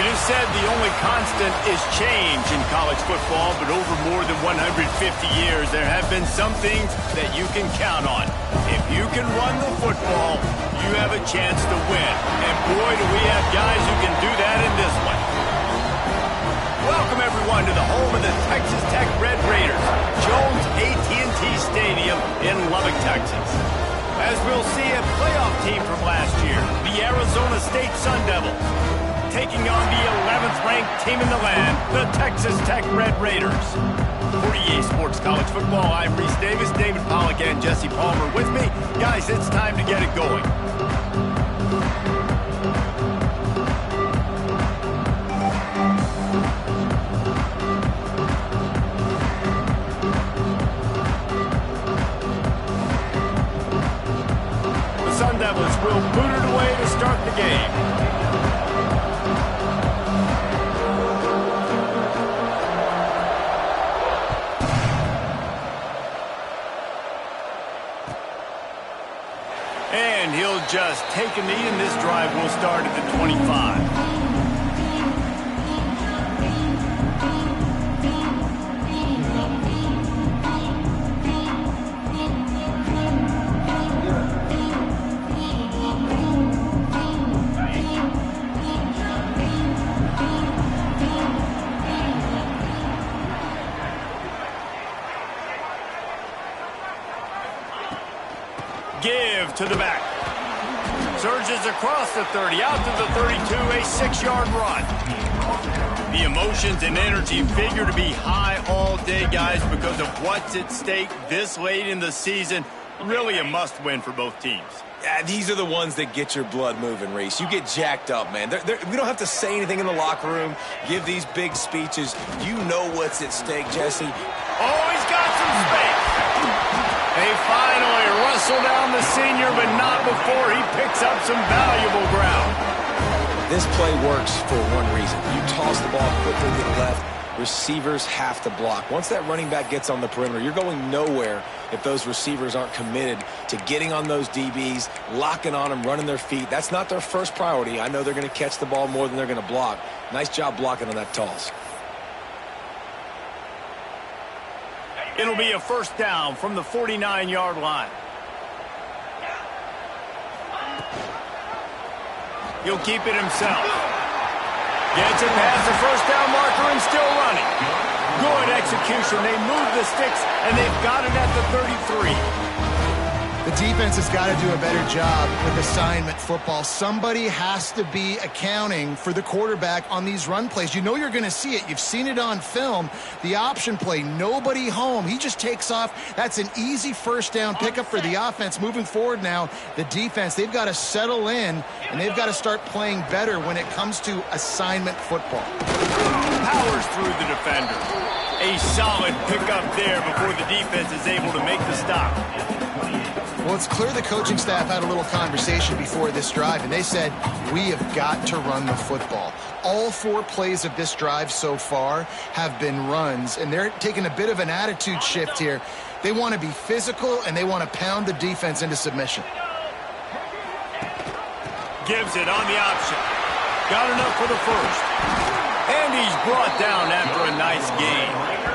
It is said the only constant is change in college football, but over more than 150 years, there have been some things that you can count on. If you can run the football, you have a chance to win. And boy, do we have guys who can do that in this one. Welcome, everyone, to the home of the Texas Tech Red Raiders, Jones AT&T Stadium in Lubbock, Texas. As we'll see, a playoff team from last year, the Arizona State Sun Devils, taking on the 11th ranked team in the land, the Texas Tech Red Raiders. For EA Sports College Football, I'm Reese Davis, David Pollack, and Jesse Palmer with me. Guys, it's time to get it going. The Sun Devils will boot it away to start the game. And he'll just take a knee, and this drive will start at the 25. Give to the back. Surges across the 30, out to the 32, a 6-yard run. The emotions and energy figure to be high all day, guys, because of what's at stake this late in the season. Really a must-win for both teams. Yeah, these are the ones that get your blood moving, Reese. You get jacked up, man. We don't have to say anything in the locker room, give these big speeches. You know what's at stake, Jesse. Oh, he's got some space. They finally wrestle down the senior, but not before he picks up some valuable ground. This play works for one reason. You toss the ball quickly to the left, receivers have to block. Once that running back gets on the perimeter, you're going nowhere if those receivers aren't committed to getting on those DBs, locking on them, running their feet. That's not their first priority. I know they're going to catch the ball more than they're going to block. Nice job blocking on that toss. It'll be a first down from the 49-yard line. He'll keep it himself. Gets it past the first down marker and still running. Good execution. They move the sticks, and they've got it at the 33. The defense has got to do a better job with assignment football. Somebody has to be accounting for the quarterback on these run plays. You know you're going to see it. You've seen it on film. The option play, nobody home. He just takes off. That's an easy first down pickup for the offense. Moving forward now, the defense, they've got to settle in, and they've got to start playing better when it comes to assignment football. Powers through the defender. A solid pickup there before the defense is able to make the stop. Well, it's clear the coaching staff had a little conversation before this drive, and they said, we have got to run the football. All 4 plays of this drive so far have been runs, and they're taking a bit of an attitude shift here. They want to be physical, and they want to pound the defense into submission. Gives it on the option. Got enough for the first. And he's brought down after a nice gain.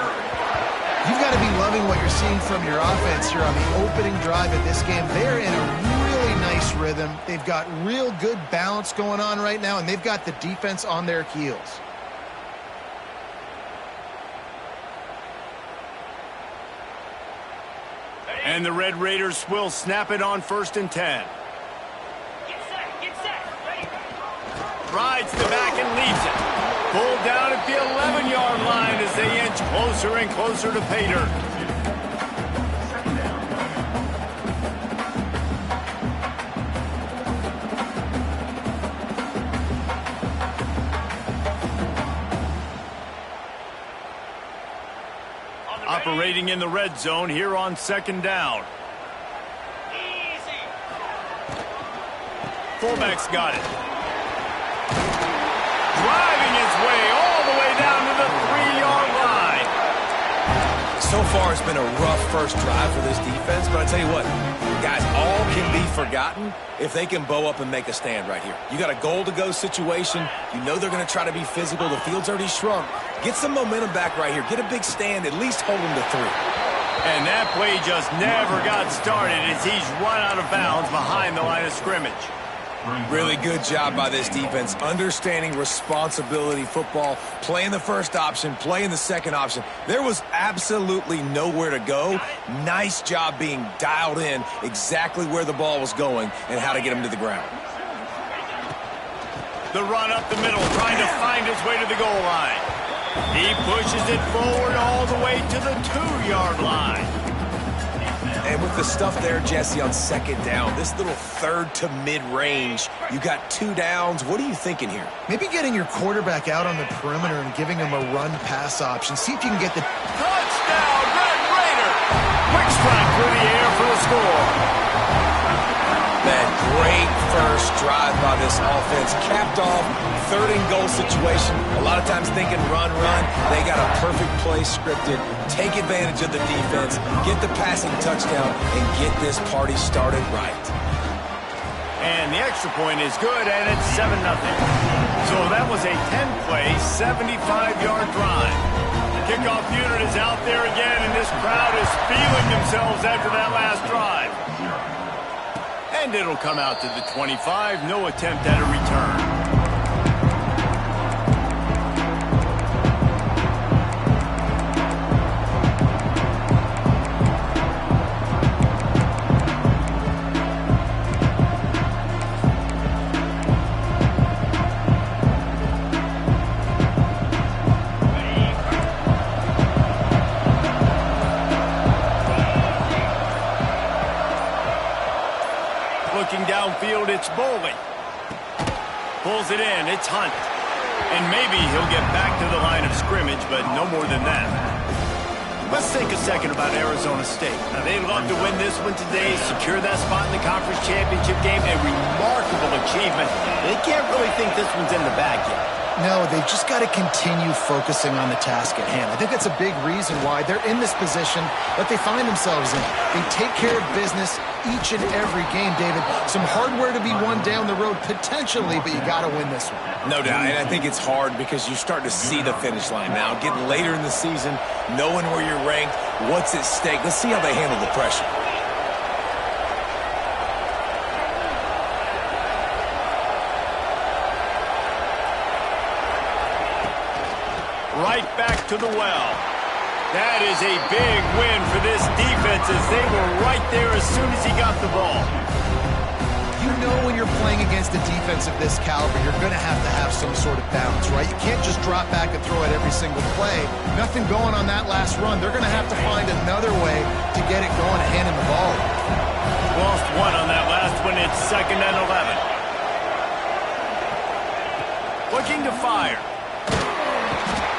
You've got to be loving what you're seeing from your offense here on the opening drive of this game. They're in a really nice rhythm. They've got real good balance going on right now, and they've got the defense on their heels. And the Red Raiders will snap it on 1st and 10. Rides the back and leaves it. Pulled down at the 11-yard line as they inch closer and closer to pay dirt. Operating in the red zone here on 2nd down. Fullback's got it. Driving his way all the way down to the 3-yard line. So far, it's been a rough first drive for this defense, but I tell you what, guys, all can be forgotten if they can bow up and make a stand right here. You got a goal-to-go situation. You know they're going to try to be physical. The field's already shrunk. Get some momentum back right here. Get a big stand. At least hold them to 3. And that play just never got started as he's run out of bounds behind the line of scrimmage. Really good job by this defense, understanding responsibility football, playing the first option, playing the second option. There was absolutely nowhere to go. Nice job being dialed in exactly where the ball was going and how to get him to the ground. The run up the middle, trying to find his way to the goal line. He pushes it forward all the way to the 2-yard line. And with the stuff there, Jesse, on second down, this little third to mid-range, you got 2 downs. What are you thinking here? Maybe getting your quarterback out on the perimeter and giving him a run-pass option. See if you can get the... Touchdown, Red Raider! Quick strike through the air for the score. That great first drive by this offense capped off 3rd and goal situation. A lot of times thinking run. They got a perfect play scripted. Take advantage of the defense, get the passing touchdown, and get this party started right. And the extra point is good, and it's 7-0. So that was a 10-play, 75-yard drive. Kickoff unit is out there again, and this crowd is feeling themselves after that last drive. And it'll come out to the 25. No attempt at a return. Looking downfield, it's Bowling. Pulls it in, it's Hunt. And maybe he'll get back to the line of scrimmage, but no more than that. Let's think a second about Arizona State. Now, they'd love to win this one today, secure that spot in the conference championship game, a remarkable achievement. They can't really think this one's in the bag yet. No, they've just got to continue focusing on the task at hand. I think that's a big reason why they're in this position that they find themselves in. They take care of business each and every game, David. Some hardware to be won down the road potentially, but you got to win this one. No doubt, and I think it's hard because you start to see the finish line now. Getting later in the season, knowing where you're ranked, what's at stake. Let's see how they handle the pressure. Right back to the well. That is a big win for this defense as they were right there as soon as he got the ball. You know when you're playing against a defense of this caliber, you're going to have some sort of balance, right? You can't just drop back and throw it every single play. Nothing going on that last run. They're going to have to find another way to get it going and hand him the ball. Lost one on that last one. It's 2nd and 11. Looking to fire.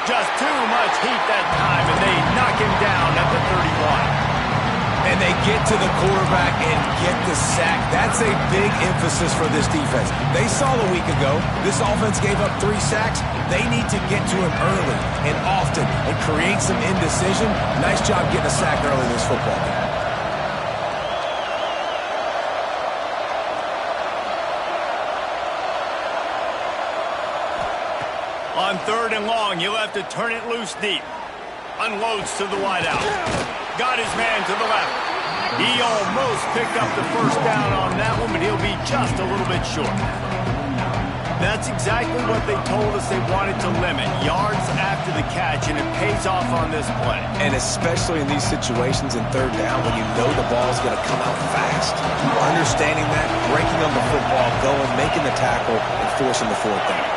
Just too much heat that time, and they knock him down at the 31. And they get to the quarterback and get the sack. That's a big emphasis for this defense. They saw a week ago, this offense gave up 3 sacks. They need to get to him early and often and create some indecision. Nice job getting a sack early in this football game. On 3rd and long, you'll have to turn it loose deep. Unloads to the wideout. Got his man to the left. He almost picked up the first down on that one, but he'll be just a little bit short. That's exactly what they told us they wanted to limit. Yards after the catch, and it pays off on this play. And especially in these situations in 3rd down when you know the ball's going to come out fast. Understanding that, breaking on the football, going, making the tackle, and forcing the 4th down.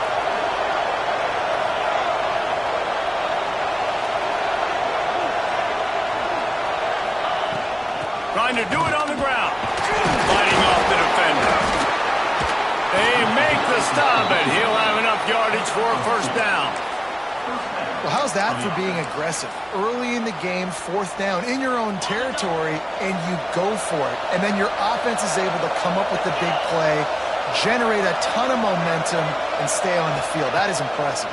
Trying to do it on the ground. Fighting off the defender. They make the stop, and he'll have enough yardage for a first down. Well, how's that for being aggressive? Early in the game, 4th down, in your own territory, and you go for it. And then your offense is able to come up with the big play, generate a ton of momentum, and stay on the field. That is impressive.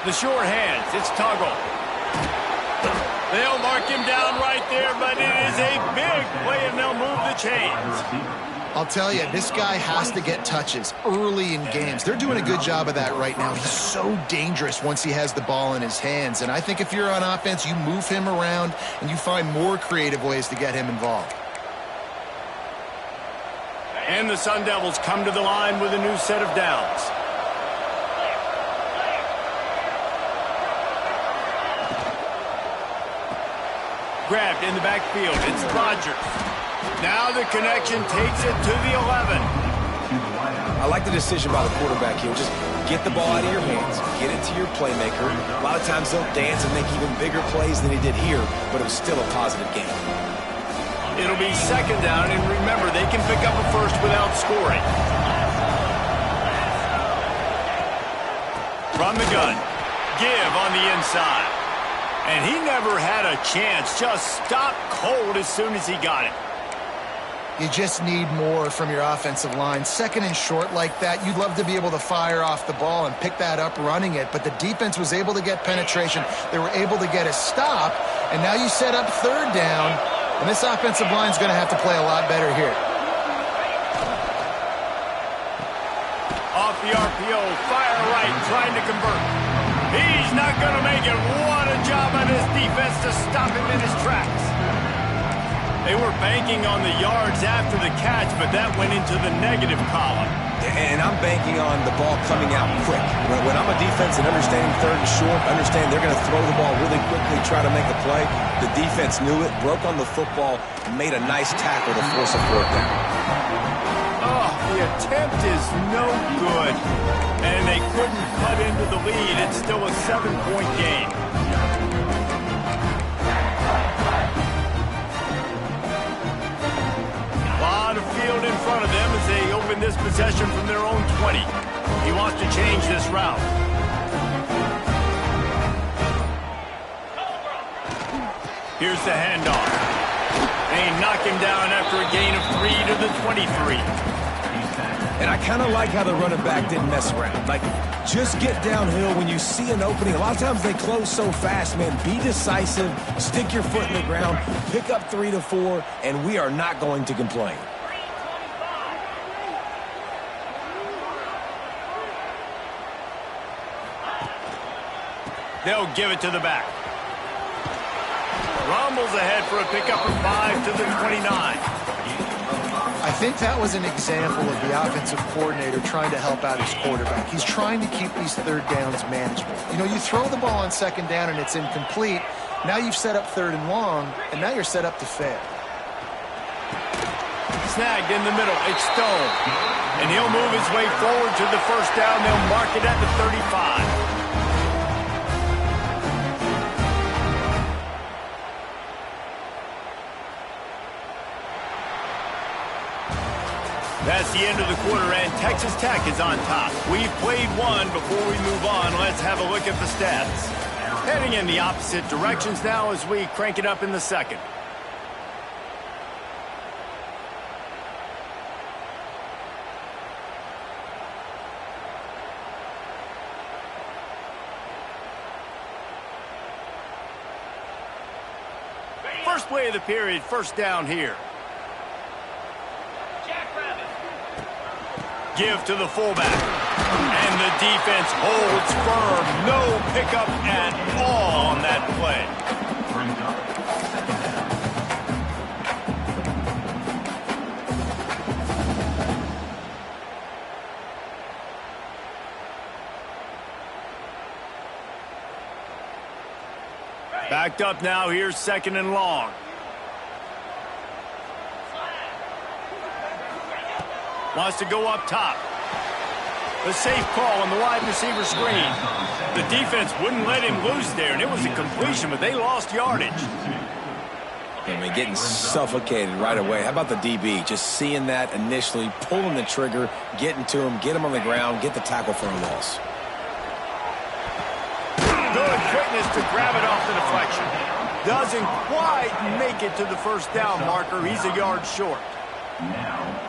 The short hands. It's Tuggle. They'll mark him down right there, but it is a big play, and they'll move the chains. I'll tell you, this guy has to get touches early in games. They're doing a good job of that right now. He's so dangerous once he has the ball in his hands. And I think if you're on offense, you move him around and you find more creative ways to get him involved. And the Sun Devils come to the line with a new set of downs. Grabbed in the backfield. It's Rodgers. Now the connection takes it to the 11. I like the decision by the quarterback here. Just get the ball out of your hands. Get it to your playmaker. A lot of times they'll dance and make even bigger plays than he did here, but it was still a positive game. It'll be second down, and remember, they can pick up a first without scoring. From the gun. Give on the inside. And he never had a chance. Just stopped cold as soon as he got it. You just need more from your offensive line. Second and short like that, you'd love to be able to fire off the ball and pick that up running it, but the defense was able to get penetration. They were able to get a stop, and now you set up third down, and this offensive line is going to have to play a lot better here. Off the RPO, fire right, trying to convert. He's not going to make it. What a job by this defense to stop him in his tracks. They were banking on the yards after the catch, but that went into the negative column. And I'm banking on the ball coming out quick. When I'm a defense and understanding third and short, understand they're going to throw the ball really quickly, try to make a play. The defense knew it, broke on the football, made a nice tackle to force a fourth down. Oh, the attempt is no good. And they couldn't cut into the lead. It's still a 7-point game. A lot of field in front of them as they open this possession from their own 20. He wants to change this route. Here's the handoff. They knock him down after a gain of 3 to the 23. And I kind of like how the running back didn't mess around. Like, just get downhill when you see an opening. A lot of times they close so fast, man. Be decisive, stick your foot in the ground, pick up 3 to 4, and we are not going to complain. They'll give it to the back. Rumbles ahead for a pickup of 5 to the 29. I think that was an example of the offensive coordinator trying to help out his quarterback. He's trying to keep these third downs manageable. You know, you throw the ball on second down and it's incomplete. Now you've set up third and long, and now you're set up to fail. Snagged in the middle. It's Stone. And he'll move his way forward to the first down. They'll mark it at the 35. That's the end of the quarter, and Texas Tech is on top. We've played one. Before we move on, let's have a look at the stats. Heading in the opposite directions now as we crank it up in the second. First play of the period, first down here. Give to the fullback. And the defense holds firm. No pickup at all on that play. Backed up now. Here's second and long. Wants to go up top. A safe call on the wide receiver screen. The defense wouldn't let him loose there, and it was a completion, but they lost yardage. I mean, getting suffocated right away. How about the DB? Just seeing that initially, pulling the trigger, getting to him, get him on the ground, get the tackle for a loss. Good quickness to grab it off the deflection. Doesn't quite make it to the first down marker. He's a yard short.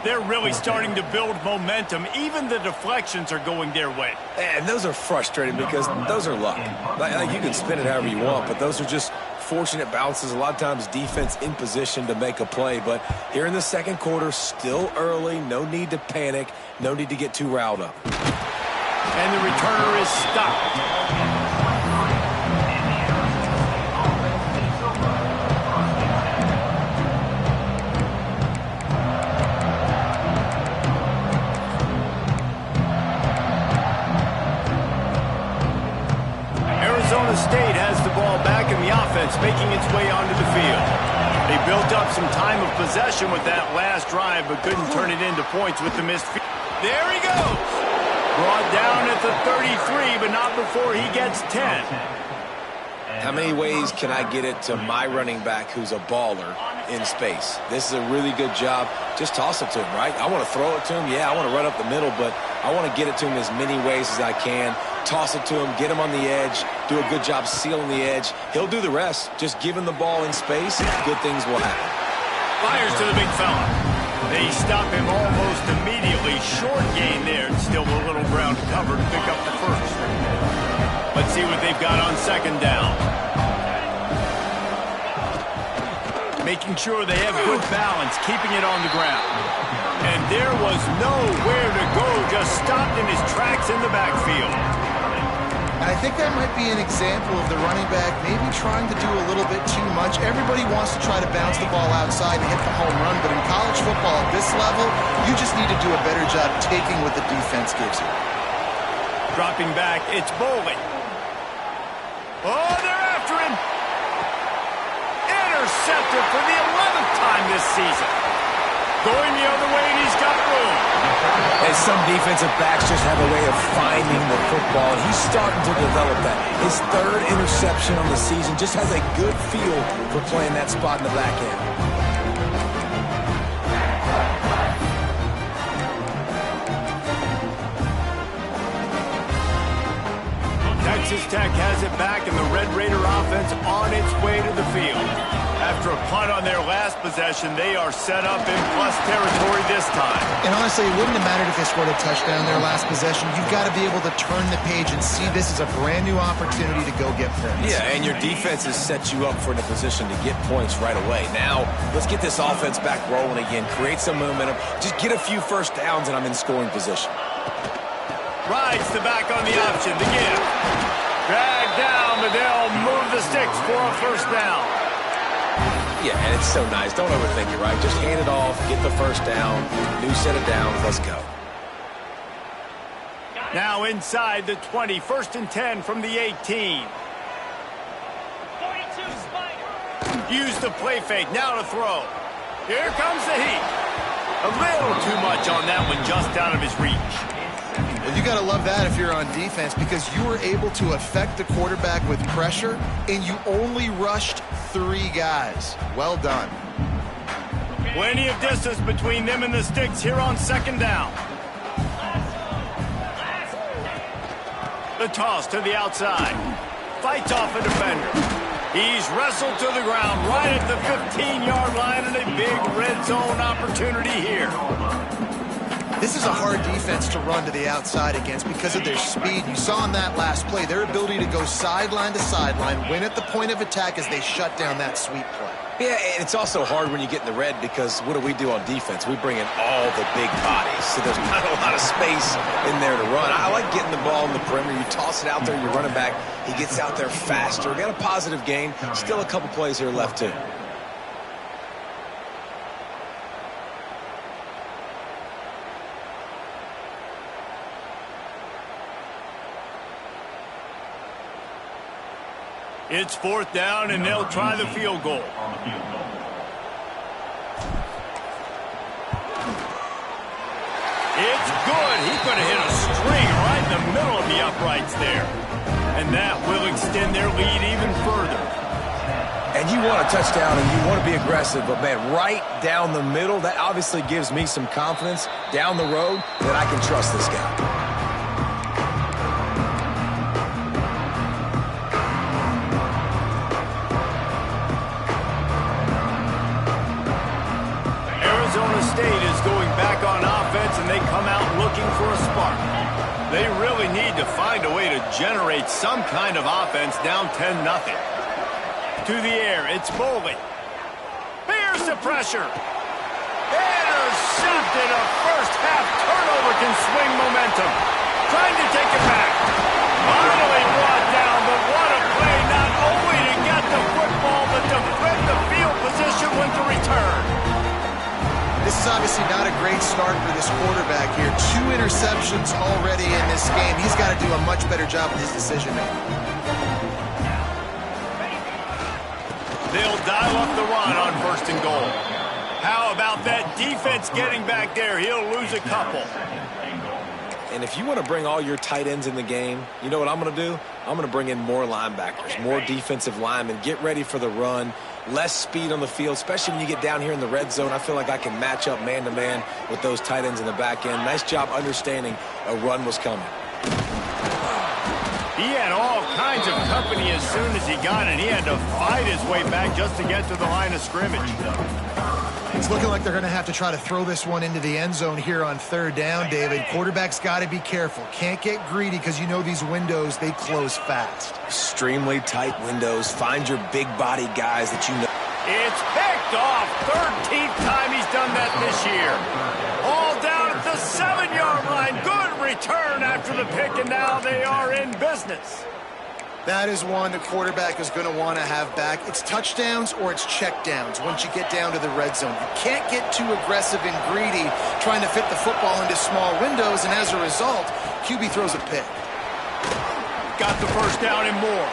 They're really starting to build momentum. Even the deflections are going their way. And those are frustrating because those are luck. Like you can spin it however you want, but those are just fortunate bounces. A lot of times defense in position to make a play. But here in the second quarter, still early, no need to panic, no need to get too riled up. And the returner is stopped. Arizona State has the ball back in the offense, making its way onto the field. They built up some time of possession with that last drive, but couldn't turn it into points with the missed field. There he goes! Brought down at the 33, but not before he gets 10. How many ways can I get it to my running back who's a baller in space? This is a really good job. Just toss it to him, right? I want to throw it to him. Yeah, I want to run up the middle, but I want to get it to him as many ways as I can. Toss it to him, get him on the edge, do a good job sealing the edge. He'll do the rest. Just give him the ball in space, good things will happen. Fires to the big fella. They stop him almost immediately. Short gain there. Still a little ground to cover to pick up the first. Let's see what they've got on second down. Making sure they have good balance, keeping it on the ground. And there was nowhere to go, just stopped in his tracks in the backfield. I think that might be an example of the running back maybe trying to do a little bit too much. Everybody wants to try to bounce the ball outside and hit the home run, but in college football at this level, you just need to do a better job taking what the defense gives you. Dropping back, it's Bowling. Oh, they're after him. Intercepted for the 11th time this season. Going the other way, and he's got room. And some defensive backs just have a way of finding the football. He's starting to develop that. His third interception on the season, just has a good feel for playing that spot in the back end. Texas Tech has it back, and the Red Raider offense on its way to the field. After a punt on their last possession, they are set up in plus territory this time. And honestly, it wouldn't have mattered if they scored a touchdown their last possession. You've got to be able to turn the page and see this is a brand new opportunity to go get points. Yeah, and your defense has set you up for the position to get points right away. Now, let's get this offense back rolling again, create some momentum, just get a few first downs, and I'm in scoring position. Rides the back on the option to give. Drag down, but they'll move the sticks for a first down. Yeah, and it's so nice. Don't overthink it, right? Just hand it off, get the first down, new set of downs, let's go. Now inside the 20, 1st and 10 from the 18. Use the play fake, now to throw. Here comes the heat. A little too much on that one, just out of his reach. Well, you got to love that if you're on defense, because you were able to affect the quarterback with pressure, and you only rushed 3 guys. Well done. Plenty of distance between them and the sticks here on second down. The toss to the outside. Fights off a defender. He's wrestled to the ground right at the 15-yard line, and a big red zone opportunity here. This is a hard defense to run to the outside against because of their speed. You saw in that last play their ability to go sideline to sideline, win at the point of attack as they shut down that sweep play. Yeah, and it's also hard when you get in the red because what do on defense? We bring in all the big bodies, so there's not a lot of space in there to run. I like getting the ball in the perimeter. You toss it out there, your running back, he gets out there faster. Got a positive gain. Still a couple plays here left, too. It's 4th down, and they'll try the field goal. It's good. He could have hit a string right in the middle of the uprights there. And that will extend their lead even further. And you want a touchdown, and you want to be aggressive, but, man, right down the middle, that obviously gives me some confidence down the road that I can trust this guy. State is going back on offense, and they come out looking for a spark. They really need to find a way to generate some kind of offense down 10-0. To the air, it's Bowling. Here's the pressure. Intercepted. A first-half turnover can swing momentum. Trying to take it back. Finally brought down, but what a play, not only to get the football, but to flip the field position when to return. This is obviously not a great start for this quarterback here. 2 interceptions already in this game. He's got to do a much better job with his decision-making. They'll dial up the run on 1st and goal. How about that defense getting back there? He'll lose a couple. And if you want to bring all your tight ends in the game, you know what I'm going to do? I'm going to bring in more linebackers, more defensive linemen. Get ready for the run. Less speed on the field, especially when you get down here in the red zone. I feel like I can match up man-to-man with those tight ends in the back end. Nice job understanding a run was coming. He had all kinds of company as soon as he got it. He had to fight his way back just to get to the line of scrimmage. It's looking like they're going to have to try to throw this one into the end zone here on 3rd down, David. Quarterback's got to be careful. Can't get greedy because you know these windows, they close fast. Extremely tight windows. Find your big body guys that you know. It's picked off. 13th time he's done that this year. All down at the 7-yard line. Good return after the pick, and now they are in business. That is one the quarterback is going to want to have back. It's touchdowns or it's checkdowns once you get down to the red zone. You can't get too aggressive and greedy trying to fit the football into small windows, and as a result, QB throws a pick. Got the first down and more.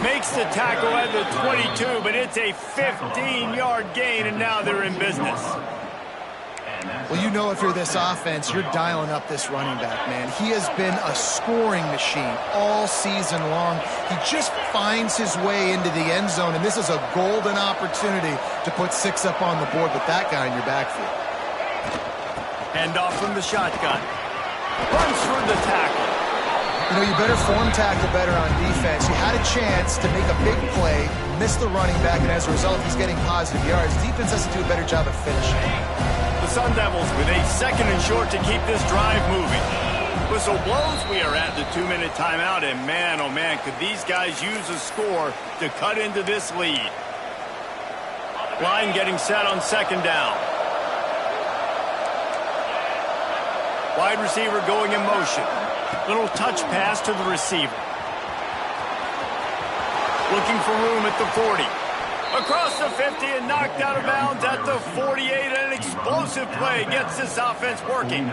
Makes the tackle at the 22, but it's a 15-yard gain, and now they're in business. Well, you know if you're this offense, you're dialing up this running back, man. He has been a scoring machine all season long. He just finds his way into the end zone, and this is a golden opportunity to put 6 up on the board with that guy in your backfield. Hand off from the shotgun. Runs for the tackle. You know, you better form tackle better on defense. You had a chance to make a big play, miss the running back, and as a result, he's getting positive yards. Defense has to do a better job of finishing. The Sun Devils with a 2nd and short to keep this drive moving. Whistle blows. We are at the 2-minute timeout, and man, oh man, could these guys use a score to cut into this lead. Line getting set on 2nd down. Wide receiver going in motion. Little touch pass to the receiver. Looking for room at the 40. Across the 50 and knocked out of bounds at the 48. An explosive play gets this offense working.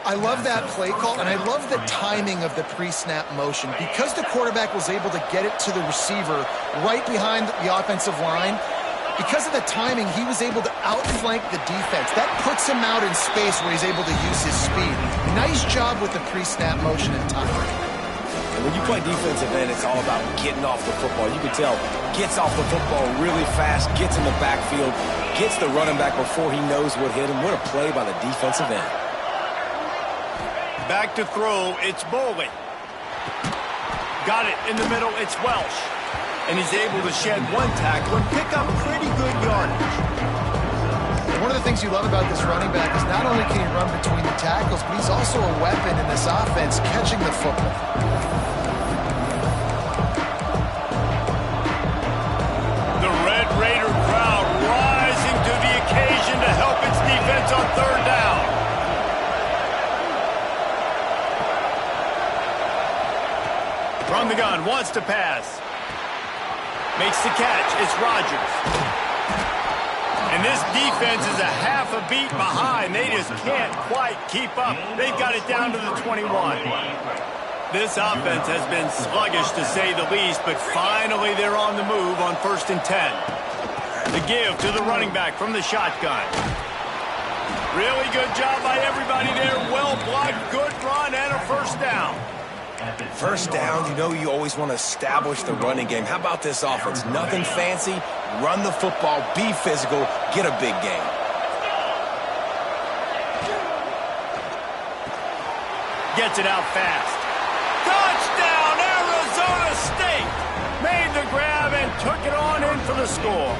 I love that play call, and I love the timing of the pre-snap motion. Because the quarterback was able to get it to the receiver right behind the offensive line, because of the timing, he was able to outflank the defense. That puts him out in space where he's able to use his speed. Nice job with the pre-snap motion and timing. And when you play defensive end, it's all about getting off the football. You can tell, gets off the football really fast, gets in the backfield, gets the running back before he knows what hit him. What a play by the defensive end. Back to throw, it's Bowling. Got it in the middle, it's Welsh. And he's able to shed one tackle and pick up pretty good yardage. One of the things you love about this running back is not only can he run between the tackles, but he's also a weapon in this offense, catching the football. The Red Raider crowd rising to the occasion to help its defense on 3rd down. From the gun, wants to pass. Makes the catch. It's Rodgers. And this defense is a half a beat behind. They just can't quite keep up. They've got it down to the 21. This offense has been sluggish, to say the least, but finally they're on the move on 1st and 10. The give to the running back from the shotgun. Really good job by everybody there. Well blocked, good run, and a 1st down. 1st down, you know you always want to establish the running game. How about this offense? Nothing fancy. Run the football, be physical, get a big gain. Gets it out fast. Touchdown, Arizona State! Made the grab and took it on in for the score.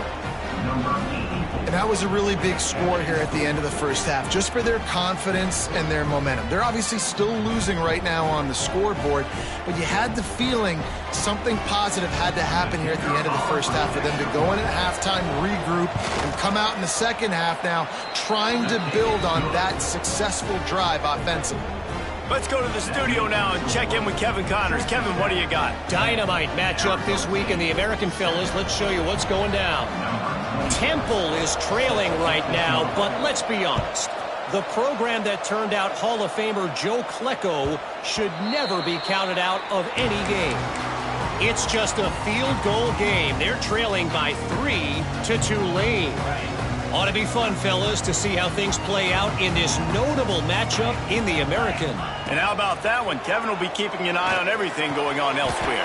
And And that was a really big score here at the end of the first half, just for their confidence and their momentum. They're obviously still losing right now on the scoreboard, but you had the feeling something positive had to happen here at the end of the first half for them to go in at halftime, regroup, and come out in the second half now trying to build on that successful drive offensively. Let's go to the studio now and check in with Kevin Connors. Kevin, what do you got? Dynamite matchup this week in the American, fellas. Let's show you what's going down. Temple is trailing right now, but let's be honest. The program that turned out Hall of Famer Joe Klecko should never be counted out of any game. It's just a field goal game. They're trailing by 3 to Tulane. Ought to be fun, fellas, to see how things play out in this notable matchup in the American. And how about that one? Kevin will be keeping an eye on everything going on elsewhere.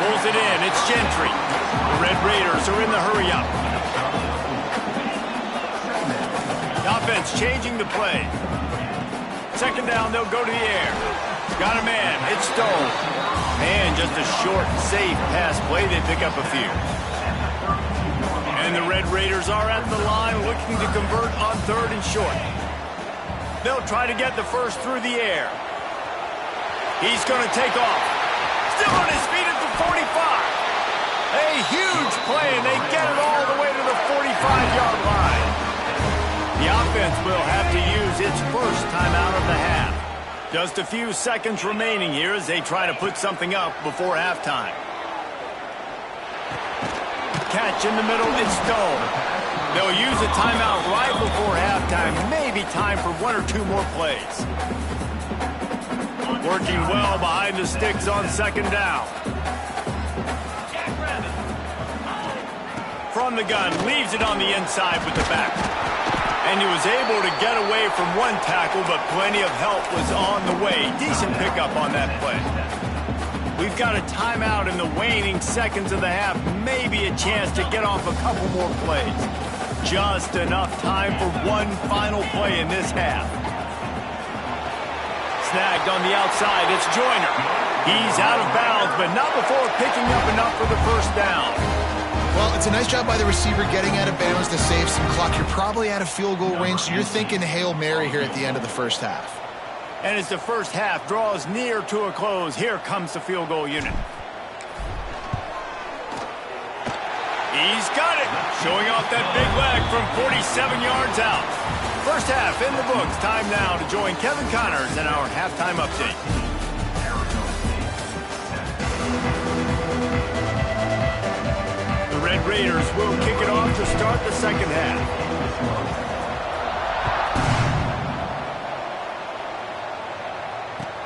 Pulls it in. It's Gentry. The Red Raiders are in the hurry-up. The offense changing the play. Second down, they'll go to the air. Got a man. It's Stone. And just a short, safe pass play. They pick up a few. And the Red Raiders are at the line looking to convert on 3rd and short. They'll try to get the first through the air. He's going to take off. Still on his feet at the 45. A huge play, and they get it all the way to the 45-yard line. The offense will have to use its first timeout of the half. Just a few seconds remaining here as they try to put something up before halftime. Catch in the middle, it's Stone. They'll use a timeout right before halftime. Maybe time for 1 or 2 more plays. Working well behind the sticks on second down. From the gun, leaves it on the inside with the back. And he was able to get away from one tackle, but plenty of help was on the way. Decent pickup on that play. We've got a timeout in the waning seconds of the half. Maybe a chance to get off a couple more plays. Just enough time for one final play in this half. Snagged on the outside, it's Joyner. He's out of bounds, but not before picking up enough for the first down. Well, it's a nice job by the receiver getting out of bounds to save some clock. You're probably out of field goal range, so you're thinking Hail Mary here at the end of the first half. And as the first half draws near to a close, here comes the field goal unit. He's got it. Showing off that big leg from 47 yards out. First half in the books. Time now to join Kevin Connors in our halftime update. The Red Raiders will kick it off to start the second half.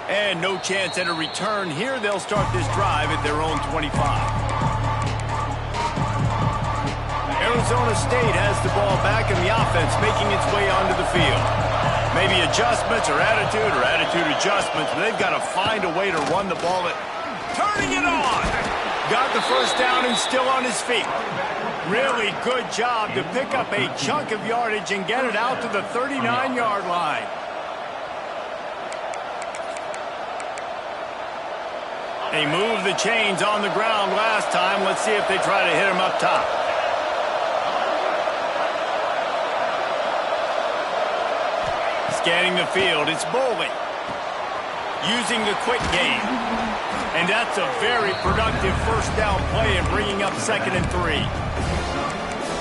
And no chance at a return here. They'll start this drive at their own 25. Arizona State has the ball back, and the offense making its way onto the field. Maybe adjustments or attitude adjustments, but they've got to find a way to run the ball. Turning it on! Got the first down and still on his feet. Really good job to pick up a chunk of yardage and get it out to the 39-yard line. They moved the chains on the ground last time. Let's see if they try to hit him up top. Scanning the field, it's Boley. Using the quick game. And that's a very productive first down play and bringing up 2nd and 3.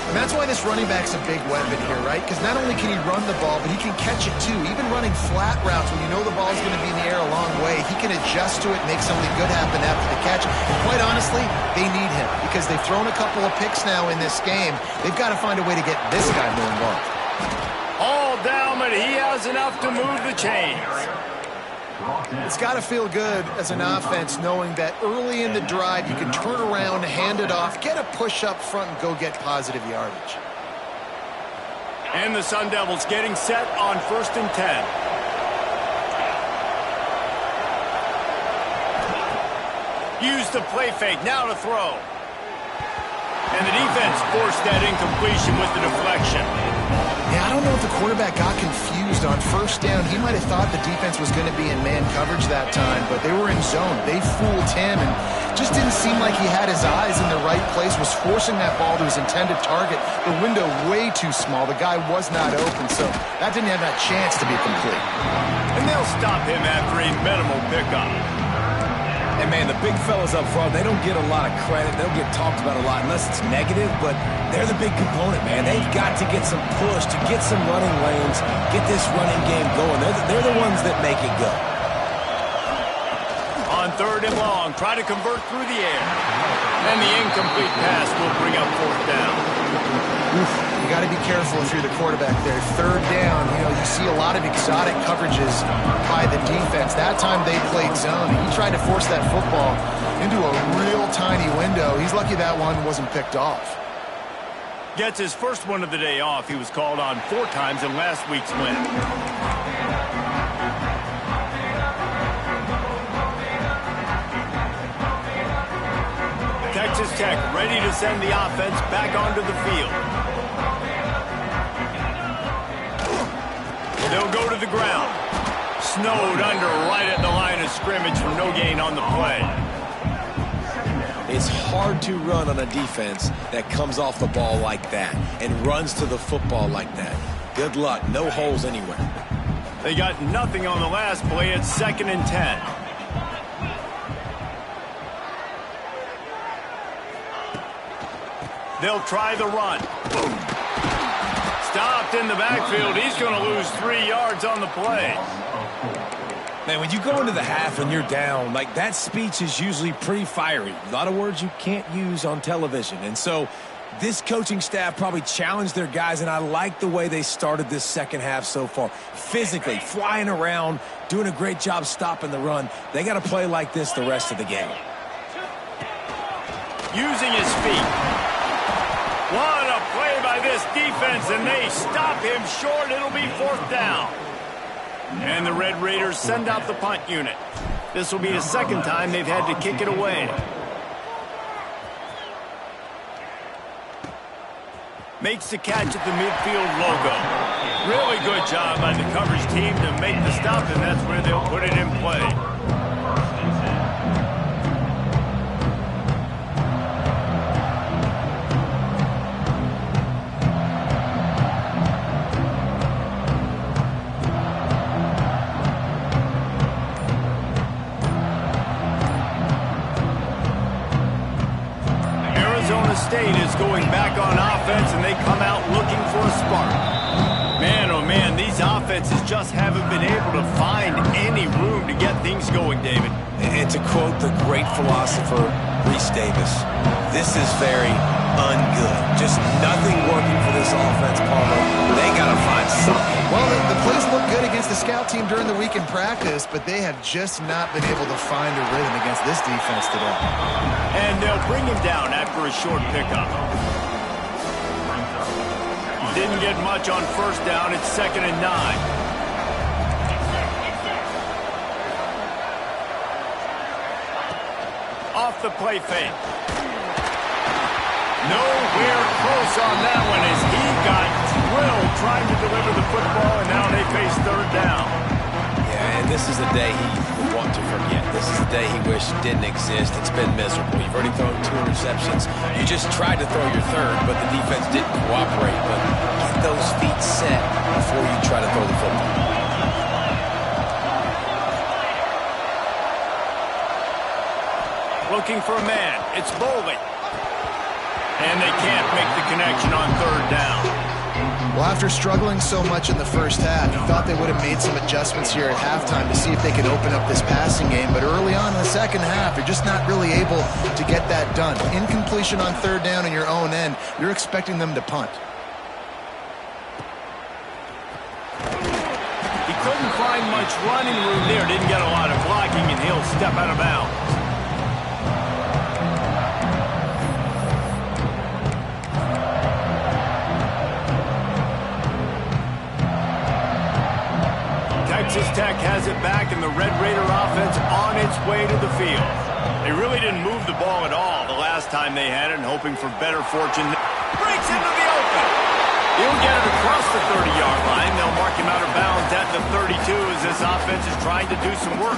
And that's why this running back's a big weapon here, right? Because not only can he run the ball, but he can catch it too. Even running flat routes when you know the ball's going to be in the air a long way, he can adjust to it, make something good happen after the catch. And quite honestly, they need him because they've thrown a couple of picks now in this game. They've got to find a way to get this guy more involved. All down, but he has enough to move the chains. It's got to feel good as an offense knowing that early in the drive you can turn around, hand it off, get a push up front, and go get positive yardage. And the Sun Devils getting set on 1st and 10. Use the play fake, now to throw. And the defense forced that incompletion with the deflection. Yeah, I don't know if the quarterback got confused on first down. He might have thought the defense was going to be in man coverage that time, but they were in zone. They fooled him and just didn't seem like he had his eyes in the right place, was forcing that ball to his intended target. The window way too small. The guy was not open, so that didn't have that chance to be complete. And they'll stop him after a minimal pickup. And, man, the big fellas up front, they don't get a lot of credit. They'll get talked about a lot unless it's negative, but they're the big component, man. They've got to get some push, to get some running lanes, get this running game going. They're the ones that make it go. On 3rd and long, try to convert through the air. And the incomplete pass will bring up 4th down. You got to be careful if you're the quarterback there. 3rd down, you see a lot of exotic coverages by the defense. That time they played zone. He tried to force that football into a real tiny window. He's lucky that one wasn't picked off. Gets his first one of the day off. He was called on 4 times in last week's win. Texas Tech ready to send the offense back onto the field. They'll go to the ground. Snowed under right at the line of scrimmage for no gain on the play. It's hard to run on a defense that comes off the ball like that and runs to the football like that. Good luck. No holes anywhere. They got nothing on the last play. It's 2nd and 10. They'll try the run. Boom. Stopped in the backfield. He's going to lose 3 yards on the play. Man, when you go into the half and you're down, like that speech is usually pretty fiery. A lot of words you can't use on television. And so this coaching staff probably challenged their guys, and I like the way they started this second half so far. Physically, flying around, doing a great job stopping the run. They got to play like this the rest of the game. Using his feet. What a play by this defense, and they stop him short. It'll be 4th down. And the Red Raiders send out the punt unit. This will be the 2nd time they've had to kick it away. Makes the catch at the midfield logo. Really good job by the coverage team to make the stop, and that's where they'll put it in play. State is going back on offense, and they come out looking for a spark. Man, oh man, these offenses just haven't been able to find any room to get things going, David. And to quote the great philosopher, Reese Davis, this is very ungood. Just nothing working for this offense, Palmer. They got to find something. Well, the plays look good against the scout team during the week in practice, but they have just not been able to find a rhythm against this defense today. And they'll bring him down after a short pickup. Didn't get much on 1st down. It's 2nd and 9. Off the play fake. Nowhere close on that one as he got drilled trying to deliver the football, and now they face 3rd down. Yeah, and this is the day he would want to forget. This is the day he wished didn't exist. It's been miserable. You've already thrown 2 interceptions. You just tried to throw your 3rd, but the defense didn't cooperate. But get those feet set before you try to throw the football. Looking for a man. It's Bowling. And they can't make the connection on 3rd down. Well, after struggling so much in the first half, you thought they would have made some adjustments here at halftime to see if they could open up this passing game. But early on in the second half, you're just not really able to get that done. Incompletion on 3rd down in your own end, you're expecting them to punt. He couldn't find much running room there. Didn't get a lot of blocking, and he'll step out of bounds. Texas Tech has it back, and the Red Raider offense on its way to the field. They really didn't move the ball at all the last time they had it, and hoping for better fortune. Breaks into the open. He'll get it across the 30-yard line. They'll mark him out of bounds at the 32 as this offense is trying to do some work.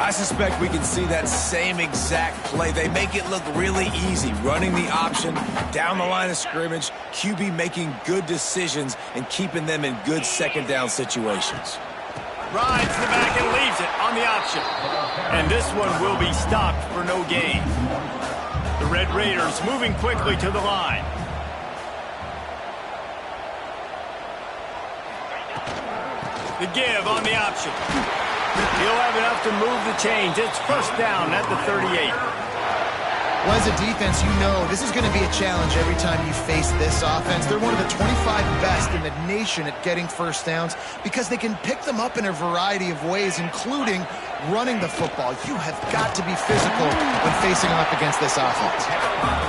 I suspect we can see that same exact play. They make it look really easy, running the option down the line of scrimmage, QB making good decisions and keeping them in good second down situations. Rides the back and leaves it on the option. And this one will be stopped for no gain. The Red Raiders moving quickly to the line. The give on the option. He'll have enough to move the chains. It's first down at the 38. Well, as a defense, you know this is going to be a challenge every time you face this offense. They're one of the 25 best in the nation at getting first downs because they can pick them up in a variety of ways, including running the football. You have got to be physical when facing off against this offense.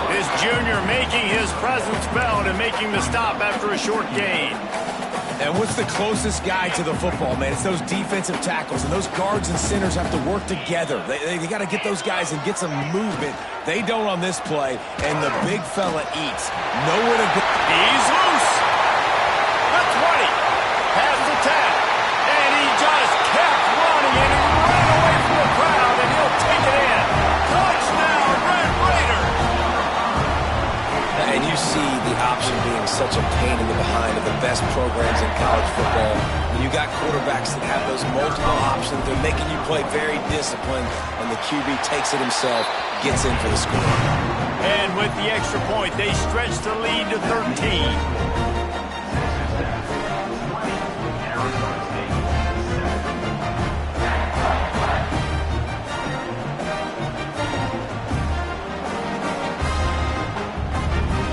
This junior making his presence felt and making the stop after a short gain. And what's the closest guy to the football, man? It's those defensive tackles, and those guards and centers have to work together. They got to get those guys and get some movement. They don't on this play, and the big fella eats. Nowhere to go. He's loose. The 20. Past the 10. And he just kept running, and he ran away from the crowd, and he'll take it in. Touchdown, Red Raiders. And you see the option being such a pain in the behind of the best programs in college football. When you got quarterbacks that have those multiple options, they're making you play very disciplined, and the QB takes it himself, gets in for the score. And with the extra point, they stretch the lead to 13.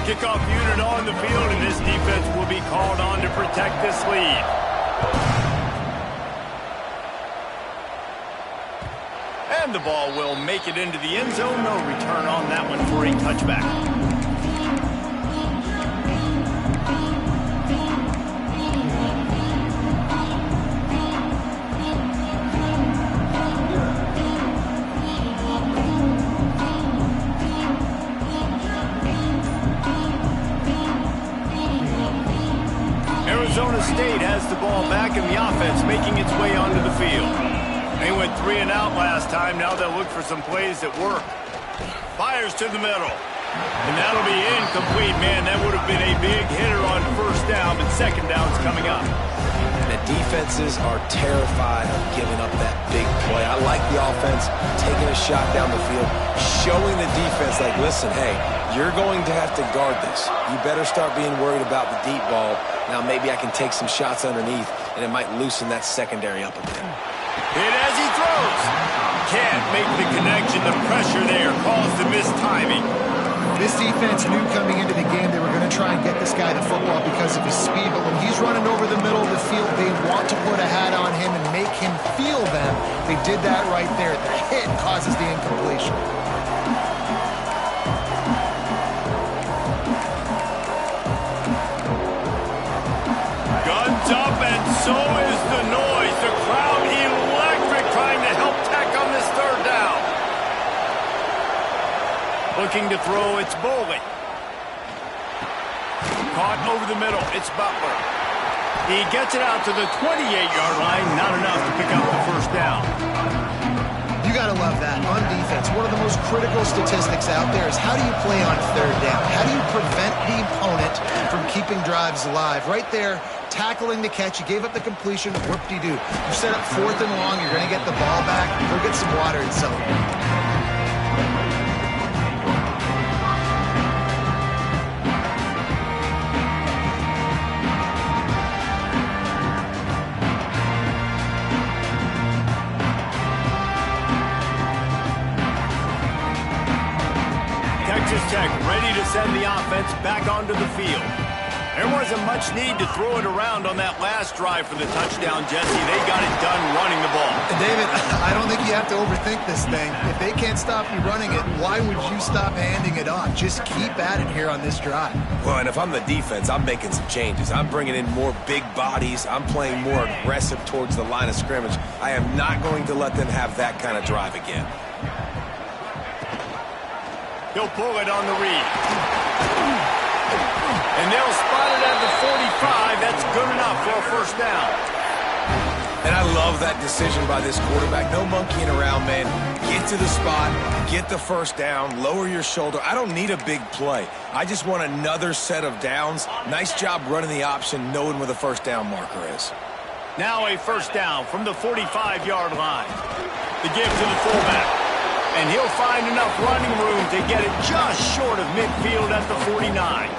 Kickoff unit on the field, and this defense will be called on to protect this lead. And the ball will make it into the end zone. No return on that one for a touchback. Arizona State has the ball back and the offense making its way onto the field. They went 3 and out last time. Now they'll look for some plays that work. Fires to the middle. And that'll be incomplete, man. That would have been a big hitter on first down, but second down's coming up. The defenses are terrified of giving up that big play. I like the offense taking a shot down the field, showing the defense like, listen, hey, you're going to have to guard this. You better start being worried about the deep ball. Now maybe I can take some shots underneath, and it might loosen that secondary up a bit. Hit as he throws. Can't make the connection. The pressure there caused the missed timing. This defense knew coming into the game they were going to try and get this guy the football because of his speed, but when he's running over the middle of the field, they want to put a hat on him and make him feel them. They did that right there. The hit causes the incompletion. Guns up, and so is the noise. The crowd electric, trying to help tack on this third down. Looking to throw, it's Bowling. Caught over the middle, it's Butler. He gets it out to the 28-yard line, not enough to pick up the first down. You got to love that. On defense, one of the most critical statistics out there is how do you play on third down? How do you prevent the opponent from keeping drives alive? Right there, tackling the catch. You gave up the completion. Whoop-de-doo. You set up 4th and long. You're going to get the ball back. Go get some water and celebrate. Texas Tech ready to send the offense back onto the field. There wasn't much need to throw it around on that last drive for the touchdown, Jesse. They got it done running the ball. And David, I don't think you have to overthink this thing. If they can't stop you running it, why would you stop handing it off? Just keep at it here on this drive. Well, and if I'm the defense, I'm making some changes. I'm bringing in more big bodies. I'm playing more aggressive towards the line of scrimmage. I am not going to let them have that kind of drive again. He'll pull it on the read. And they'll spot it at the 45. That's good enough for a first down. And I love that decision by this quarterback. No monkeying around, man. Get to the spot, get the first down, lower your shoulder. I don't need a big play. I just want another set of downs. Nice job running the option, knowing where the first down marker is. Now a first down from the 45-yard line. The give to the fullback. And he'll find enough running room to get it just short of midfield at the 49.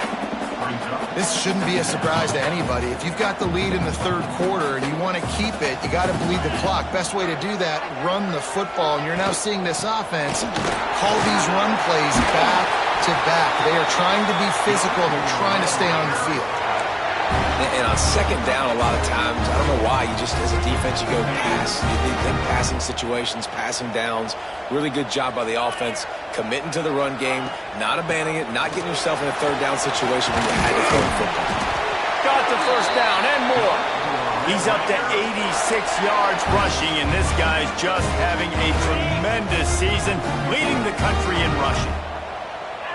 This shouldn't be a surprise to anybody. If you've got the lead in the third quarter and you want to keep it, you got to bleed the clock. Best way to do that, run the football. And you're now seeing this offense call these run plays back to back. They are trying to be physical. They're trying to stay on the field. And on second down, a lot of times, I don't know why, you just, as a defense, you go pass. You think passing situations, passing downs. Really good job by the offense, committing to the run game, not abandoning it, not getting yourself in a third down situation when you had to throw the football. Got the first down and more. He's up to 86 yards rushing, and this guy's just having a tremendous season, leading the country in rushing.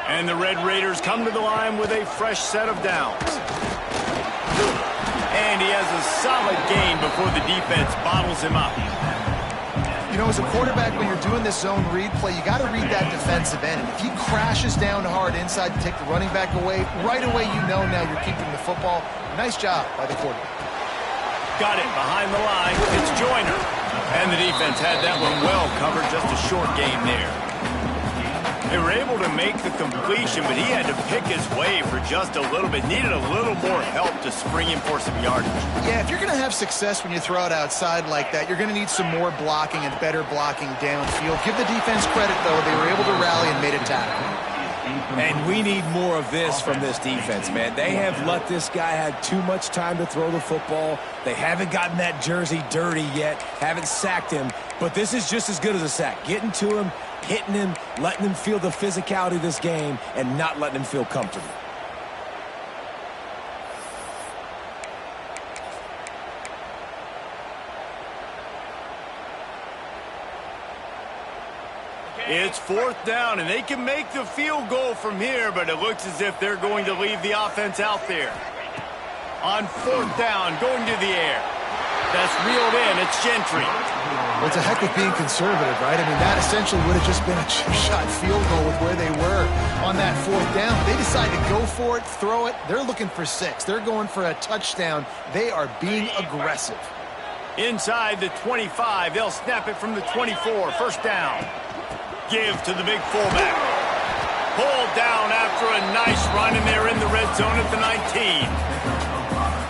And the Red Raiders come to the line with a fresh set of downs. And he has a solid gain before the defense bottles him up. You know, as a quarterback, when you're doing this zone read play, you got to read that defensive end. And if he crashes down hard inside to take the running back away, right away you know now you're keeping the football. Nice job by the quarterback. Got it behind the line. It's Joyner. And the defense had that one well covered. Just a short game there. They were able to make the completion, but he had to pick his way for just a little bit. Needed a little more help to spring him for some yardage. Yeah, if you're going to have success when you throw it outside like that, you're going to need some more blocking and better blocking downfield. Give the defense credit, though. They were able to rally and made a tackle. And we need more of this from this defense, man. They have let this guy have too much time to throw the football. They haven't gotten that jersey dirty yet, haven't sacked him. But this is just as good as a sack. Getting to him, hitting him, letting him feel the physicality of this game, and not letting him feel comfortable. It's fourth down, and they can make the field goal from here, but it looks as if they're going to leave the offense out there. On fourth down, going to the air. That's reeled in. It's Gentry. Well, it's a heck of being conservative, right? I mean, that essentially would have just been a chip shot field goal with where they were on that fourth down. They decide to go for it, throw it. They're looking for 6. They're going for a touchdown. They are being aggressive. Inside the 25, they'll snap it from the 24. First down. Give to the big fullback. Pulled down after a nice run, and they're in the red zone at the 19.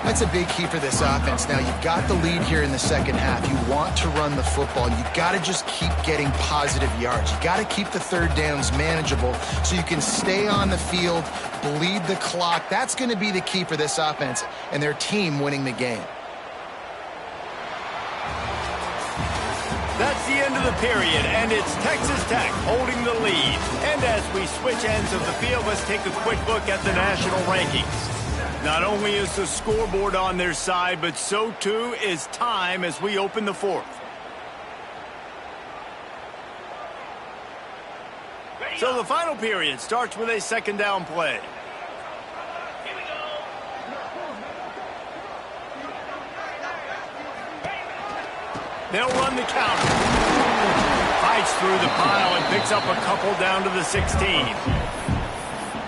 That's a big key for this offense. Now, you've got the lead here in the second half. You want to run the football. You've got to just keep getting positive yards. You've got to keep the third downs manageable so you can stay on the field, bleed the clock. That's going to be the key for this offense and their team winning the game. That's the end of the period, and it's Texas Tech holding the lead. And as we switch ends of the field, let's take a quick look at the national rankings. Not only is the scoreboard on their side, but so too is time as we open the fourth. So the final period starts with a second down play. They'll run the counter. Fights through the pile and picks up a couple down to the 16.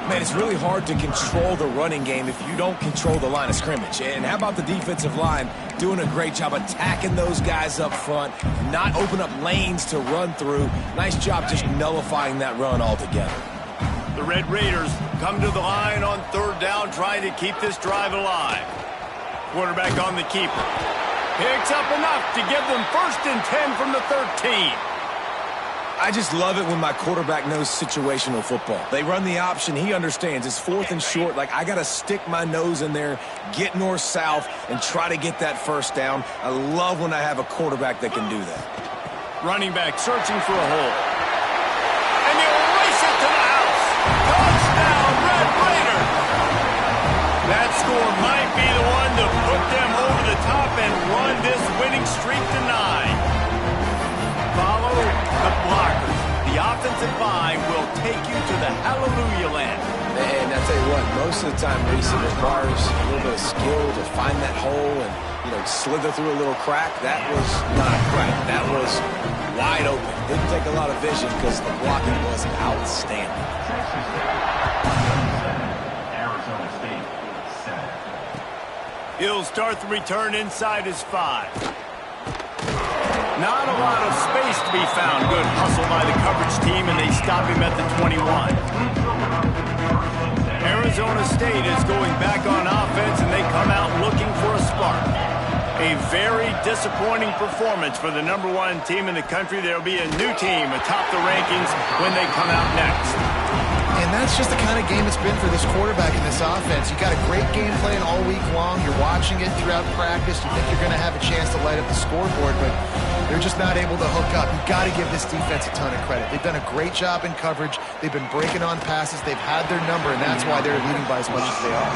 Man, it's really hard to control the running game if you don't control the line of scrimmage. And how about the defensive line doing a great job attacking those guys up front, not open up lanes to run through. Nice job just nullifying that run altogether. The Red Raiders come to the line on third down, trying to keep this drive alive. Quarterback on the keeper. Picks up enough to give them 1st and 10 from the 13. I just love it when my quarterback knows situational football. They run the option. He understands. It's 4th and short. Like, I got to stick my nose in there, get north-south, and try to get that first down. I love when I have a quarterback that can do that. Running back searching for a hole. And they'll race it to the house. Touchdown, Red Raiders. That score might be the one to put them over the top and run this winning streak to 9. Follow the blockers. The offensive line will take you to the hallelujah land. And that's tell you what, most of the time, Reese, it requires a little bit of skill to find that hole and, slither through a little crack. That was not a crack. That was wide open. Didn't take a lot of vision because the blocking was outstanding. He'll start the return inside his 5. Not a lot of space to be found. Good hustle by the coverage team, and they stop him at the 21. Arizona State is going back on offense, and they come out looking for a spark. A very disappointing performance for the #1 team in the country. There will be a new team atop the rankings when they come out next. And that's just the kind of game it's been for this quarterback in this offense. You got a great game plan all week long. You're watching it throughout practice. You think you're going to have a chance to light up the scoreboard, but they're just not able to hook up. You've got to give this defense a ton of credit. They've done a great job in coverage. They've been breaking on passes. They've had their number, and that's why they're leading by as much as they are.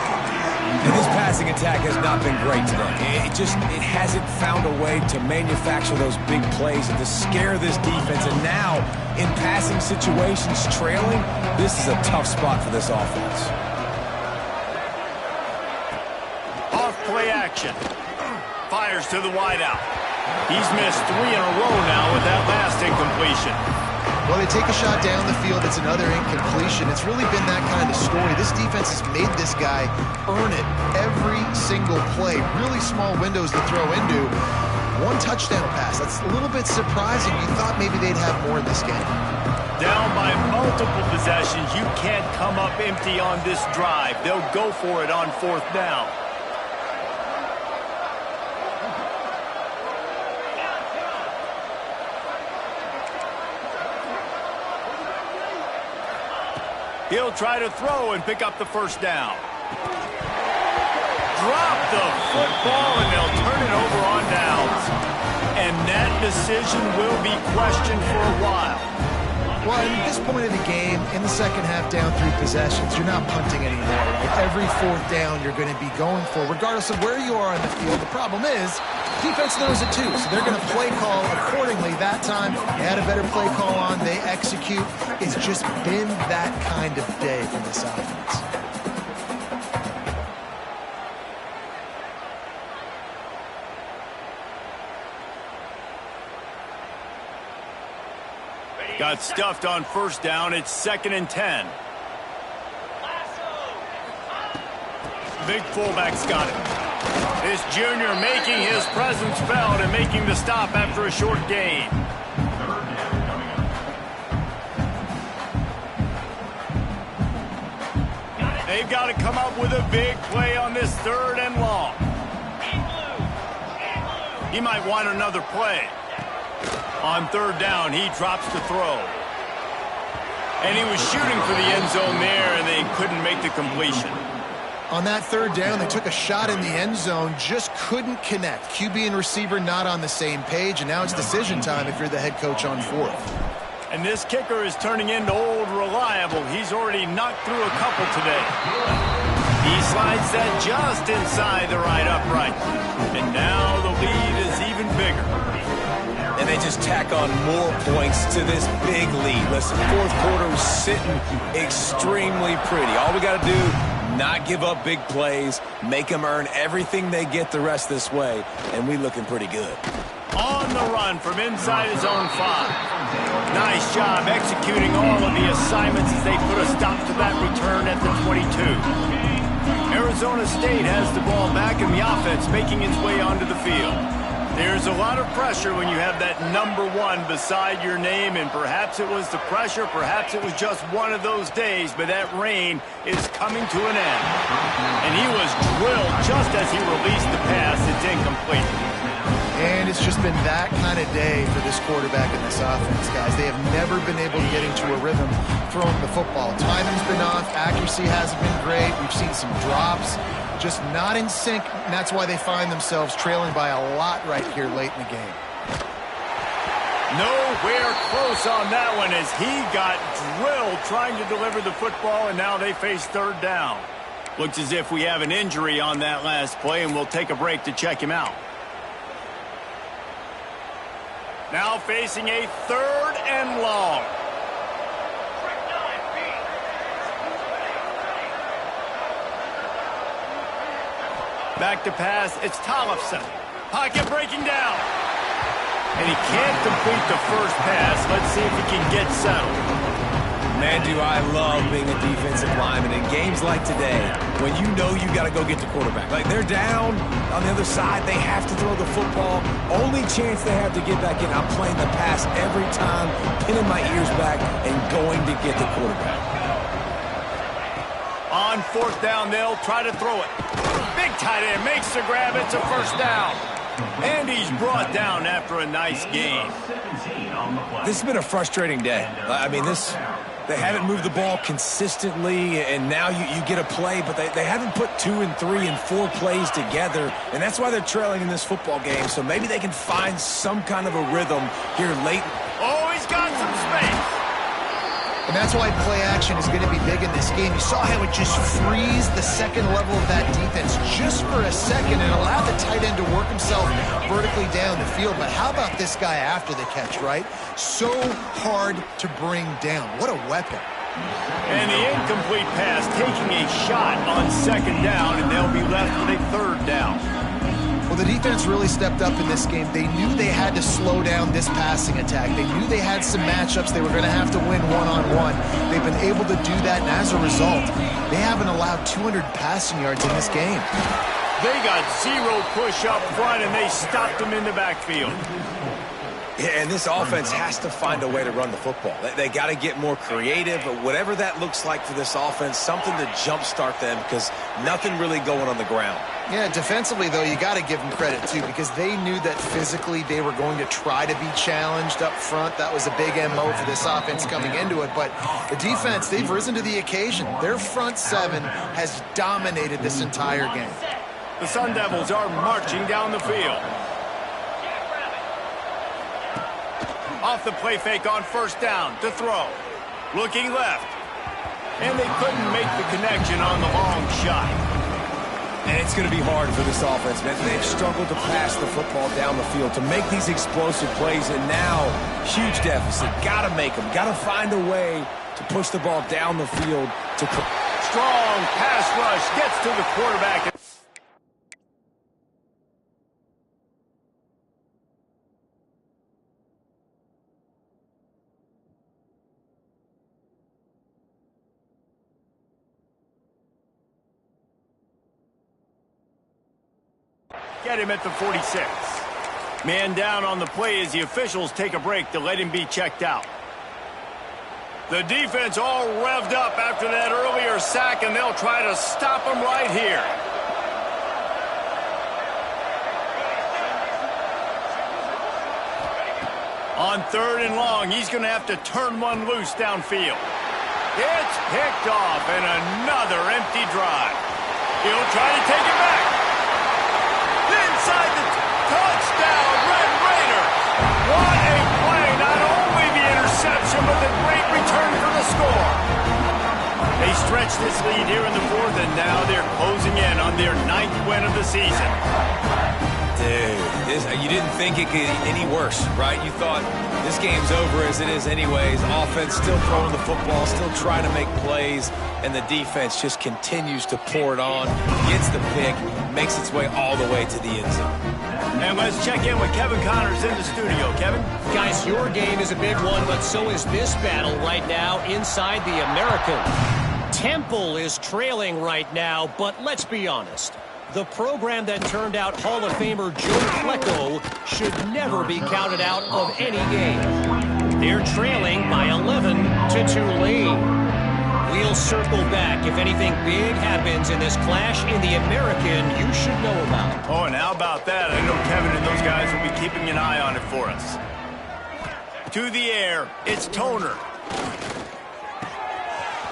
And this passing attack has not been great today. It hasn't found a way to manufacture those big plays and to scare this defense. And now, in passing situations, trailing, this is a tough spot for this offense. Off play action. Fires to the wideout. He's missed 3 in a row now with that last incompletion. Well, they take a shot down the field. It's another incompletion. It's really been that kind of story. This defense has made this guy earn it every single play. Really small windows to throw into. 1 touchdown pass. That's a little bit surprising. You thought maybe they'd have more in this game. Down by multiple possessions. You can't come up empty on this drive. They'll go for it on 4th down. He'll try to throw and pick up the 1st down. Drop the football, and they'll turn it over on downs. And that decision will be questioned for a while. Well, at this point of the game, in the second half, down 3 possessions, you're not punting anymore. Right? Every 4th down you're going to be going for, regardless of where you are on the field. The problem is, defense knows it too, so they're going to play call accordingly. That time, they had a better play call on. They execute. It's just been that kind of day for this offense. Got stuffed on 1st down. It's 2nd and 10. Big fullback's got it. This junior making his presence felt and making the stop after a short gain. They've got to come up with a big play on this 3rd and long. He might want another play. On 3rd down, he drops to throw. And he was shooting for the end zone there, and they couldn't make the completion. On that 3rd down, they took a shot in the end zone, just couldn't connect. QB and receiver not on the same page, and now it's decision time if you're the head coach on 4th. And this kicker is turning into old reliable. He's already knocked through a couple today. He slides that just inside the right upright. And now the lead is even bigger. And they just tack on more points to this big lead. Listen, 4th quarter was sitting extremely pretty. All we got to do, not give up big plays, make them earn everything they get the rest this way, and we looking pretty good. On the run from inside his own 5. Nice job executing all of the assignments as they put a stop to that return at the 22. Arizona State has the ball back in the offense, making its way onto the field. There's a lot of pressure when you have that #1 beside your name, and perhaps it was the pressure, perhaps it was just one of those days, but that rain is coming to an end. And he was drilled just as he released the pass. It's incomplete. And it's just been that kind of day for this quarterback and this offense, guys. They have never been able to get into a rhythm throwing the football. Timing's been off. Accuracy hasn't been great. We've seen some drops. Just not in sync, and that's why they find themselves trailing by a lot right here late in the game. Nowhere close on that one as he got drilled trying to deliver the football, and now they face 3rd down. Looks as if we have an injury on that last play, and we'll take a break to check him out. Now facing a 3rd and long. Back to pass. It's Tollefson. Pocket breaking down. And he can't complete the first pass. Let's see if he can get settled. Man, do I love being a defensive lineman in games like today when you know you got to go get the quarterback. Like, they're down on the other side. They have to throw the football. Only chance they have to get back in. I'm playing the pass every time, pinning my ears back and going to get the quarterback. On fourth down, they'll try to throw it. Big tight end makes the grab. It's a first down. And he's brought down after a nice game. This has been a frustrating day. I mean, they haven't moved the ball consistently, and now you get a play, but they haven't put 2 and 3 and 4 plays together, and that's why they're trailing in this football game. So maybe they can find some kind of a rhythm here late. Oh, he's got some space. And that's why play action is going to be big in this game. You saw how it just frees the second level of that defense just for a second and allowed the tight end to work himself vertically down the field. But how about this guy after the catch, right? So hard to bring down. What a weapon. And the incomplete pass taking a shot on second down, and they'll be left with a third down. Well, the defense really stepped up in this game. They knew they had to slow down this passing attack. They knew they had some matchups they were going to have to win one-on-one. They've been able to do that, and as a result, they haven't allowed 200 passing yards in this game. They got 0 push up front, and they stopped them in the backfield. Yeah, and this offense has to find a way to run the football. They got to get more creative, but whatever that looks like for this offense, something to jumpstart them because nothing really going on the ground. Yeah, defensively, though, you got to give them credit, too, because they knew that physically they were going to try to be challenged up front. That was a big MO for this offense coming into it. But the defense, they've risen to the occasion. Their front seven has dominated this entire game. The Sun Devils are marching down the field. Off the play fake on first down to throw. Looking left. And they couldn't make the connection on the long shot. And it's going to be hard for this offense, man. They've struggled to pass the football down the field, to make these explosive plays, and now, huge deficit. Got to make them. Got to find a way to push the ball down the field. Strong pass rush gets to the quarterback. Get him at the 46. Man down on the play as the officials take a break to let him be checked out. The defense all revved up after that earlier sack, and they'll try to stop him right here. On third and long, he's going to have to turn one loose downfield. It's picked off, and another empty drive. He'll try to take it back. Inside the touchdown, Red Raiders. What a play. Not only the interception, but the great return for the score. They stretched this lead here in the fourth, and now they're closing in on their 9th win of the season. Dude, you didn't think it could get any worse, right? You thought this game's over as it is anyways. Offense still throwing the football, still trying to make plays, and the defense just continues to pour it on, gets the pick, makes its way all the way to the end zone. And let's check in with Kevin Connors in the studio. Kevin? Guys, your game is a big one, but so is this battle right now inside the American. Temple is trailing right now, but let's be honest. The program that turned out Hall of Famer Joe Flacco should never be counted out of any game. They're trailing by 11 to Tulane. We'll circle back if anything big happens in this clash in the American you should know about. Oh, and how about that? I know Kevin and those guys will be keeping an eye on it for us. To the air, it's Toner.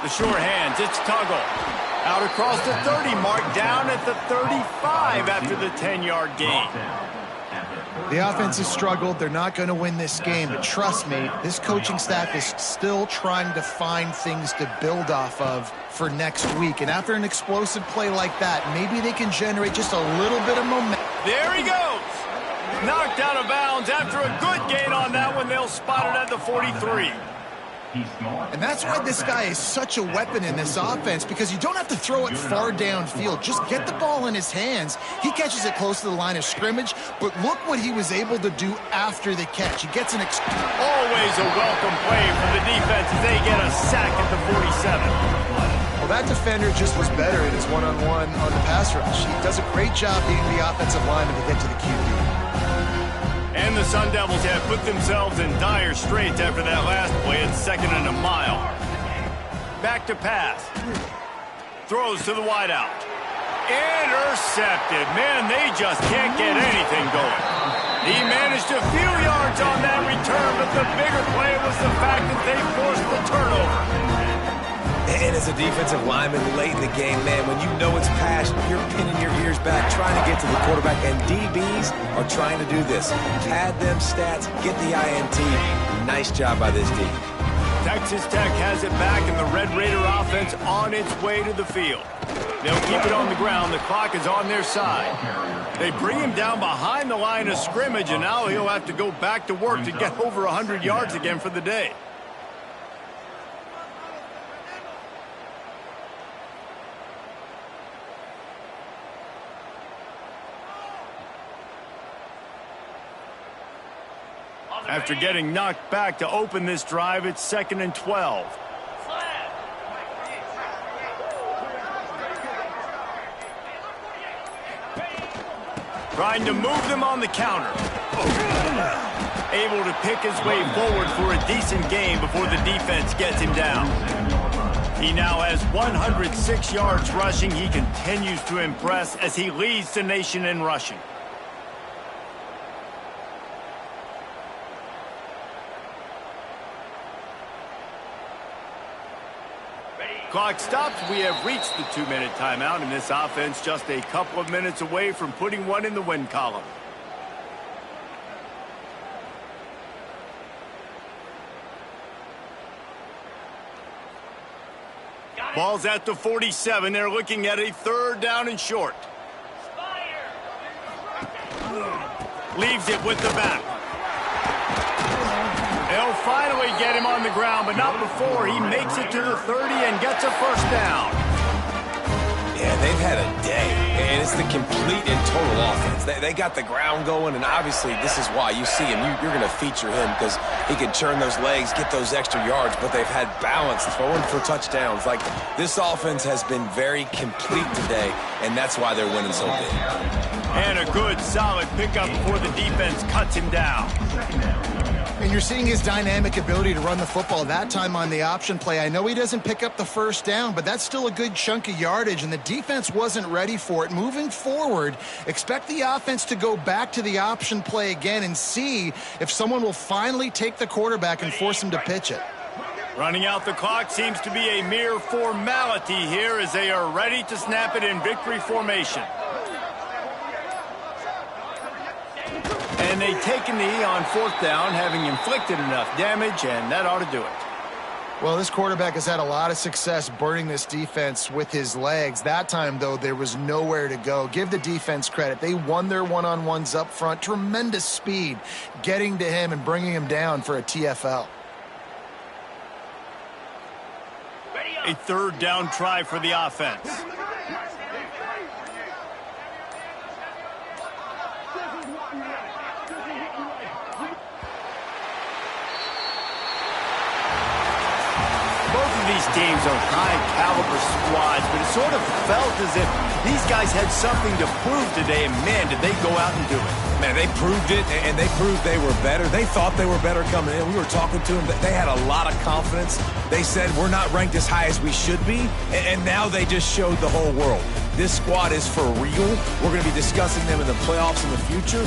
The sure hands, it's Tuggle. Out across the 30 mark, down at the 35 after the 10-yard gain. The offense has struggled. They're not going to win this game, but trust me, this coaching staff is still trying to find things to build off of for next week. And after an explosive play like that, maybe they can generate just a little bit of momentum. There he goes. Knocked out of bounds after a good gain on that one. They'll spot it at the 43. And that's why this guy is such a weapon in this offense, because you don't have to throw it far downfield. Just get the ball in his hands. He catches it close to the line of scrimmage, but look what he was able to do after the catch. He gets an always a welcome play for the defense as they get a sack at the 47. Well, that defender just was better in his one-on-one on the pass rush. He does a great job being the offensive lineman to get to the QB. And the Sun Devils have put themselves in dire straits after that last play at 2nd and a mile. Back to pass. Throws to the wideout. Intercepted. Man, they just can't get anything going. He managed a few yards on that return, but the bigger play was the fact that they forced the turnover. And as a defensive lineman late in the game, man, when you know it's past, you're pinning your ears back, trying to get to the quarterback, and DBs are trying to do this. Pad them stats, get the INT. Nice job by this D. Texas Tech has it back, and the Red Raider offense on its way to the field. They'll keep it on the ground. The clock is on their side. They bring him down behind the line of scrimmage, and now he'll have to go back to work to get over 100 yards again for the day. After getting knocked back to open this drive, it's 2nd and 12. Trying to move them on the counter. Able to pick his way forward for a decent gain before the defense gets him down. He now has 106 yards rushing. He continues to impress as he leads the nation in rushing. Clock stops. We have reached the 2-minute timeout, and this offense just a couple of minutes away from putting one in the win column. Ball's at the 47. They're looking at a 3rd down and short. Leaves it with the back. They'll finally get him on the ground, but not before he makes it to the 30 and gets a 1st down. Yeah, they've had a day, and it's the complete and total offense. They got the ground going, and obviously this is why you see him. You're going to feature him because he can turn those legs, get those extra yards, but they've had balance, throwing for touchdowns. Like, this offense has been very complete today, and that's why they're winning so big. And a good, solid pickup before the defense cuts him down. And you're seeing his dynamic ability to run the football, that time on the option play. I know he doesn't pick up the 1st down, but that's still a good chunk of yardage, and the defense wasn't ready for it. Moving forward, expect the offense to go back to the option play again and see if someone will finally take the quarterback and force him to pitch it. Running out the clock seems to be a mere formality here as they are ready to snap it in victory formation. And they take a knee on 4th down, having inflicted enough damage, and that ought to do it. Well, this quarterback has had a lot of success burning this defense with his legs. That time, though, there was nowhere to go. Give the defense credit. They won their one-on-ones up front. Tremendous speed getting to him and bringing him down for a TFL. A 3rd down try for the offense. These teams are high-caliber squads, but it sort of felt as if these guys had something to prove today, and man, did they go out and do it. Man, they proved it, and they proved they were better. They thought they were better coming in. We were talking to them. They had a lot of confidence. They said, we're not ranked as high as we should be, and now they just showed the whole world. This squad is for real. We're going to be discussing them in the playoffs in the future.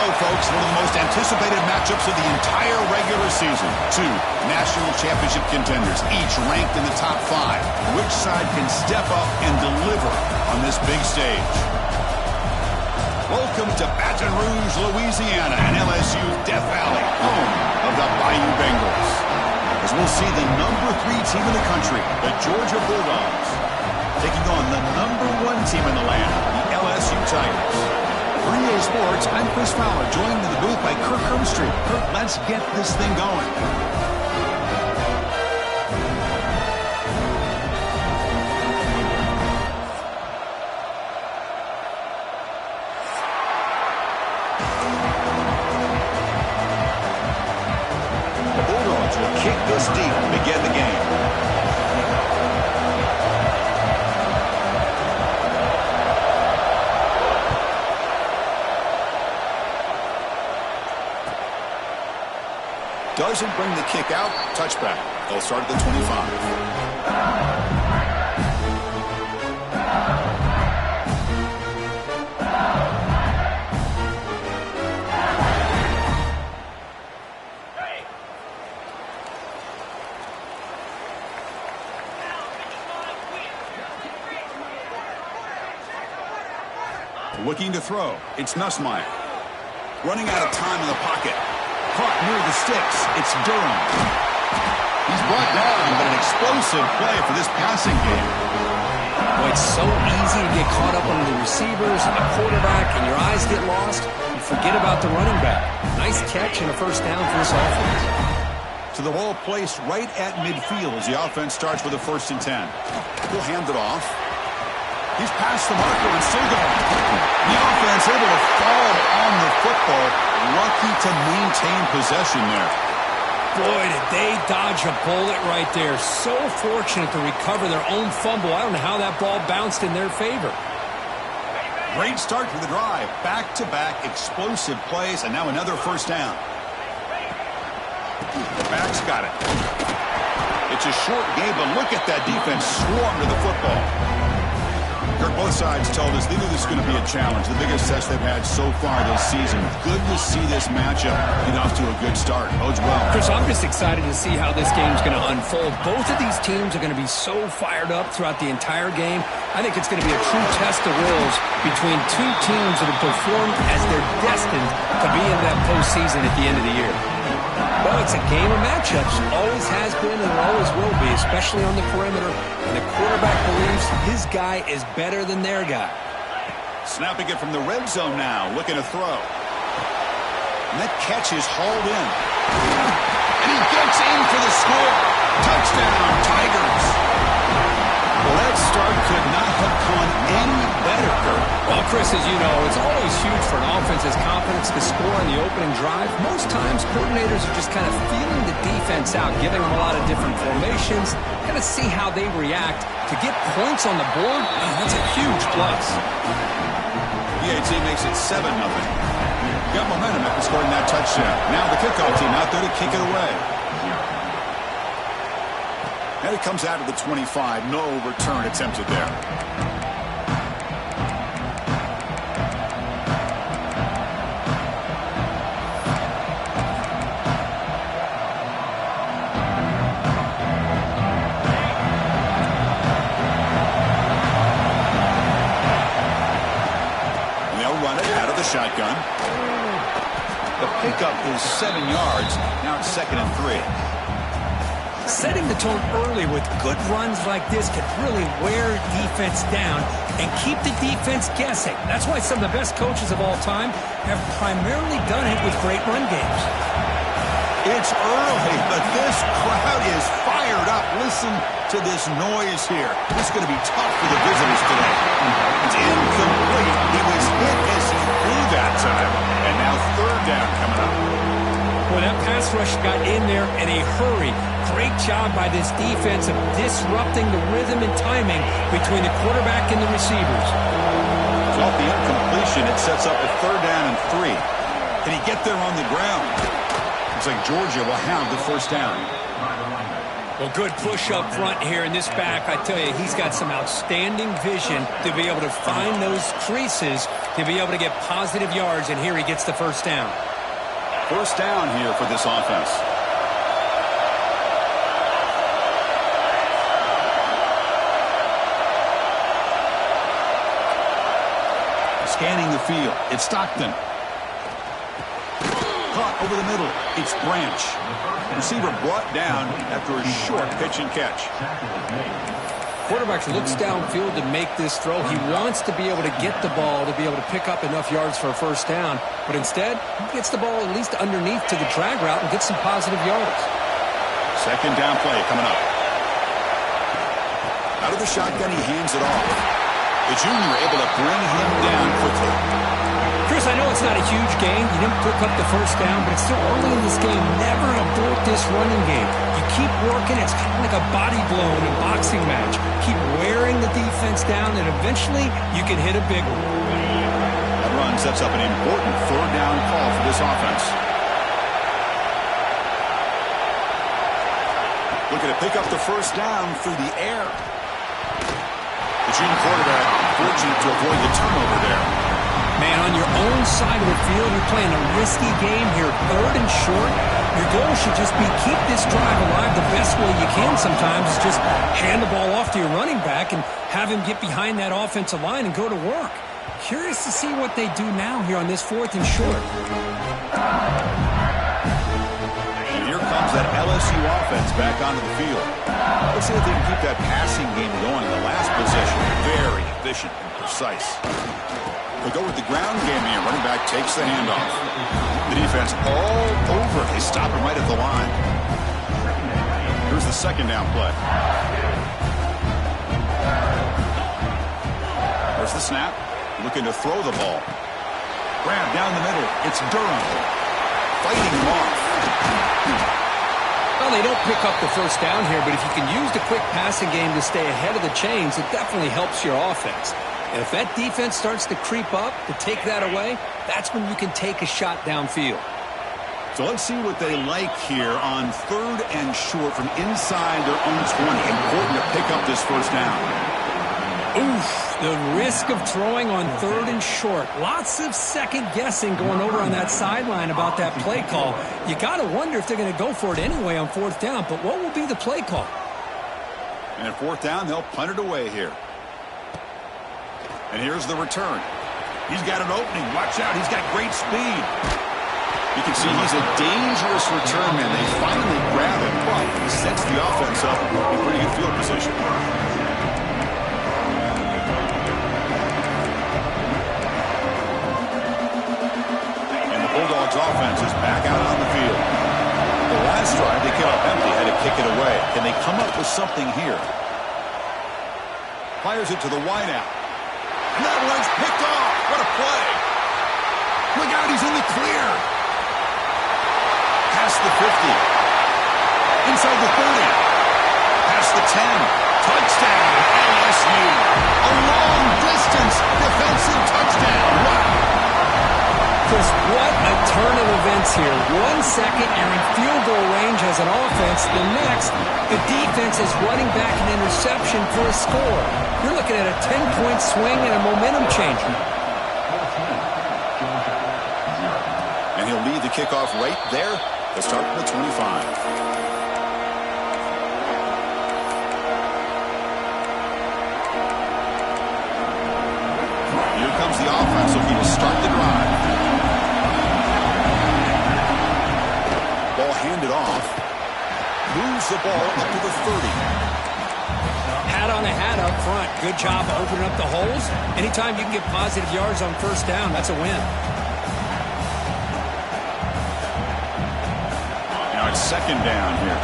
go, folks. One of the most anticipated matchups of the entire regular season. Two national championship contenders, each ranked in the top 5. Which side can step up and deliver on this big stage? Welcome to Baton Rouge, Louisiana, and LSU's Death Valley, home of the Bayou Bengals. As we'll see the number 3 team in the country, the Georgia Bulldogs, taking on the number 1 team in the land, the LSU Tigers. For EA Sports, I'm Chris Fowler, joined in the booth by Kirk Herbstreit. Kirk, let's get this thing going. The Bulldogs will kick this deep to begin the game. Doesn't bring the kick out. Touchback. They'll start at the 25. Looking to throw. It's Nussmeier. Running out of time in the pocket. Caught near the sticks. It's Durham. He's brought down, but an explosive play for this passing game. Well, it's so easy to get caught up on the receivers and the quarterback, and your eyes get lost. You forget about the running back. Nice catch and a first down for this offense. To the ball placed right at midfield as the offense starts with a 1st and 10. He'll hand it off. He's past the marker and still going. The offense able to fall on the football. Lucky to maintain possession there. Boy, did they dodge a bullet right there. So fortunate to recover their own fumble. I don't know how that ball bounced in their favor. Great start to the drive. Back-to-back explosive plays, and now another first down. The back's got it. It's a short game, but look at that defense swarm to the football. Kirk, both sides told us they knew this was going to be a challenge, the biggest test they've had so far this season. Good to see this matchup get off to a good start. Bodes well. Chris, I'm just excited to see how this game's going to unfold. Both of these teams are going to be so fired up throughout the entire game. I think it's going to be a true test of wills between two teams that have performed as they're destined to be in that postseason at the end of the year. Well, it's a game of matchups. Always has been and always will be, especially on the perimeter. And the quarterback believes his guy is better than their guy. Snapping it from the red zone now, looking to throw. And that catch is hauled in. And he gets in for the score. Touchdown, Tigers. Well, that start could not have gone any better, Kirk. Well, Chris, as you know, it's always huge for an offense's confidence to score on the opening drive. Most times, coordinators are just kind of feeling the defense out, giving them a lot of different formations, kind of see how they react. To get points on the board, that's a huge plus. BAT makes it 7-0. Got momentum after scoring that touchdown. Now the kickoff team out there to kick it away. And it comes out of the 25. No return attempted there. And they'll run it out of the shotgun. The pickup is 7 yards. Now it's 2nd and 3. Setting the tone early with good runs like this can really wear defense down and keep the defense guessing. That's why some of the best coaches of all time have primarily done it with great run games. It's early, but this crowd is fired up. Listen to this noise here. This is going to be tough for the visitors today. It's incomplete. He was hit as he threw that time. And now 3rd down coming up. Well, that pass rush got in there in a hurry. Great job by this defense of disrupting the rhythm and timing between the quarterback and the receivers. So off the incompletion, it sets up a 3rd down and 3. Can he get there on the ground? Looks like Georgia will have the 1st down. Well, good push up front here in this back. I tell you, he's got some outstanding vision to be able to find those creases, to be able to get positive yards, and here he gets the first down. First down here for this offense. Scanning the field. It's Stockton. Caught over the middle. It's Branch. Receiver brought down after a short pitch and catch. Quarterback looks downfield to make this throw. He wants to be able to get the ball to be able to pick up enough yards for a first down. But instead, he gets the ball at least underneath to the drag route and gets some positive yards. Second down play coming up. Out of the shotgun, he hands it off. The junior able to bring him down quickly. Chris, I know it's not a huge gain. You didn't pick up the first down, but it's still early in this game. Never abort this running game. You keep working. It's kind of like a body blow in a boxing match. Keep wearing the defense down, and eventually you can hit a big one. That run sets up an important third down call for this offense. Looking to pick up the first down through the air. The junior quarterback fortunate to avoid the turnover there. Man, on your own side of the field, you're playing a risky game here. Third and short. Your goal should just be keep this drive alive the best way you can sometimes. Is just hand the ball off to your running back and have him get behind that offensive line and go to work. Curious to see what they do now here on this fourth and short. And here comes that LSU offense back onto the field. Let's see if they can keep that passing game going. The last possession, very efficient and precise. They go with the ground game here. Running back takes the handoff. The defense all over. They stop him right at the line. Here's the second down play. There's the snap. Looking to throw the ball. Grab down the middle. It's Durham. Fighting him off. Well, they don't pick up the first down here, but if you can use the quick passing game to stay ahead of the chains, it definitely helps your offense. And if that defense starts to creep up to take that away, that's when you can take a shot downfield. So let's see what they like here on third and short from inside their own 20. Important to pick up this first down. Oof, the risk of throwing on third and short. Lots of second guessing going over on that sideline about that play call. You got to wonder if they're going to go for it anyway on fourth down, but what will be the play call? And at fourth down, they'll punt it away here. And here's the return. He's got an opening. Watch out. He's got great speed. You can see he's a dangerous return man. They finally grab him, but he sets the offense up in pretty good field position. And the Bulldogs offense is back out on the field. The last drive, they came up empty, had to kick it away. Can they come up with something here? Fires it to the wideout. And that one's picked off. What a play. Look out, he's in the clear. Past the 50. Inside the 30. Past the 10. Touchdown, LSU. A long-distance defensive touchdown. Wow. Chris, what a turn of events here. 1 second, you're in field goal range as an offense. The next, the defense is running back an interception for a score. You're looking at a 10-point swing and a momentum changer. And he'll lead the kickoff right there. They'll start from the 25. Here comes the offense looking to start the drive. Ball handed off. Moves the ball up to the 30. Hat on a hat up front. Good job of opening up the holes. Anytime you can get positive yards on first down, that's a win. Now it's second down here.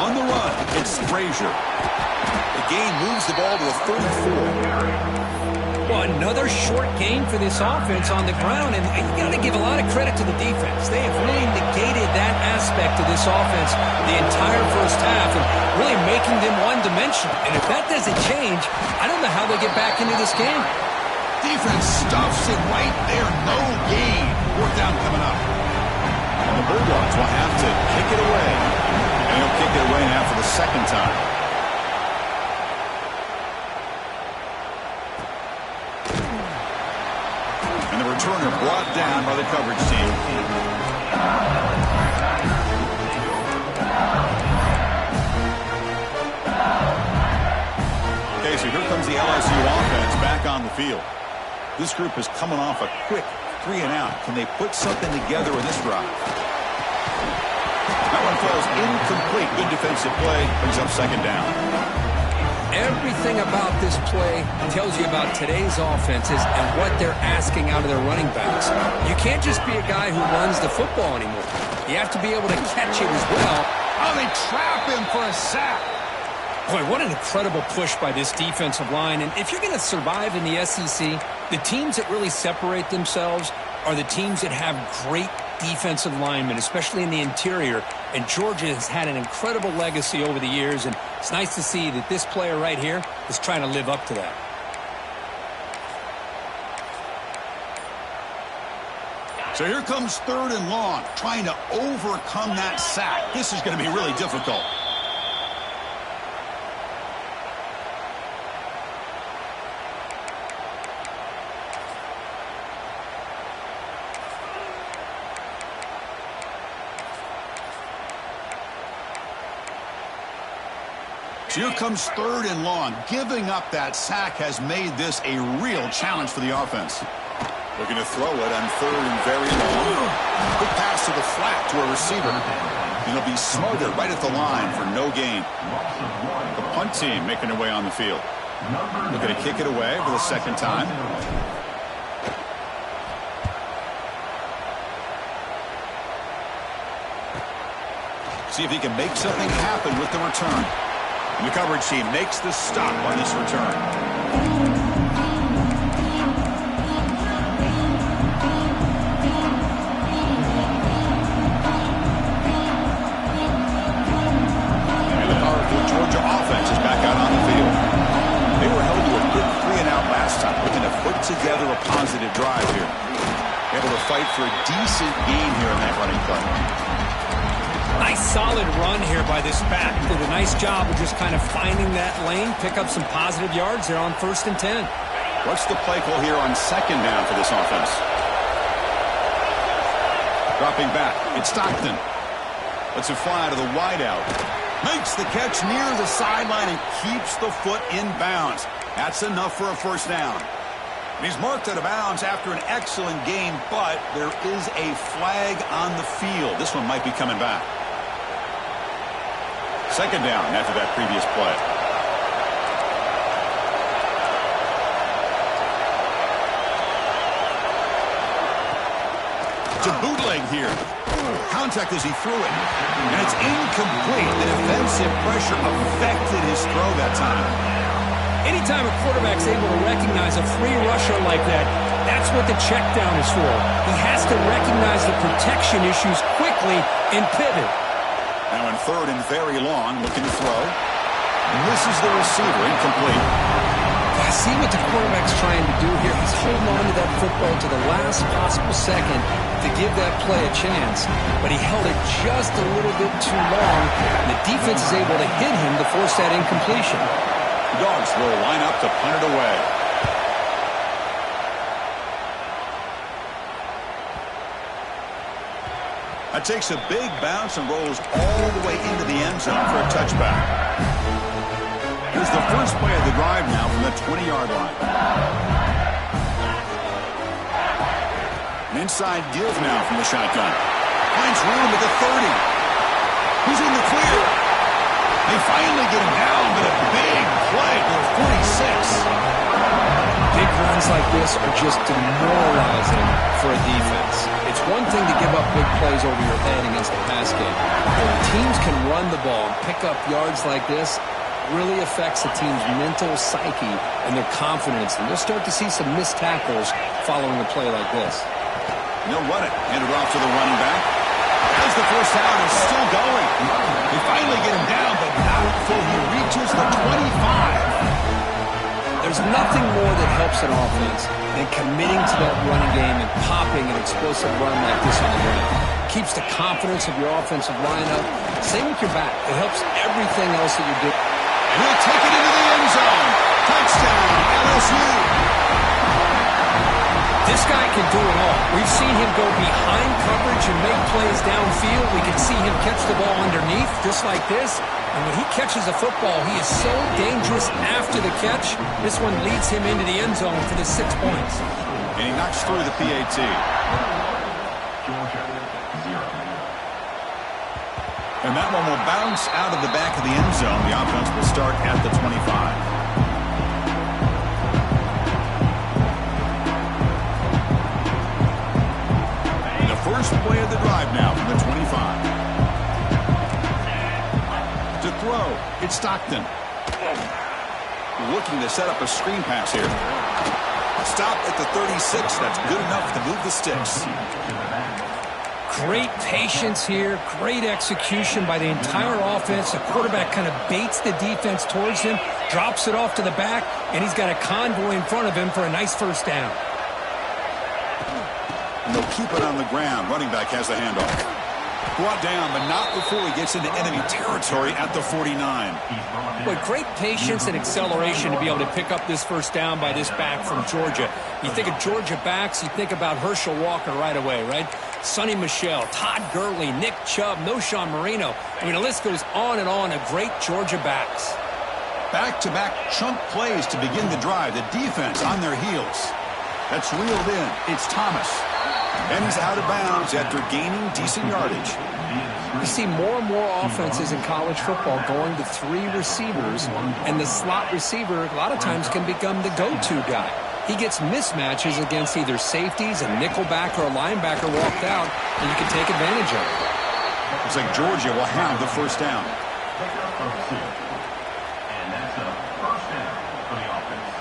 On the run, it's Frazier. The gain moves the ball to the 34. Well, another short gain for this offense on the ground, and you got to give a lot of credit to the defense. They have really negated that aspect of this offense the entire first half and really making them one-dimensional. And if that doesn't change, I don't know how they get back into this game. Defense stuffs him right there. No gain. Fourth down coming up. And the Bulldogs will have to kick it away. And he'll kick it away now for the second time. And the returner brought down by the coverage team. Okay, so here comes the LSU offense back on the field. This group is coming off a quick 3-and-out. Can they put something together with this drive? That one falls incomplete. Good defensive play. Brings up second down. Everything about this play tells you about today's offenses and what they're asking out of their running backs. You can't just be a guy who runs the football anymore. You have to be able to catch it as well. Oh, they trap him for a sack. Boy, what an incredible push by this defensive line. And if you're going to survive in the SEC, the teams that really separate themselves are the teams that have great defensive linemen, especially in the interior. And Georgia has had an incredible legacy over the years, and it's nice to see that this player right here is trying to live up to that. So here comes 3rd and long, trying to overcome that sack. This is going to be really difficult. So here comes 3rd and long. Giving up that sack has made this a real challenge for the offense. Looking to throw it on 3rd and very long. Good pass to the flat to a receiver. And he'll be smothered right at the line for no gain. The punt team making their way on the field. Looking to kick it away for the second time. See if he can make something happen with the return. And the coverage team makes the stop on this return. And the powerful Georgia offense is back out on the field. They were held to a quick 3-and-out last time, looking to put together a positive drive here. Able to fight for a decent gain here in that running play. Nice solid run here by this back. Did a nice job of just kind of finding that lane, pick up some positive yards there on 1st and 10. What's the play call here on 2nd down for this offense? Dropping back. It's Stockton. Lets it fly to the wideout. Makes the catch near the sideline and keeps the foot in bounds. That's enough for a first down. And he's marked out of bounds after an excellent game, but there is a flag on the field. This one might be coming back. Second down after that previous play. To bootleg here. Contact as he threw it. And it's incomplete. The defensive pressure affected his throw that time. Anytime a quarterback's able to recognize a free rusher like that, that's what the check down is for. He has to recognize the protection issues quickly and pivot. Now in 3rd and very long, looking to throw. Misses the receiver, incomplete. I see what the quarterback's trying to do here. He's holding on to that football to the last possible second to give that play a chance. But he held it just a little bit too long, and the defense is able to hit him to force that incompletion. The Dogs will line up to punt it away. That takes a big bounce and rolls all the way into the end zone for a touchback. Here's the first play of the drive now from the 20-yard line. An inside give now from the shotgun. Finds room at the 30. Who's in the clear? They finally get him down, but a big play to the 46. Big runs like this are just demoralizing for a defense. It's one thing to give up big plays over your head against the pass game. But when teams can run the ball and pick up yards like this, it really affects the team's mental psyche and their confidence. And you'll start to see some missed tackles following a play like this. And they'll run it. Hand it off to the running back. As the first down is still going. They finally get him down, but not until he reaches the 25. There's There's nothing more that helps an offense than committing to that running game and popping an explosive run like this on the ground. Keeps the confidence of your offensive line up. Same with your back. It helps everything else that you do. And he'll take it into the end zone. Touchdown, LSU. This guy can do it all. We've seen him go behind coverage and make plays downfield. We can see him catch the ball underneath, just like this. And when he catches a football, he is so dangerous after the catch. This one leads him into the end zone for the 6 points. And he knocks through the PAT. And that one will bounce out of the back of the end zone. The offense will start at the 25. First play of the drive now from the 25. To throw, it's Stockton. Looking to set up a screen pass here. Stop at the 36. That's good enough to move the sticks. Great patience here. Great execution by the entire offense. The quarterback kind of baits the defense towards him, drops it off to the back, and he's got a convoy in front of him for a nice first down. And they'll keep it on the ground. Running back has the handoff. Brought down, but not before he gets into enemy territory at the 49. Boy, great patience and acceleration to be able to pick up this first down by this back from Georgia. You think of Georgia backs, you think about Herschel Walker right away, right? Sonny Michel, Todd Gurley, Nick Chubb, Noshawn Marino. I mean, the list goes on and on of great Georgia backs. Back-to-back chunk plays to begin the drive. The defense on their heels. That's reeled in. It's Thomas. And he's out of bounds after gaining decent yardage. You see more and more offenses in college football going to 3 receivers, and the slot receiver a lot of times can become the go-to guy. He gets mismatches against either safeties, a nickelback, or a linebacker walked out, and you can take advantage of it. Looks like Georgia will have the first down. And that's a first down for the offense.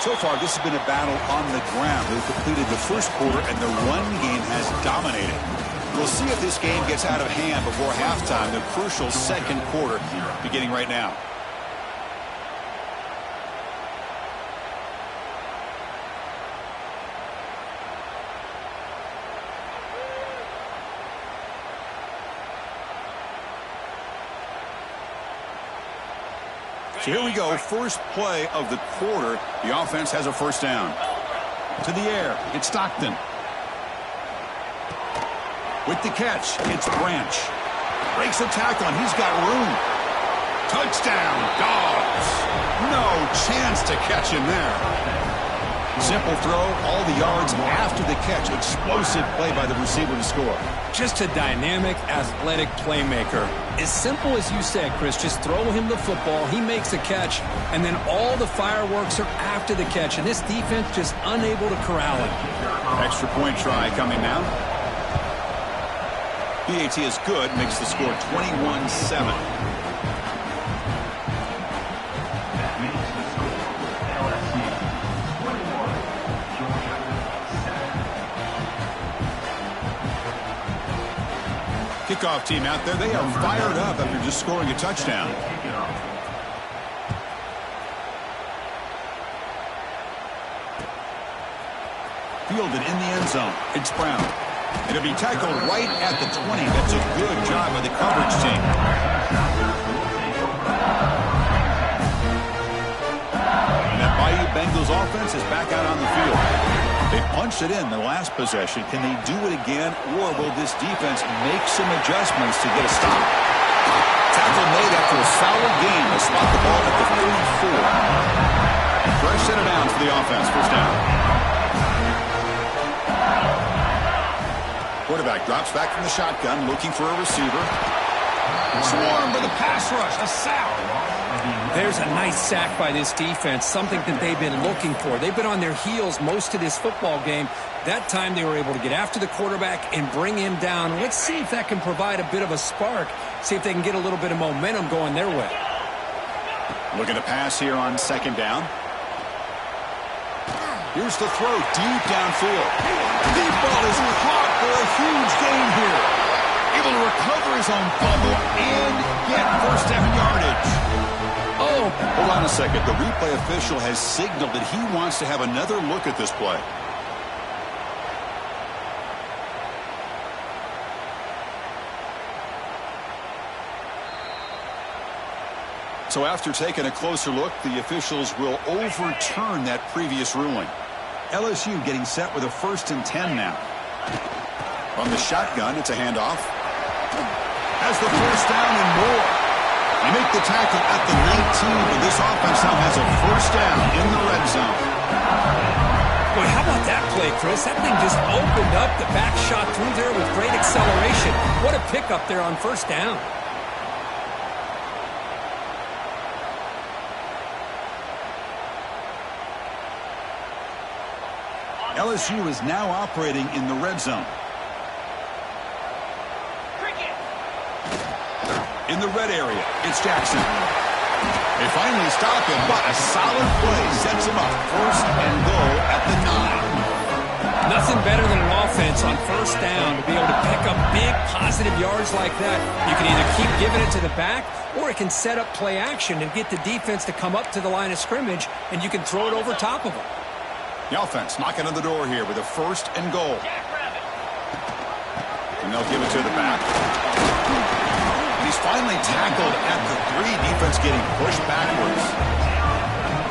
So far, this has been a battle on the ground. They've completed the first quarter, and the run game has dominated. We'll see if this game gets out of hand before halftime, the crucial second quarter beginning right now. So here we go, first play of the quarter. The offense has a first down. To the air, it's Stockton. With the catch, it's Branch. Breaks the tackle, and he's got room. Touchdown, Dogs. No chance to catch him there. Simple throw, all the yards after the catch. Explosive play by the receiver to score. Just a dynamic, athletic playmaker. As simple as you said, Chris, just throw him the football, he makes a catch, and then all the fireworks are after the catch, and this defense just unable to corral him. Extra point try coming now. PAT is good, makes the score 21-7. Kickoff team out there, they are fired up after just scoring a touchdown. Fielded in the end zone. It's Brown. It'll be tackled right at the 20. That's a good job by the coverage team. And that Bayou Bengals offense is back out on the field. They punched it in the last possession. Can they do it again, or will this defense make some adjustments to get a stop? Tackle made after a solid gain. They spot the ball at the 34. Fresh set of downs for the offense. First down. Quarterback drops back from the shotgun, looking for a receiver. Swarmed by the pass rush. A sack. There's a nice sack by this defense, something that they've been looking for. They've been on their heels most of this football game. That time they were able to get after the quarterback and bring him down. Let's see if that can provide a bit of a spark, see if they can get a little bit of momentum going their way. Looking to pass here on second down. Here's the throw deep downfield. The deep ball is caught for a huge gain here. Able to recover his own fumble and get first down yardage. Oh, hold on a second. The replay official has signaled that he wants to have another look at this play. So after taking a closer look, the officials will overturn that previous ruling. LSU getting set with a 1st and 10 now. From the shotgun, it's a handoff. Has the first down and more. They make the tackle at the 19, but this offense now has a first down in the red zone. Boy, how about that play, Chris? That thing just opened up. The back shot through there with great acceleration. What a pickup there on first down. LSU is now operating in the red zone. In the red area, it's Jackson. They finally stop him, but a solid play sets him up. 1st and goal at the 9. Nothing better than an offense on first down to be able to pick up big positive yards like that. You can either keep giving it to the back, or it can set up play action and get the defense to come up to the line of scrimmage, and you can throw it over top of them. The offense knocking on the door here with a 1st and goal. And they'll give it to the back. And he's finally tackled at the 3. Defense getting pushed backwards.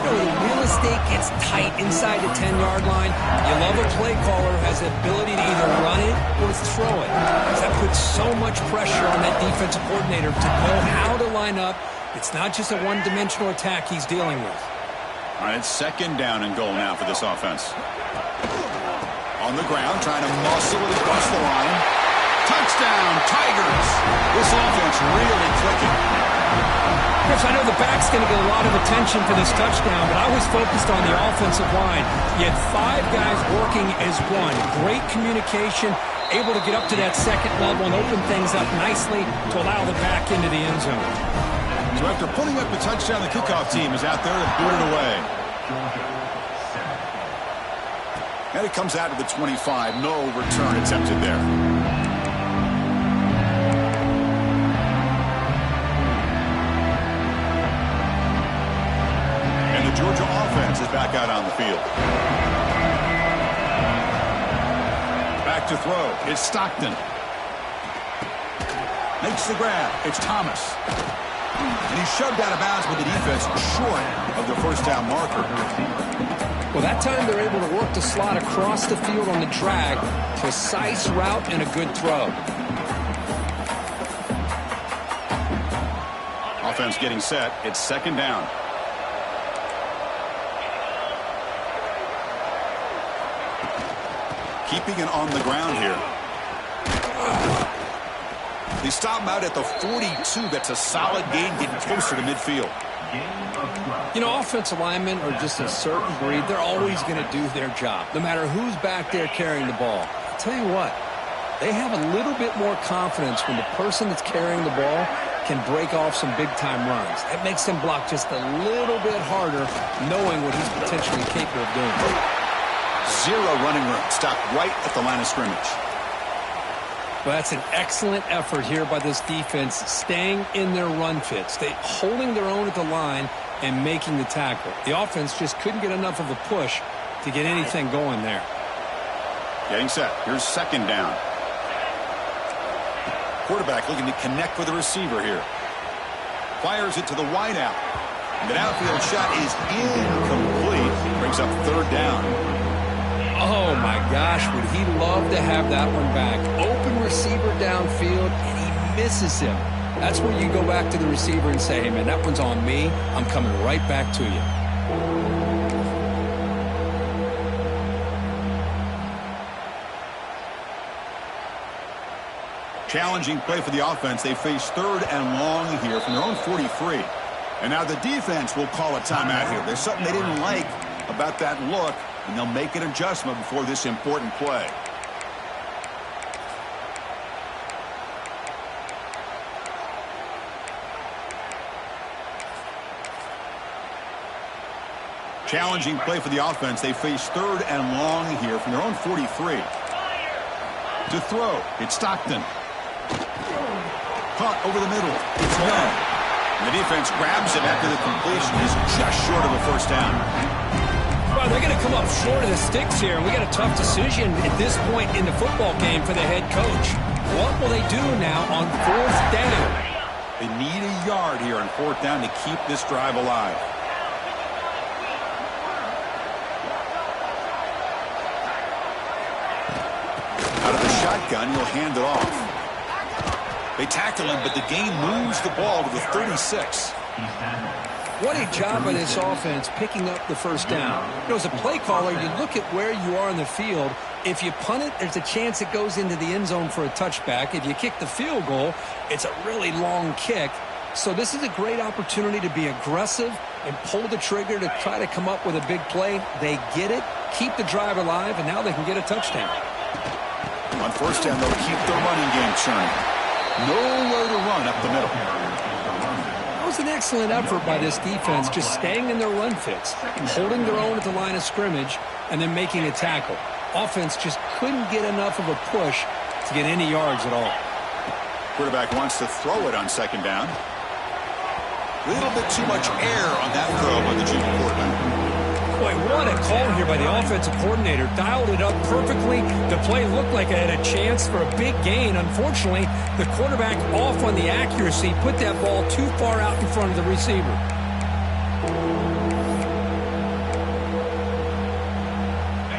You know, the real estate gets tight inside the 10-yard line. You love a play caller who has the ability to either run it or throw it. That puts so much pressure on that defensive coordinator to know how to line up. It's not just a one-dimensional attack he's dealing with. All right, it's 2nd down and goal now for this offense. On the ground, trying to muscle it across the line. Touchdown, Tigers! This offense really clicking. Chris, I know the back's going to get a lot of attention for this touchdown, but I was focused on the offensive line. You had 5 guys working as one. Great communication, able to get up to that 2nd level and open things up nicely to allow the back into the end zone. So after putting up a touchdown, the kickoff team is out there to boot it away. And it comes out to the 25. No return attempted there. And the Georgia offense is back out on the field. Back to throw. It's Stockton. Makes the grab. It's Thomas. And he's shoved out of bounds with the defense short of the first down marker. Well, that time they're able to work the slot across the field on the drag. Precise route and a good throw. Offense getting set. It's 2nd down. Keeping it on the ground here. They stop him out at the 42. That's a solid gain, getting closer to midfield. You know, offensive linemen are just a certain breed. They're always going to do their job, no matter who's back there carrying the ball. I'll tell you what, they have a little bit more confidence when the person that's carrying the ball can break off some big-time runs. That makes them block just a little bit harder, knowing what he's potentially capable of doing. 0 running room. Stopped right at the line of scrimmage. Well, that's an excellent effort here by this defense, staying in their run fit, holding their own at the line and making the tackle. The offense just couldn't get enough of a push to get anything going there. Getting set. Here's 2nd down. Quarterback looking to connect with the receiver here. Fires it to the wideout. The downfield shot is incomplete. Brings up 3rd down. Oh, my gosh, would he love to have that one back. Open receiver downfield, and he misses him. That's where you go back to the receiver and say, hey, man, that one's on me. I'm coming right back to you. Challenging play for the offense. They face 3rd and long here from their own 43. And now the defense will call a timeout here. There's something they didn't like about that look, and they'll make an adjustment before this important play. Challenging play for the offense. They face 3rd and long here from their own 43. To throw, it's Stockton. Caught over the middle. It's Young. The defense grabs him after the completion. He's just short of a first down. Well, they're going to come up short of the sticks here, and we got a tough decision at this point in the football game for the head coach. What will they do now on 4th down? They need a yard here on 4th down to keep this drive alive. Out of the shotgun, he'll hand it off. They tackle him, but the game moves the ball to the 36. What a job by this offense picking up the first down. You know, as a play caller, you look at where you are in the field. If you punt it, there's a chance it goes into the end zone for a touchback. If you kick the field goal, it's a really long kick. So this is a great opportunity to be aggressive and pull the trigger to try to come up with a big play. They get it, keep the drive alive, and now they can get a touchdown. On 1st down, they'll keep the running game churning. Nowhere to run up the middle. That was an excellent effort by this defense, just staying in their run fits, holding their own at the line of scrimmage, and then making a tackle. Offense just couldn't get enough of a push to get any yards at all. Quarterback wants to throw it on 2nd down. A little bit too much air on that throw by the junior quarterback. Boy, what a call here by the offensive coordinator. Dialed it up perfectly. The play looked like it had a chance for a big gain. Unfortunately, the quarterback off on the accuracy, put that ball too far out in front of the receiver.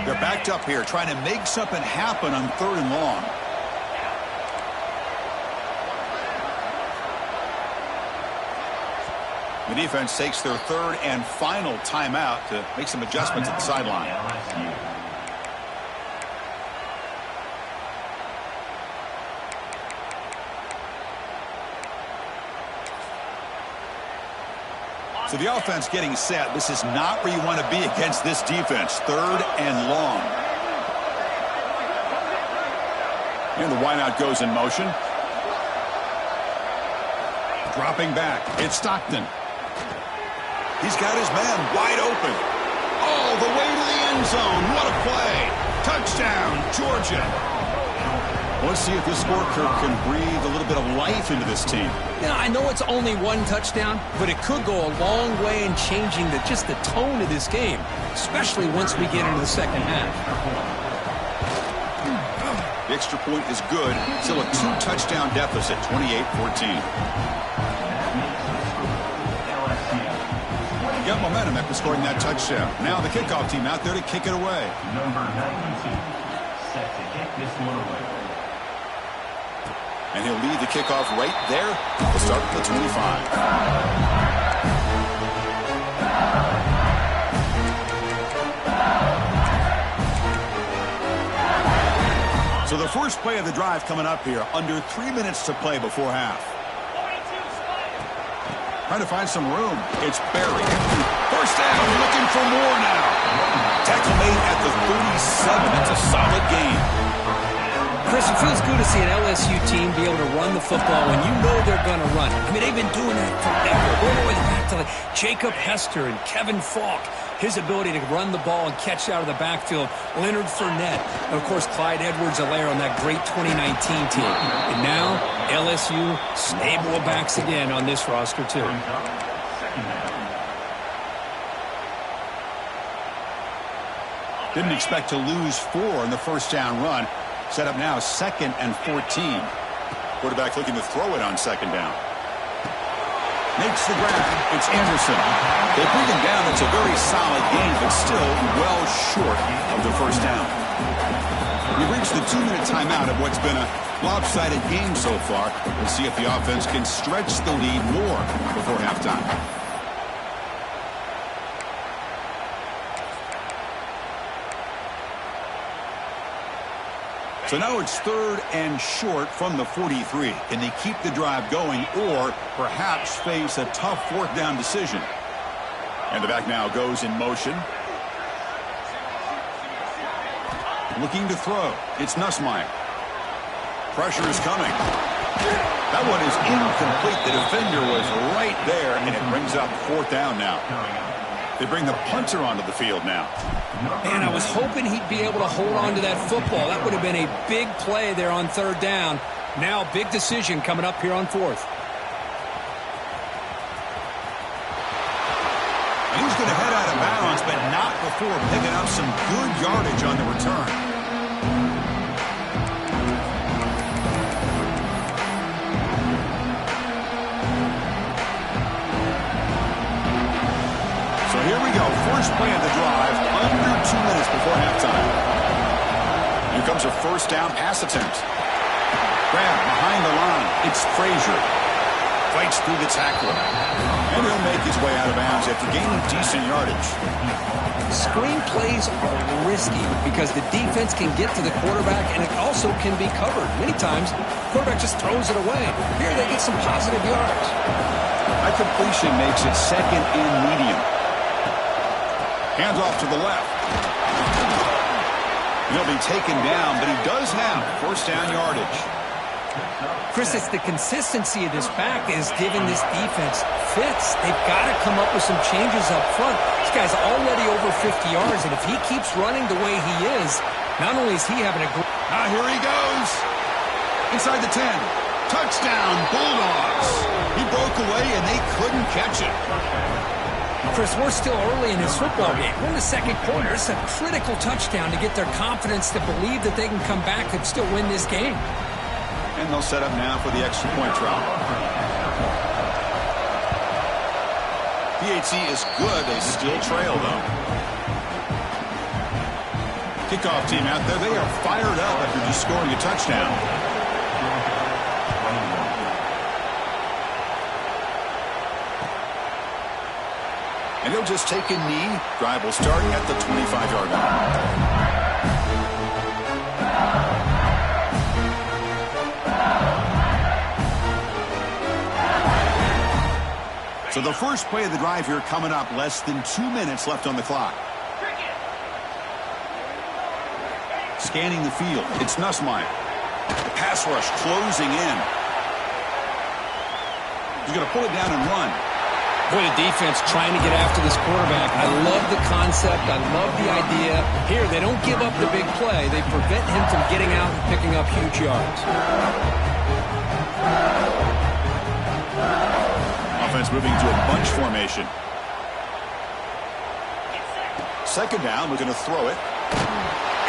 They're backed up here, trying to make something happen on 3rd and long. The defense takes their 3rd and final timeout to make some adjustments at the sideline. So the offense getting set. This is not where you want to be against this defense. 3rd and long. And the wideout goes in motion. Dropping back. It's Stockton. He's got his man wide open. All the way to the end zone. What a play. Touchdown, Georgia. Let's see if this scorecard can breathe a little bit of life into this team. Yeah, I know it's only 1 touchdown, but it could go a long way in changing just the tone of this game, especially once we get into the second half. The extra point is good. Still a 2-touchdown deficit, 28-14. Got momentum after scoring that touchdown. Now the kickoff team out there to kick it away. Number 92, set to kick this one away. And he'll lead the kickoff right there. We'll start at the 25. So the first play of the drive coming up here. Under 3 minutes to play before half. Trying to find some room. It's Barry. First down, looking for more now. Tackle made at the 37. That's a solid game. Chris, it feels good to see an LSU team be able to run the football when you know they're going to run it. I mean, they've been doing that forever. All the way back to like Jacob Hester and Kevin Falk. His ability to run the ball and catch out of the backfield. Leonard Fournette. And, of course, Clyde Edwards-Helaire on that great 2019 team. And now, LSU stable of backs again on this roster, too. Didn't expect to lose 4 in the first down run. Set up now 2nd and 14. Quarterback looking to throw it on 2nd down. Makes the grab. It's Anderson. They bring him down. It's a very solid game, but still well short of the first down. We've reached the 2-minute timeout of what's been a lopsided game so far. We'll see if the offense can stretch the lead more before halftime. So now it's 3rd and short from the 43. Can they keep the drive going or perhaps face a tough 4th down decision? And the back now goes in motion. Looking to throw. It's Nussmeier. Pressure is coming. That one is incomplete. The defender was right there, and it brings up 4th down now. They bring the punter onto the field now. Man, I was hoping he'd be able to hold on to that football. That would have been a big play there on third down. Now, big decision coming up here on fourth. He was going to head out of bounds, but not before picking up some good yardage on the return. So here we go. First play of the drive, under 2 minutes before halftime. Here comes a first down pass attempt. Grab behind the line. It's Frazier. Fights through the tackler. And he'll make his way out of bounds after gaining decent yardage. Screen plays are risky because the defense can get to the quarterback and it also can be covered. Many times, the quarterback just throws it away. Here they get some positive yards. That completion makes it second and medium. Hands off to the left. He'll be taken down, but he does have first down yardage. Chris, it's the consistency of this back is giving this defense fits. They've got to come up with some changes up front. This guy's already over 50 yards, and if he keeps running the way he is, not only is he having a great... Here he goes. Inside the 10. Touchdown, Bulldogs. He broke away, and they couldn't catch it. Chris, we're still early in this football game. We're in the second quarter. It's a critical touchdown to get their confidence to believe that they can come back and still win this game. And they'll set up now for the extra point try. PAT is good. They still trail, though. Kickoff team out there. They are fired up after just scoring a touchdown. And he'll just take a knee. Drive will start at the 25-yard line. So the first play of the drive here coming up, less than 2 minutes left on the clock. Scanning the field, it's Nussmeier. The pass rush closing in. He's going to pull it down and run. Boy, the defense trying to get after this quarterback. I love the concept. I love the idea. Here, they don't give up the big play. They prevent him from getting out and picking up huge yards. Offense moving to a bunch formation. Second down, we're going to throw it.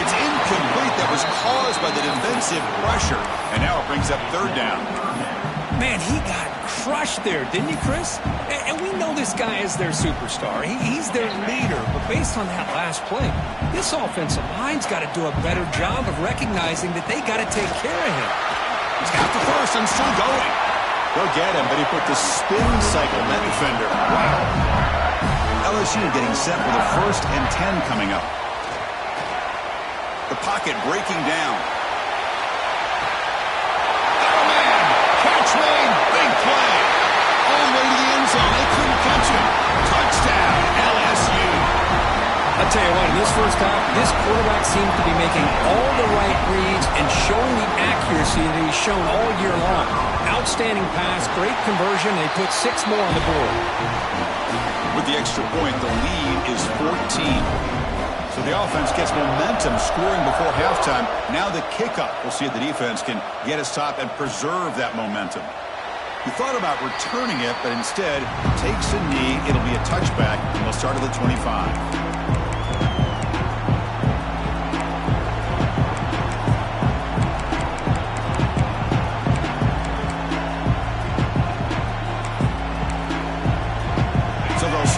It's incomplete. That was caused by the defensive pressure. And now it brings up third down. Man, he got crushed there, didn't he, Chris? And we know this guy is their superstar. He's their leader. But based on that last play, this offensive line's got to do a better job of recognizing that they got to take care of him. He's got the first and still going. Go get him, but he put the spin cycle on that defender. Wow. LSU getting set for the 1st and 10 coming up. The pocket breaking down. Oh, man. Catch made. Big play. All the way to the end zone. They couldn't catch him. Touchdown, LSU. I'll tell you what, in this first half, this quarterback seems to be making all the right reads and showing the accuracy that he's shown all year long. Outstanding pass, great conversion. They put 6 more on the board. With the extra point, the lead is 14. So the offense gets momentum scoring before halftime. Now the kickoff. We'll see if the defense can get a stop and preserve that momentum. He thought about returning it, but instead takes a knee. It'll be a touchback, and they'll start at the 25.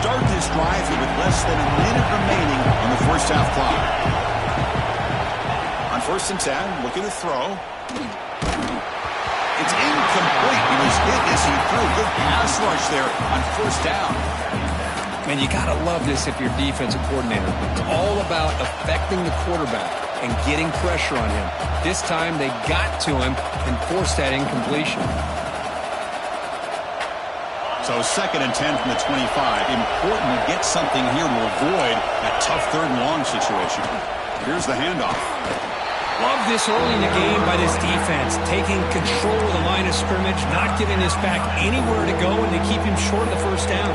Start this drive with less than a minute remaining on the first half clock. On 1st and 10, looking to throw. It's incomplete. He was hit as he threw. Good pass rush there on 1st down. Man, you got to love this if you're defensive coordinator. It's all about affecting the quarterback and getting pressure on him. This time they got to him and forced that incompletion. So 2nd and 10 from the 25. Important to get something here to avoid that tough 3rd and long situation. Here's the handoff. Love this early in the game by this defense. Taking control of the line of scrimmage, not giving this back anywhere to go, and they keep him short of the 1st down.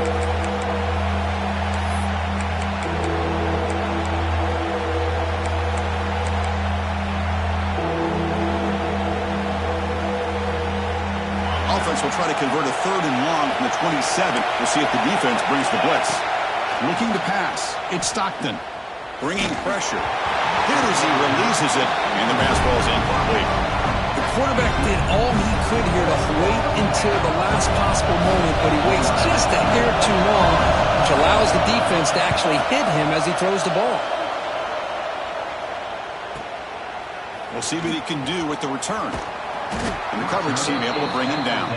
offense will try to convert a 3rd and long from the 27. We'll see if the defense brings the blitz. Looking to pass. It's Stockton. Bringing pressure. Here as he releases it, and the pass ball is incomplete. The quarterback did all he could here to wait until the last possible moment, but he waits just a hair too long, which allows the defense to actually hit him as he throws the ball. We'll see what he can do with the return. And the coverage team able to bring him down.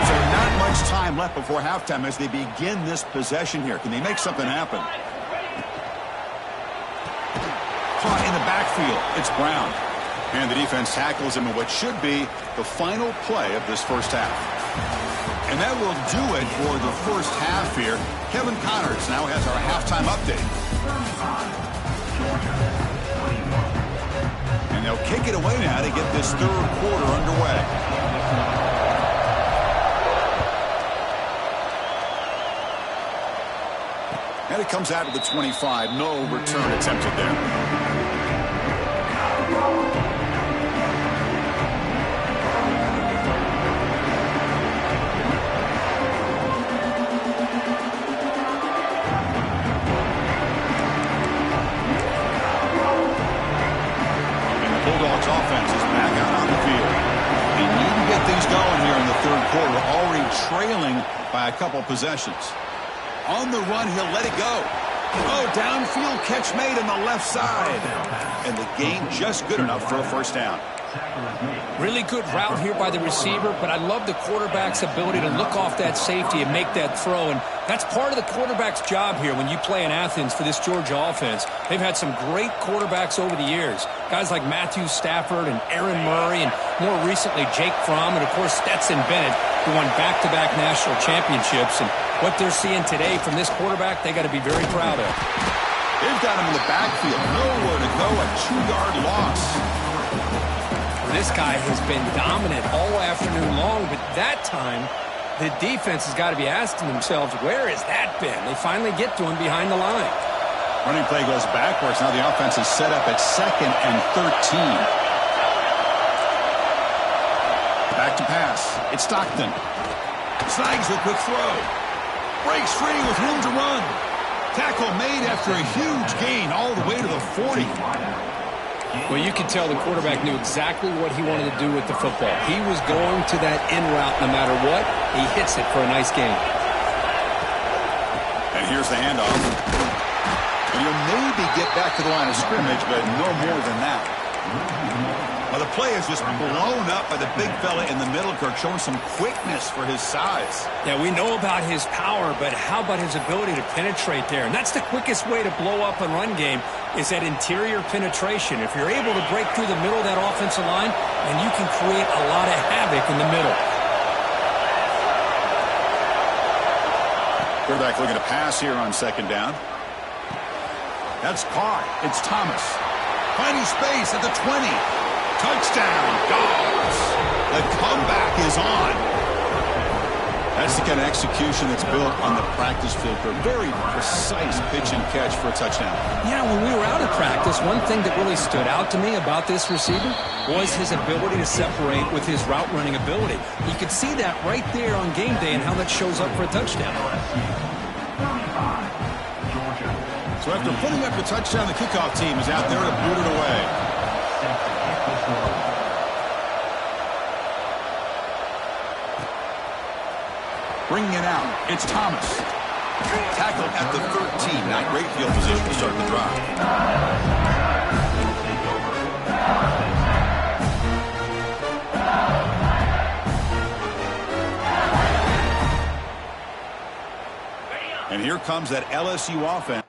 So not much time left before halftime as they begin this possession here. Can they make something happen? Caught in the backfield. It's Brown. And the defense tackles him in what should be the final play of this first half. And that will do it for the first half here. Kevin Connors now has our halftime update. And they'll kick it away now to get this 3rd quarter underway. And it comes out of the 25. No return attempted there. Offense is back out on the field. They need to get things going here in the 3rd quarter, already trailing by a couple possessions. On the run, he'll let it go. Oh, downfield catch made on the left side. And the gain just good enough for a first down. Really good route here by the receiver, but I love the quarterback's ability to look off that safety and make that throw. And that's part of the quarterback's job here when you play in Athens for this Georgia offense. They've had some great quarterbacks over the years. Guys like Matthew Stafford and Aaron Murray and more recently Jake Fromm and, of course, Stetson Bennett, who won back-to-back national championships. And what they're seeing today from this quarterback, they got to be very proud of. They've got him in the backfield. Nowhere to go. A 2-yard loss. This guy has been dominant all afternoon long, but that time the defense has got to be asking themselves, where has that been? They finally get to him behind the line. Running play goes backwards. Now the offense is set up at 2nd and 13. Back to pass. It's Stockton. Snags the quick throw. Breaks free with room to run. Tackle made after a huge gain all the way to the 40. Well, you could tell the quarterback knew exactly what he wanted to do with the football. He was going to that in route no matter what. He hits it for a nice gain. And here's the handoff. And you'll maybe get back to the line of scrimmage, but no more than that. Well, the play is just blown up by the big fella in the middle, Kirk, showing some quickness for his size. Yeah, we know about his power, but how about his ability to penetrate there? And that's the quickest way to blow up a run game is that interior penetration. If you're able to break through the middle of that offensive line, and you can create a lot of havoc in the middle. Quarterback looking to pass here on 2nd down. That's caught. It's Thomas. Finding space at the 20. Touchdown, Dogs. The comeback is on. That's the kind of execution that's built on the practice field for a very precise pitch and catch for a touchdown. Yeah, when we were out of practice, one thing that really stood out to me about this receiver was his ability to separate with his route running ability. You could see that right there on game day and how that shows up for a touchdown. So after putting up the touchdown, the kickoff team is out there to boot it away. Bringing it out, it's Thomas. Tackled at the 13. Not great field position to start the drive. And here comes that LSU offense.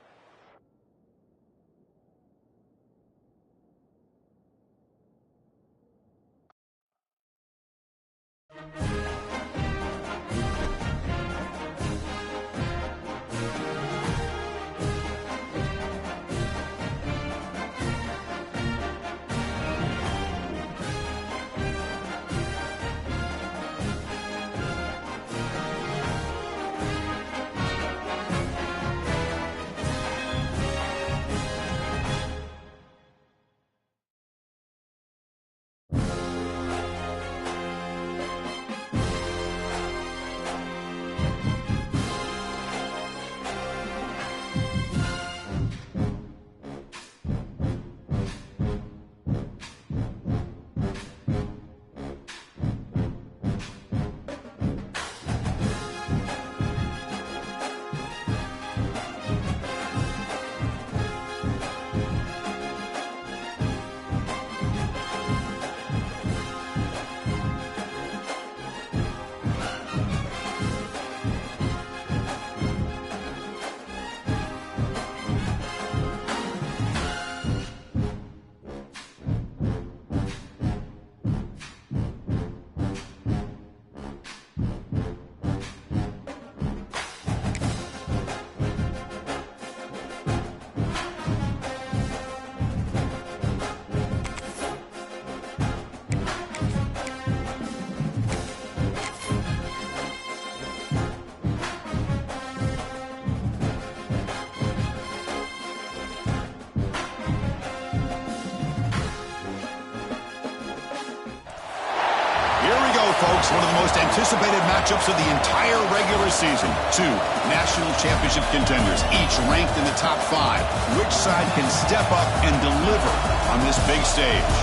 one of the most anticipated matchups of the entire regular season. Two national championship contenders, each ranked in the top 5. Which side can step up and deliver on this big stage?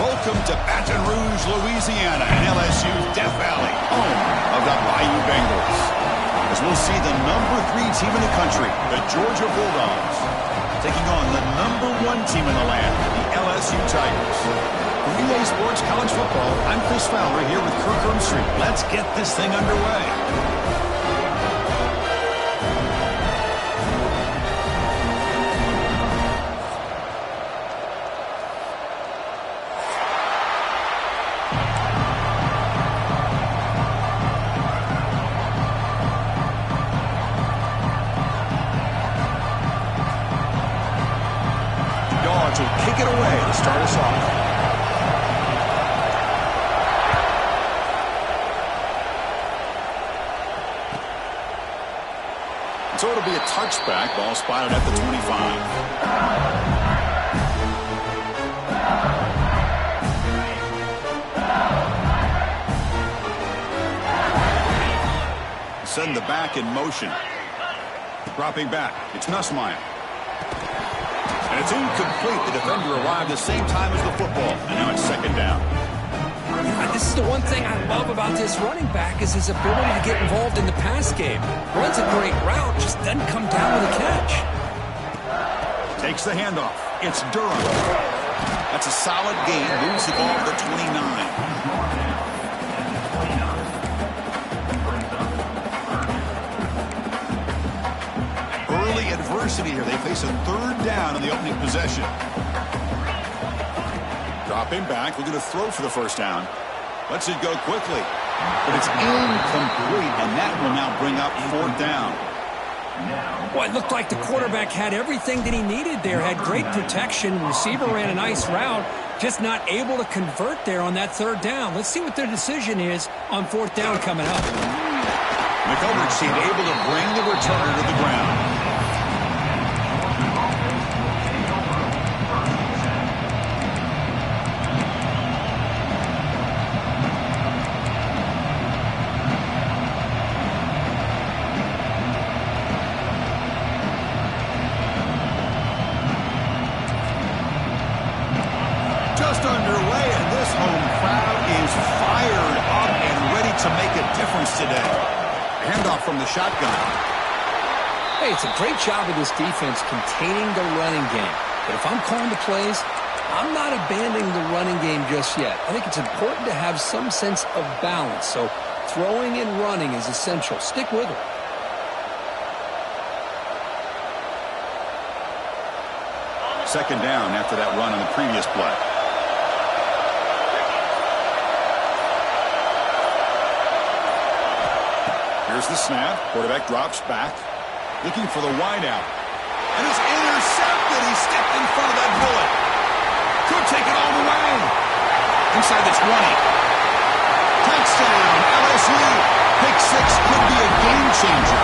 Welcome to Baton Rouge, Louisiana, and LSU's Death Valley, home of the Bayou Bengals. As we'll see the number 3 team in the country, the Georgia Bulldogs, taking on the number 1 team in the land, the LSU Tigers. For EA Sports College Football, I'm Chris Fowler here with Kirk Herbstreit. Let's get this thing underway. Dogs will kick it away to start us off. So it'll be a touchback. Ball spotted at the 25. Send the back in motion. Dropping back. It's Nussmeier. And it's incomplete. The defender arrived the same time as the football. And now it's second down. This is the one thing I love about this running back is his ability to get involved in the pass game. Runs a great route, just doesn't come down with a catch. Takes the handoff. It's Durham. That's a solid gain. Moves the ball to the 29. Early adversity here. They face a third down in the opening possession. Dropping back, looking to throw for the first down. Lets it go quickly. But it's incomplete, and that will now bring up fourth down. Well, it looked like the quarterback had everything that he needed there. Had great protection. Receiver ran a nice route. Just not able to convert there on that third down. Let's see what their decision is on fourth down coming up. McCullers seemed able to bring the returner to the ground. Just underway, and this home crowd is fired up and ready to make a difference today. Handoff from the shotgun. Hey, it's a great job of this defense containing the running game. But if I'm calling the plays, I'm not abandoning the running game just yet. I think it's important to have some sense of balance. So throwing and running is essential. Stick with it. Second down after that run on the previous play. Here's the snap. Quarterback drops back. Looking for the wideout. And it's intercepted. He stepped in front of that bullet. Could take it all the way. Inside the 20. Touchdown, LSU. Pick 6 could be a game changer.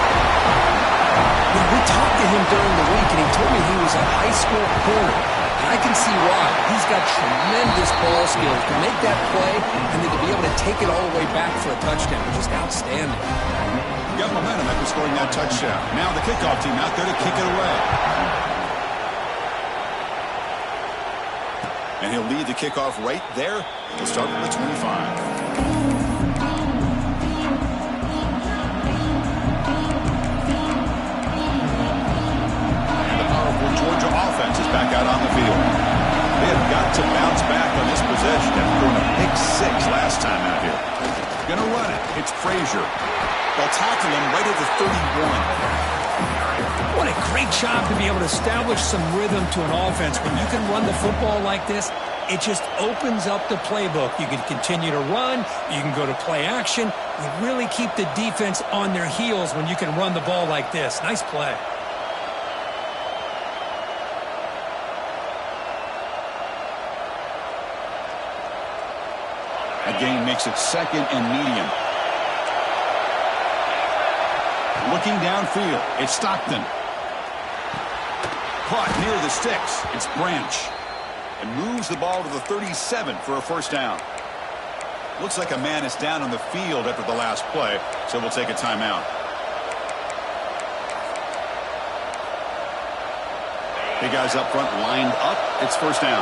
Yeah, we talked to him during the week, and he told me he was a high school corner. And I can see why. He's got tremendous ball skills to make that play and then to be able to take it all the way back for a touchdown. Just outstanding. Got momentum after scoring that touchdown. Now the kickoff team out there to kick it away. And he'll lead the kickoff right there. He'll start with the 25. Georgia offense is back out on the field. They have got to bounce back on this possession after throwing a pick 6 last time out here. Going to run it. It's Frazier. They'll tackle him right at the 31. What a great job to be able to establish some rhythm to an offense. When you can run the football like this, it just opens up the playbook. You can continue to run. You can go to play action. You really keep the defense on their heels when you can run the ball like this. Nice play. That gain makes it second and medium. Looking downfield, it's Stockton. Caught near the sticks, it's Branch. And moves the ball to the 37 for a first down. Looks like a man is down on the field after the last play, so we'll take a timeout. Big guys up front lined up. It's first down.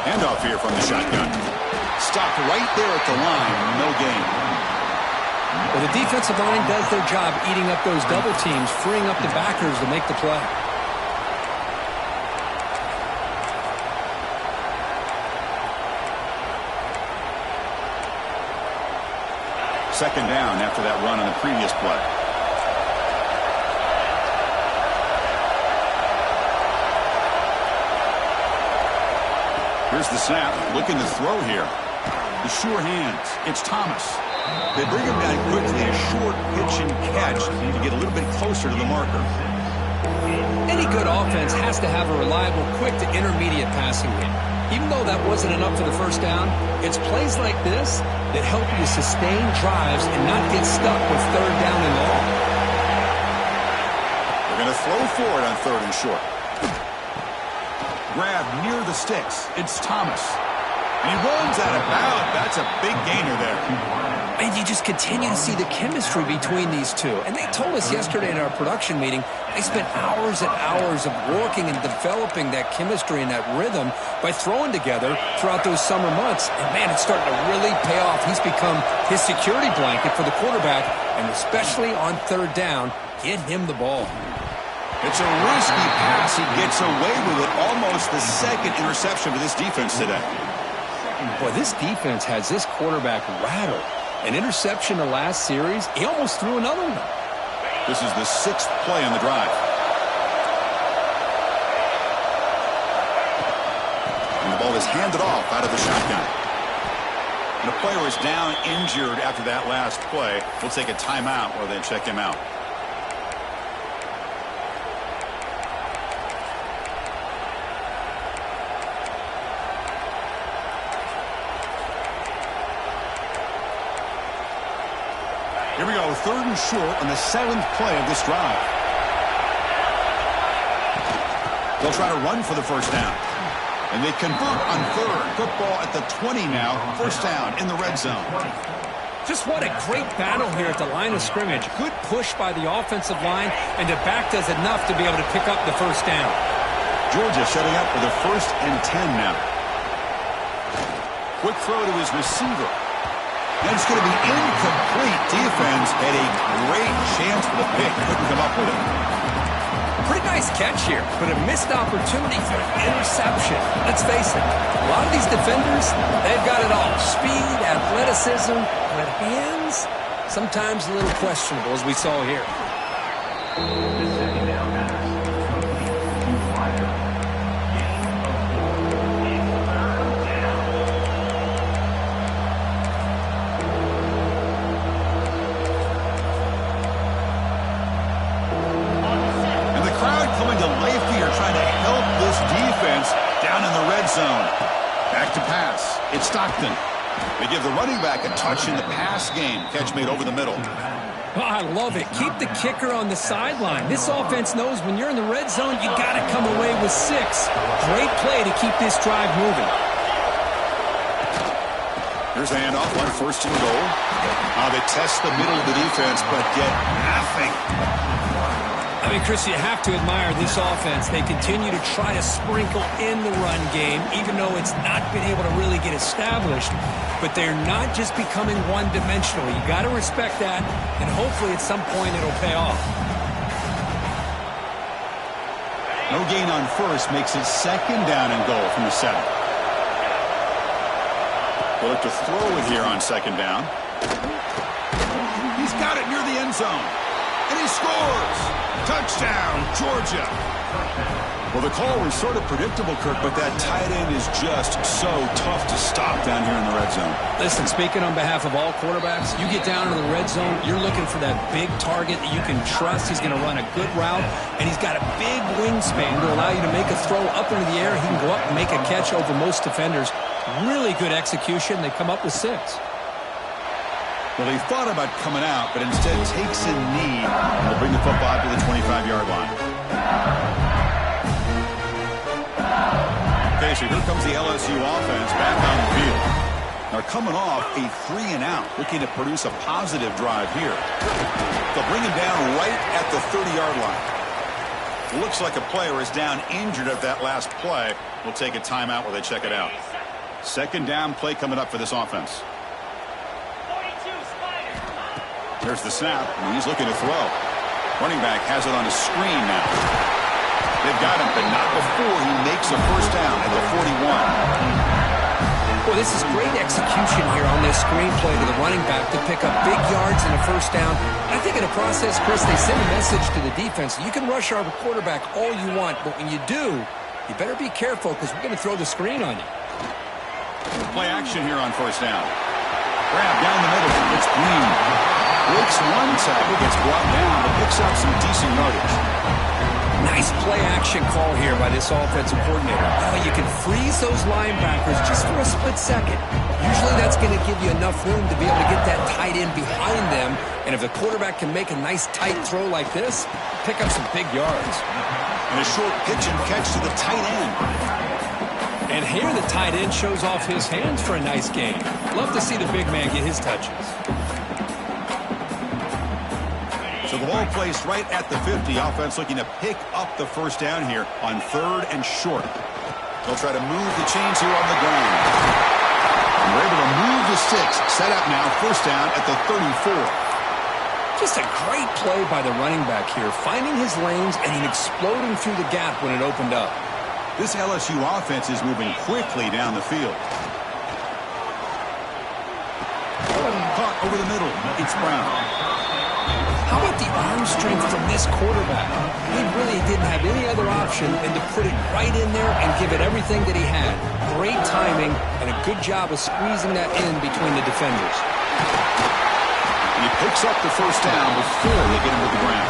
Handoff here from the shotgun. Stop right there at the line. No gain. Well, the defensive line does their job eating up those double teams, freeing up the backers to make the play. Second down after that run on the previous play. Here's the snap. Looking to throw here. The sure hands. It's Thomas. They bring him down quickly. A short pitch and catch to get a little bit closer to the marker. Any good offense has to have a reliable, quick to intermediate passing game. Even though that wasn't enough for the first down, it's plays like this that help you sustain drives and not get stuck with third down and long. They're going to throw for it on third and short. Grab near the sticks. It's Thomas. And he runs out of bounds. That's a big gainer there. And you just continue to see the chemistry between these two. And they told us yesterday in our production meeting, they spent hours and hours of working and developing that chemistry and that rhythm by throwing together throughout those summer months. And, man, it's starting to really pay off. He's become his security blanket for the quarterback, and especially on third down, get him the ball. It's a risky pass. He gets away with it. Almost the second interception for this defense today. Boy, this defense has this quarterback rattled. An interception the last series, he almost threw another one. This is the 6th play on the drive. And the ball is handed off out of the shotgun. And the player is down injured after that last play. We'll take a timeout while they check him out. Here we go, third and short on the 7th play of this drive. They'll try to run for the first down. And they convert on third. Football at the 20 now. First down in the red zone. Just what a great battle here at the line of scrimmage. Good push by the offensive line, and the back does enough to be able to pick up the first down. Georgia setting up for the 1st and 10 now. Quick throw to his receiver. And it's going to be incomplete. Defense had a great chance for the pick. Couldn't come up with it. Pretty nice catch here, but a missed opportunity for an interception. Let's face it, a lot of these defenders, they've got it all. Speed, athleticism, but hands, sometimes a little questionable, as we saw here. Zone. Back to pass. It's Stockton. They give the running back a touch in the pass game. Catch made over the middle. Oh, I love it. Keep the kicker on the sideline. This offense knows when you're in the red zone, you got to come away with 6. Great play to keep this drive moving. Here's the handoff. 1st and goal. They test the middle of the defense, but get nothing. I mean, Chris, you have to admire this offense. They continue to try to sprinkle in the run game, even though it's not been able to really get established. But they're not just becoming one-dimensional. You got to respect that, and hopefully at some point it'll pay off. No gain on first makes it 2nd down and goal from the 7. They'll look to throw it here on 2nd down. He's got it near the end zone. And he scores! Touchdown, Georgia! Well, the call was sort of predictable, Kirk, but that tight end is just so tough to stop down here in the red zone. Listen, speaking on behalf of all quarterbacks, you get down into the red zone, you're looking for that big target that you can trust. He's going to run a good route, and he's got a big wingspan to allow you to make a throw up into the air. He can go up and make a catch over most defenders. Really good execution. They come up with 6. Well, he thought about coming out, but instead takes a knee to bring the football to the 25-yard line. Okay, so here comes the LSU offense back on the field. They're coming off a 3-and-out, looking to produce a positive drive here. They'll bring him down right at the 30-yard line. Looks like a player is down injured at that last play. We'll take a timeout while they check it out. Second down play coming up for this offense. There's the snap, and he's looking to throw. Running back has it on a screen now. They've got him, but not before he makes a first down at the 41. Well, this is great execution here on this screen play to the running back to pick up big yards and a first down. I think in the process, Chris, they send a message to the defense. You can rush our quarterback all you want, but when you do, you better be careful because we're going to throw the screen on you. Play action here on first down. Grab down the middle. It's Green. Breaks one tackle, gets brought down, but picks up some decent yardage. Nice play-action call here by this offensive coordinator. Oh, you can freeze those linebackers just for a split second. Usually that's going to give you enough room to be able to get that tight end behind them. And if the quarterback can make a nice tight throw like this, pick up some big yards. And a short pitch and catch to the tight end. And here the tight end shows off his hands for a nice game. Love to see the big man get his touches. So the ball placed right at the 50. Offense looking to pick up the first down here on 3rd and short. They'll try to move the chains here on the ground. And they're able to move the sticks. Set up now, first down at the 34. Just a great play by the running back here, finding his lanes and then exploding through the gap when it opened up. This LSU offense is moving quickly down the field. Caught over the middle. It's Brown. How about the arm strength from this quarterback? He really didn't have any other option than to put it right in there and give it everything that he had. Great timing and a good job of squeezing that in between the defenders. And he picks up the first down before they get him to the ground.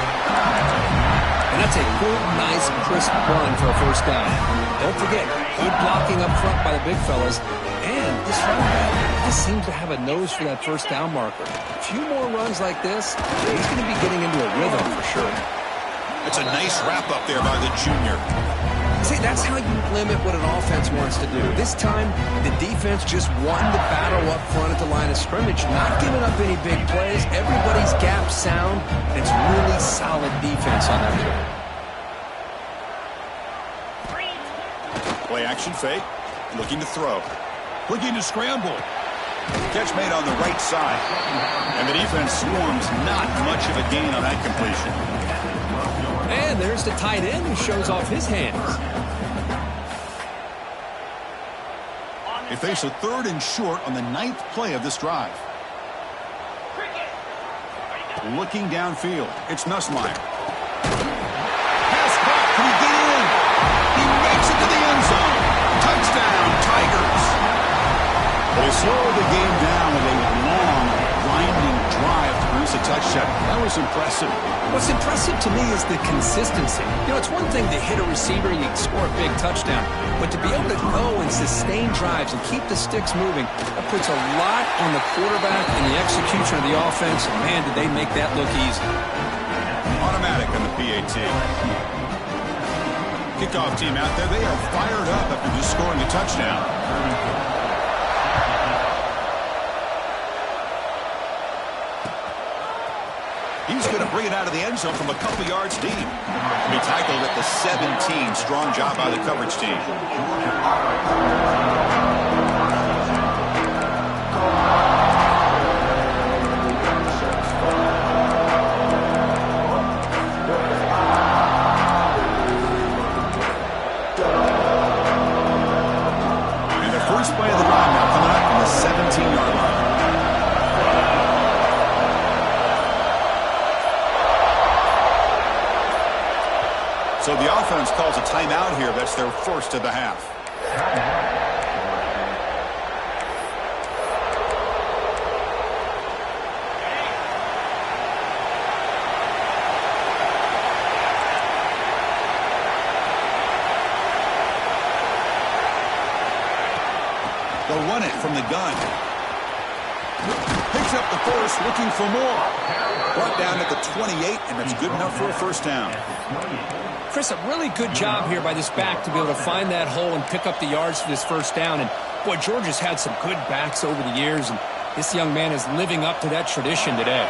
And that's a good, nice, crisp run for a first down. Don't forget, good blocking up front by the big fellas. And this running back just seems to have a nose for that first down marker. A few more runs like this, he's going to be getting into a rhythm for sure. It's a nice wrap-up there by the junior. See, that's how you limit what an offense wants to do. This time, the defense just won the battle up front at the line of scrimmage, not giving up any big plays. Everybody's gap sound, and it's really solid defense on that play. Play action fake, looking to throw. Looking to scramble. Catch made on the right side. And the defense swarms not much of a gain on that completion. And there's the tight end who shows off his hands. They face a 3rd and short on the 9th play of this drive. Looking downfield. It's Nussmeier. Pass caught. Can he get in? He makes it to the end zone. Touchdown, Tigers. But they slowed the game down with a long, winding drive to produce a touchdown. That was impressive. What's impressive to me is the consistency. You know, it's one thing to hit a receiver and you score a big touchdown, but to be able to go and sustain drives and keep the sticks moving, that puts a lot on the quarterback and the execution of the offense. And man, did they make that look easy. Automatic on the PAT. Kickoff team out there, they are fired up after just scoring a touchdown. He's going to bring it out of the end zone from a couple yards deep. He'll be tackled at the 17. Strong job by the coverage team. And the first play of the drive now coming up from the 17-yard line. So the offense calls a timeout here. That's their first of the half. They'll run it from the gun. Picks up the first, looking for more. Brought down at the 28, and that's good enough for a first down. Chris, a really good job here by this back to be able to find that hole and pick up the yards for this first down. And, boy, Georgia's had some good backs over the years, and this young man is living up to that tradition today.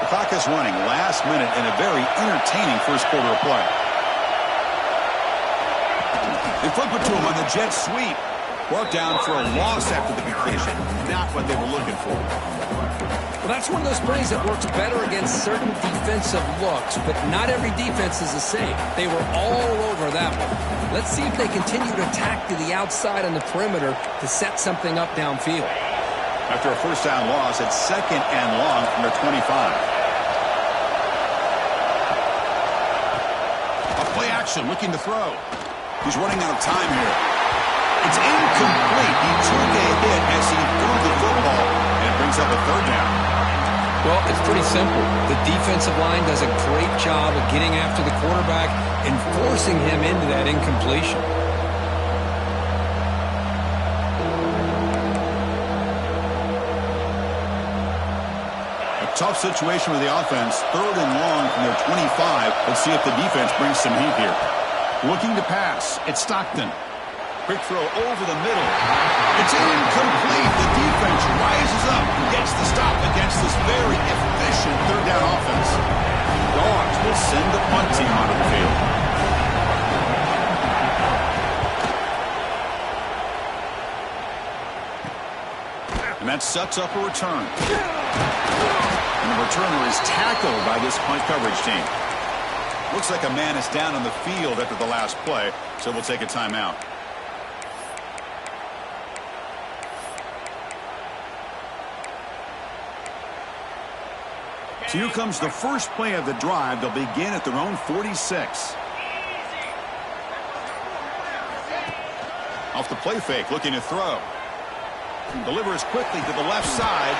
The clock is running last minute in a very entertaining first quarter of play. They flip it to him on the jet sweep. Brought down for a loss after the completion. Not what they were looking for. Well, that's one of those plays that works better against certain defensive looks, but not every defense is the same. They were all over that one. Let's see if they continue to attack to the outside on the perimeter to set something up downfield. After a first down loss, it's second and long from their 25. A play action, looking to throw. He's running out of time here. It's incomplete. He took a hit as he threw the football, and it brings up a third down. Well, it's pretty simple. The defensive line does a great job of getting after the quarterback and forcing him into that incompletion. A tough situation with the offense. Third and long from their 25. Let's see if the defense brings some heat here. Looking to pass. It's Stockton. Quick throw over the middle. It's incomplete. The defense rises up and gets the stop against this very efficient third down offense. Dogs will send the punt team onto the field. And that sets up a return. And the returner is tackled by this punt coverage team. Looks like a man is down on the field after the last play, so we'll take a timeout. So here comes the first play of the drive. They'll begin at their own 46. Off the play fake, looking to throw. Delivers quickly to the left side.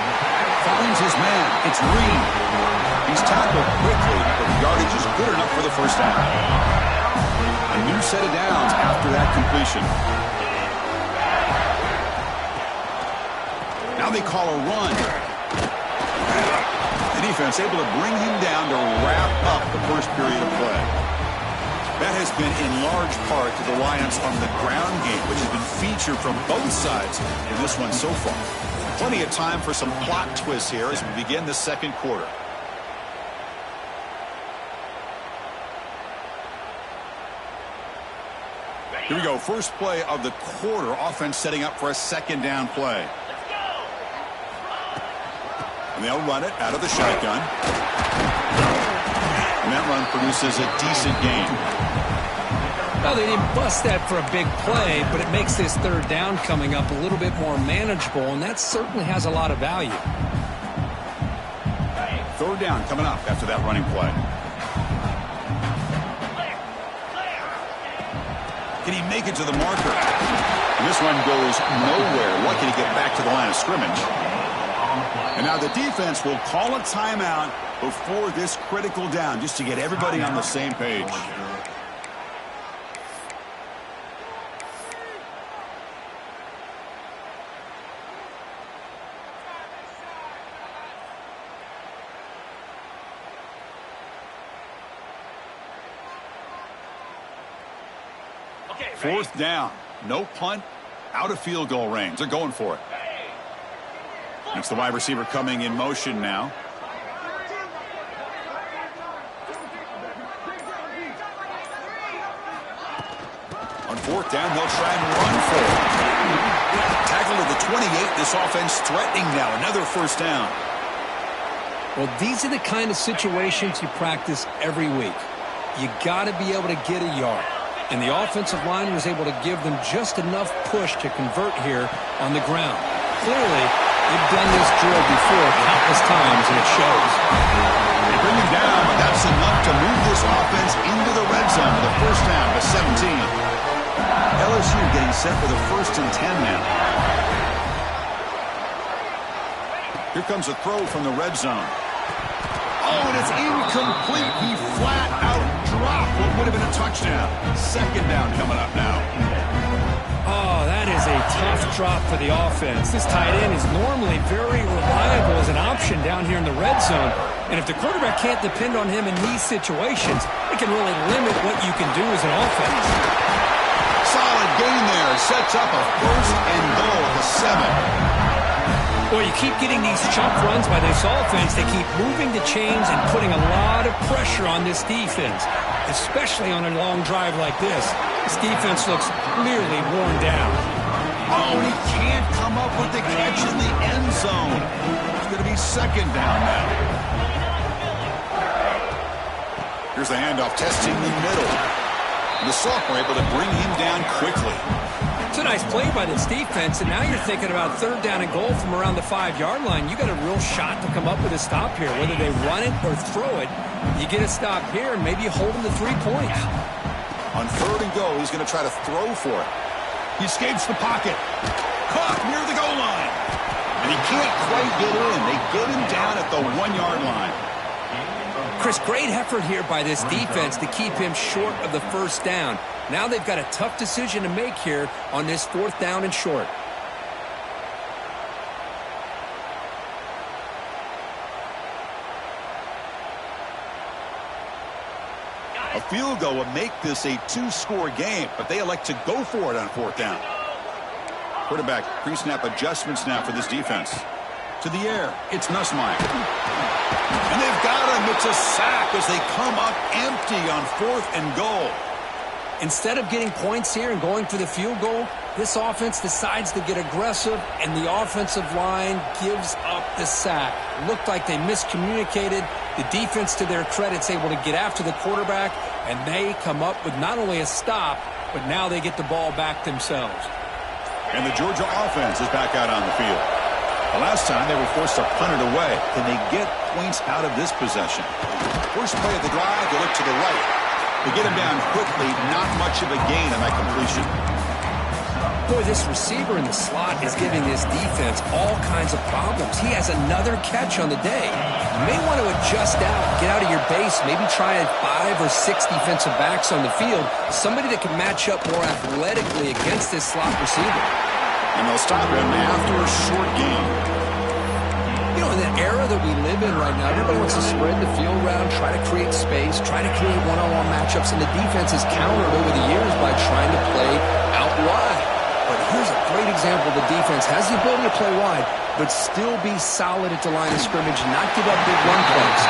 Finds his man. It's Reed. He's tackled quickly, but the yardage is good enough for the first down. A new set of downs after that completion. Now they call a run. The defense able to bring him down to wrap up the first period of play. That has been in large part to the reliance on the ground game, which has been featured from both sides in this one so far. Plenty of time for some plot twists here as we begin the second quarter. Here we go. First play of the quarter. Offense setting up for a second down play. And they'll run it out of the shotgun. And that run produces a decent gain. Well, they didn't bust that for a big play, but it makes this third down coming up a little bit more manageable, and that certainly has a lot of value. Third down coming up after that running play. Can he make it to the marker? And this one goes nowhere. Lucky to get back to the line of scrimmage. And now the defense will call a timeout before this critical down, just to get everybody on the same page. Fourth down. No punt. Out of field goal range. They're going for it. It's the wide receiver coming in motion now. On fourth down, they'll try and run for it. Tackle to the 28. This offense threatening now. Another first down. Well, these are the kind of situations you practice every week. You got to be able to get a yard. And the offensive line was able to give them just enough push to convert here on the ground. Clearly, they've done this drill before countless times, and it shows. They bring him down, but that's enough to move this offense into the red zone with a first down to 17. LSU getting set for the 1st and 10 now. Here comes a throw from the red zone. Oh, and it's incomplete. He flat out dropped what would have been a touchdown. Second down coming up now. Oh, that is a tough drop for the offense. This tight end is normally very reliable as an option down here in the red zone. And if the quarterback can't depend on him in these situations, it can really limit what you can do as an offense. Solid gain there. Sets up a first and goal at the 7. Well, you keep getting these chunk runs by this offense. They keep moving the chains and putting a lot of pressure on this defense, especially on a long drive like this. This defense looks clearly worn down. Oh, and he can't come up with the catch in the end zone. It's going to be second down now. Here's the handoff, testing the middle. And the sophomore able to bring him down quickly. It's a nice play by this defense, and now you're thinking about third down and goal from around the 5-yard line. You got a real shot to come up with a stop here. Whether they run it or throw it, you get a stop here, and maybe you hold them to 3 points. On third and goal, he's going to try to throw for it. He escapes the pocket. Caught near the goal line. And he can't quite get in. They get him down at the 1-yard line. Chris, great effort here by this defense to keep him short of the first down. Now they've got a tough decision to make here on this 4th down and short. A field goal would make this a 2-score game, but they elect to go for it on 4th down. Quarterback pre-snap adjustments now for this defense. To the air, it's Nussmeier. And they've got him. It's a sack as they come up empty on 4th and goal. Instead of getting points here and going for the field goal, this offense decides to get aggressive, and the offensive line gives up the sack. It looked like they miscommunicated. The defense, to their credit, is able to get after the quarterback, and they come up with not only a stop, but now they get the ball back themselves. And the Georgia offense is back out on the field. The last time they were forced to punt it away. Can they get points out of this possession? First play of the drive, they look to the right. They get him down quickly, not much of a gain on that completion. Boy, this receiver in the slot is giving this defense all kinds of problems. He has another catch on the day. You may want to adjust out, get out of your base, maybe try 5 or 6 defensive backs on the field, somebody that can match up more athletically against this slot receiver. And they'll stop him after a short gain. You know, in the era that we live in right now, everybody wants to spread the field around, try to create space, try to create one-on-one matchups, and the defense has countered over the years by trying to play out wide. But here's a great example. The defense has the ability to play wide, but still be solid at the line of scrimmage, not give up big run plays.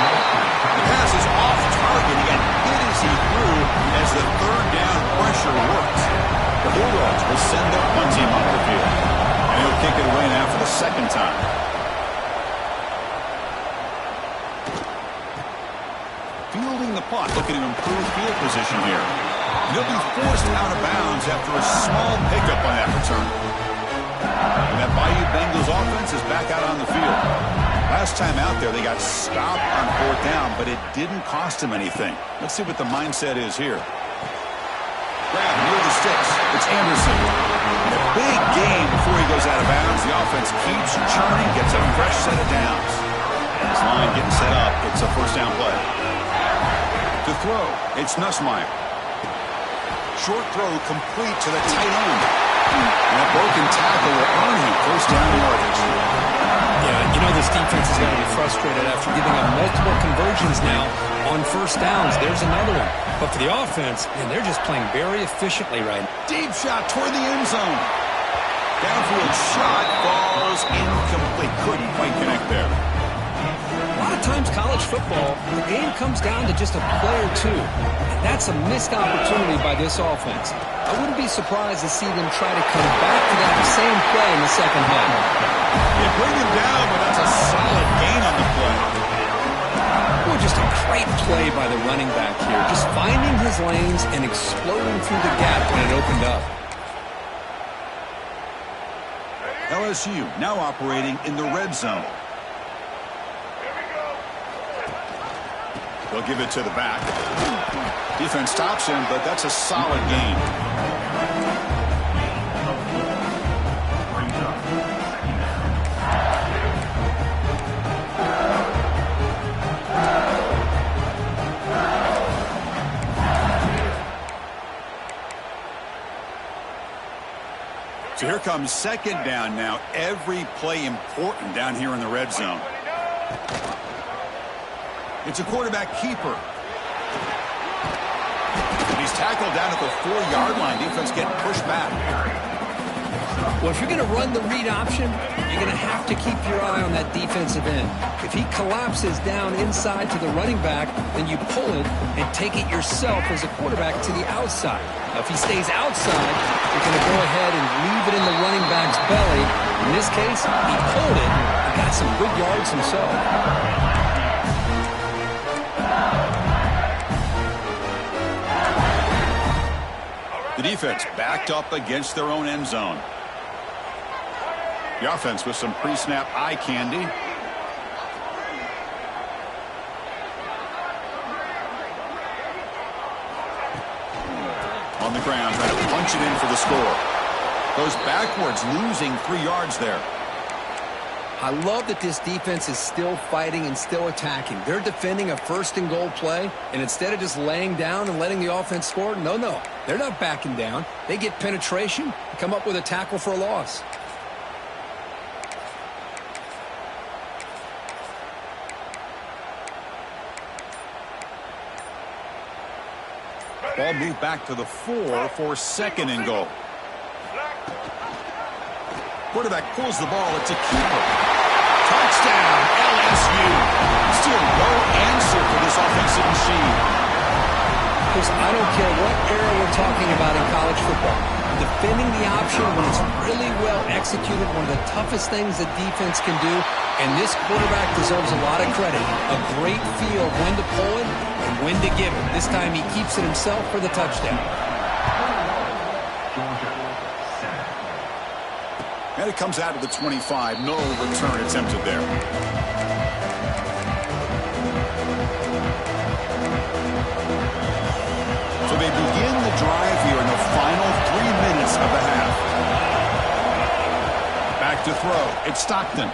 The pass is off target. He got hit as he threw as the third down pressure works. The Bulldogs will send their punt team off the field. And he'll kick it away now for the second time. Fielding the punt, looking to improve field position here. He'll be forced out of bounds after a small pickup on that return. And that Bayou Bengals offense is back out on the field. Last time out there, they got stopped on 4th down, but it didn't cost them anything. Let's see what the mindset is here. Grab near the sticks. It's Anderson. And a big gain before he goes out of bounds. The offense keeps churning, gets a fresh set of downs. This line getting set up. It's a first down play. To throw, it's Nussmeier. Short throw complete to the tight end. And a broken tackle will earn him first down yardage. Yeah, you know this defense is going to be frustrated after giving up multiple conversions now on first downs. There's another one. But for the offense, man, they're just playing very efficiently right now. Deep shot toward the end zone. Downfield shot falls incomplete. Couldn't quite connect there. A lot of times college football, the game comes down to just a play or two. And that's a missed opportunity by this offense. I wouldn't be surprised to see them try to come back to that same play in the second half. They bring him down, but that's a solid gain on the play. Well, just a great play by the running back here. Just finding his lanes and exploding through the gap when it opened up. LSU now operating in the red zone. They'll give it to the back. Defense stops him, but that's a solid gain. So here comes second down now. Every play important down here in the red zone. It's a quarterback keeper. And he's tackled down at the 4-yard line. Defense getting pushed back. Well, if you're going to run the read option, you're going to have to keep your eye on that defensive end. If he collapses down inside to the running back, then you pull it and take it yourself as a quarterback to the outside. Now, if he stays outside, you're going to go ahead and leave it in the running back's belly. In this case, he pulled it and got some good yards himself. The defense backed up against their own end zone. The offense with some pre-snap eye candy. On the ground, trying to punch it in for the score. Goes backwards, losing 3 yards there. I love that this defense is still fighting and still attacking. They're defending a first-and-goal play, and instead of just laying down and letting the offense score, no. They're not backing down. They get penetration and come up with a tackle for a loss. Ball moved back to the 4 for second and goal. Quarterback pulls the ball. It's a keeper. Touchdown, LSU. Still no answer for this offensive machine. Because I don't care what era we're talking about in college football. Defending the option when it's really well executed, one of the toughest things that defense can do. And this quarterback deserves a lot of credit. A great feel of when to pull it and when to give it. This time he keeps it himself for the touchdown. And it comes out of the 25. No return attempted there. So they begin the drive here in the final 3 minutes of the half. Back to throw. It's Stockton.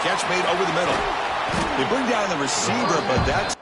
Catch made over the middle. They bring down the receiver, but that's...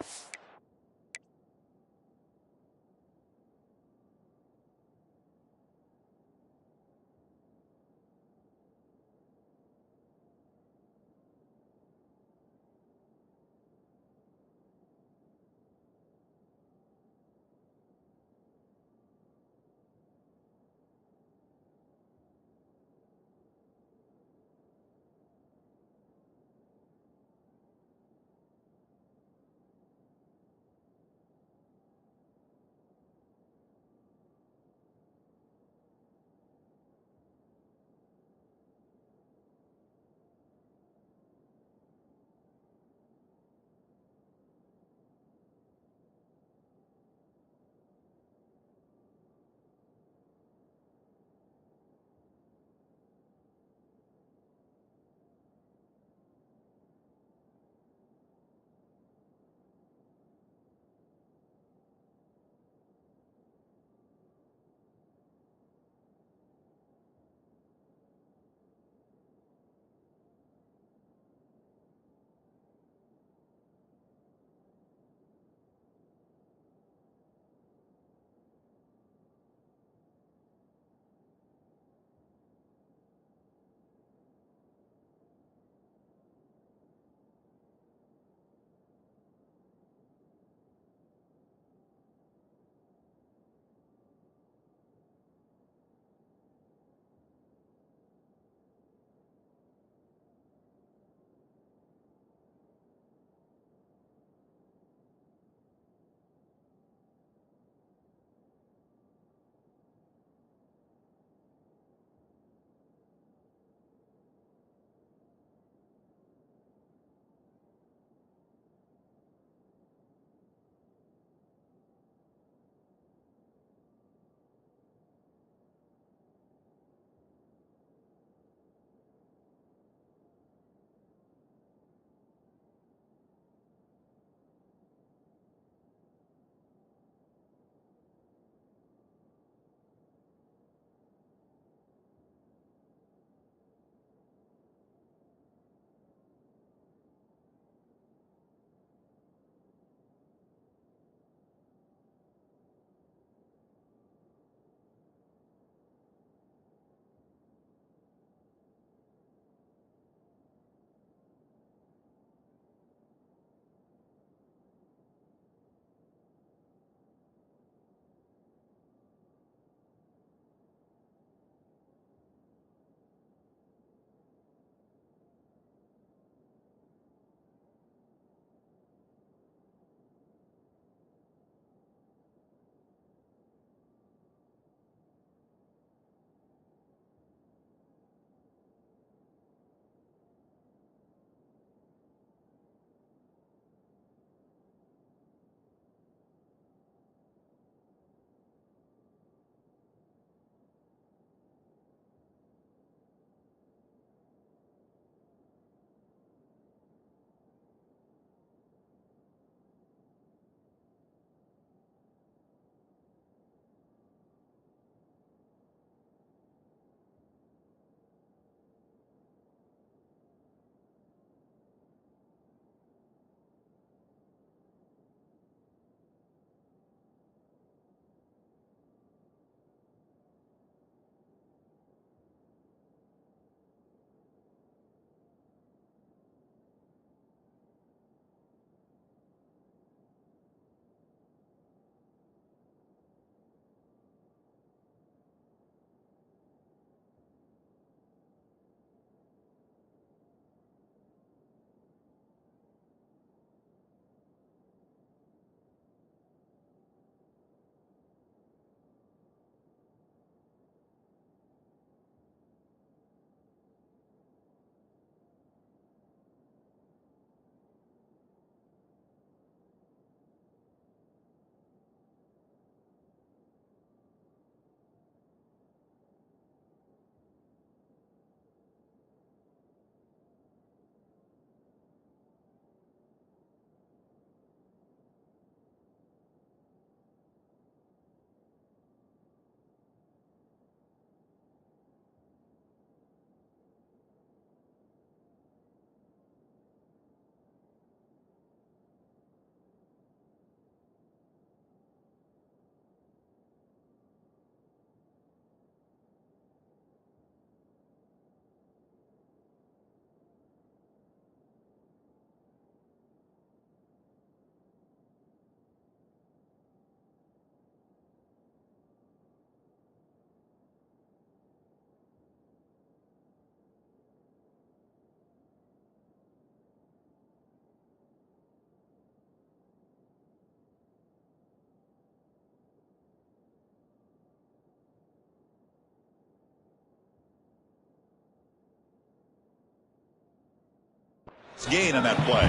Gain on that play.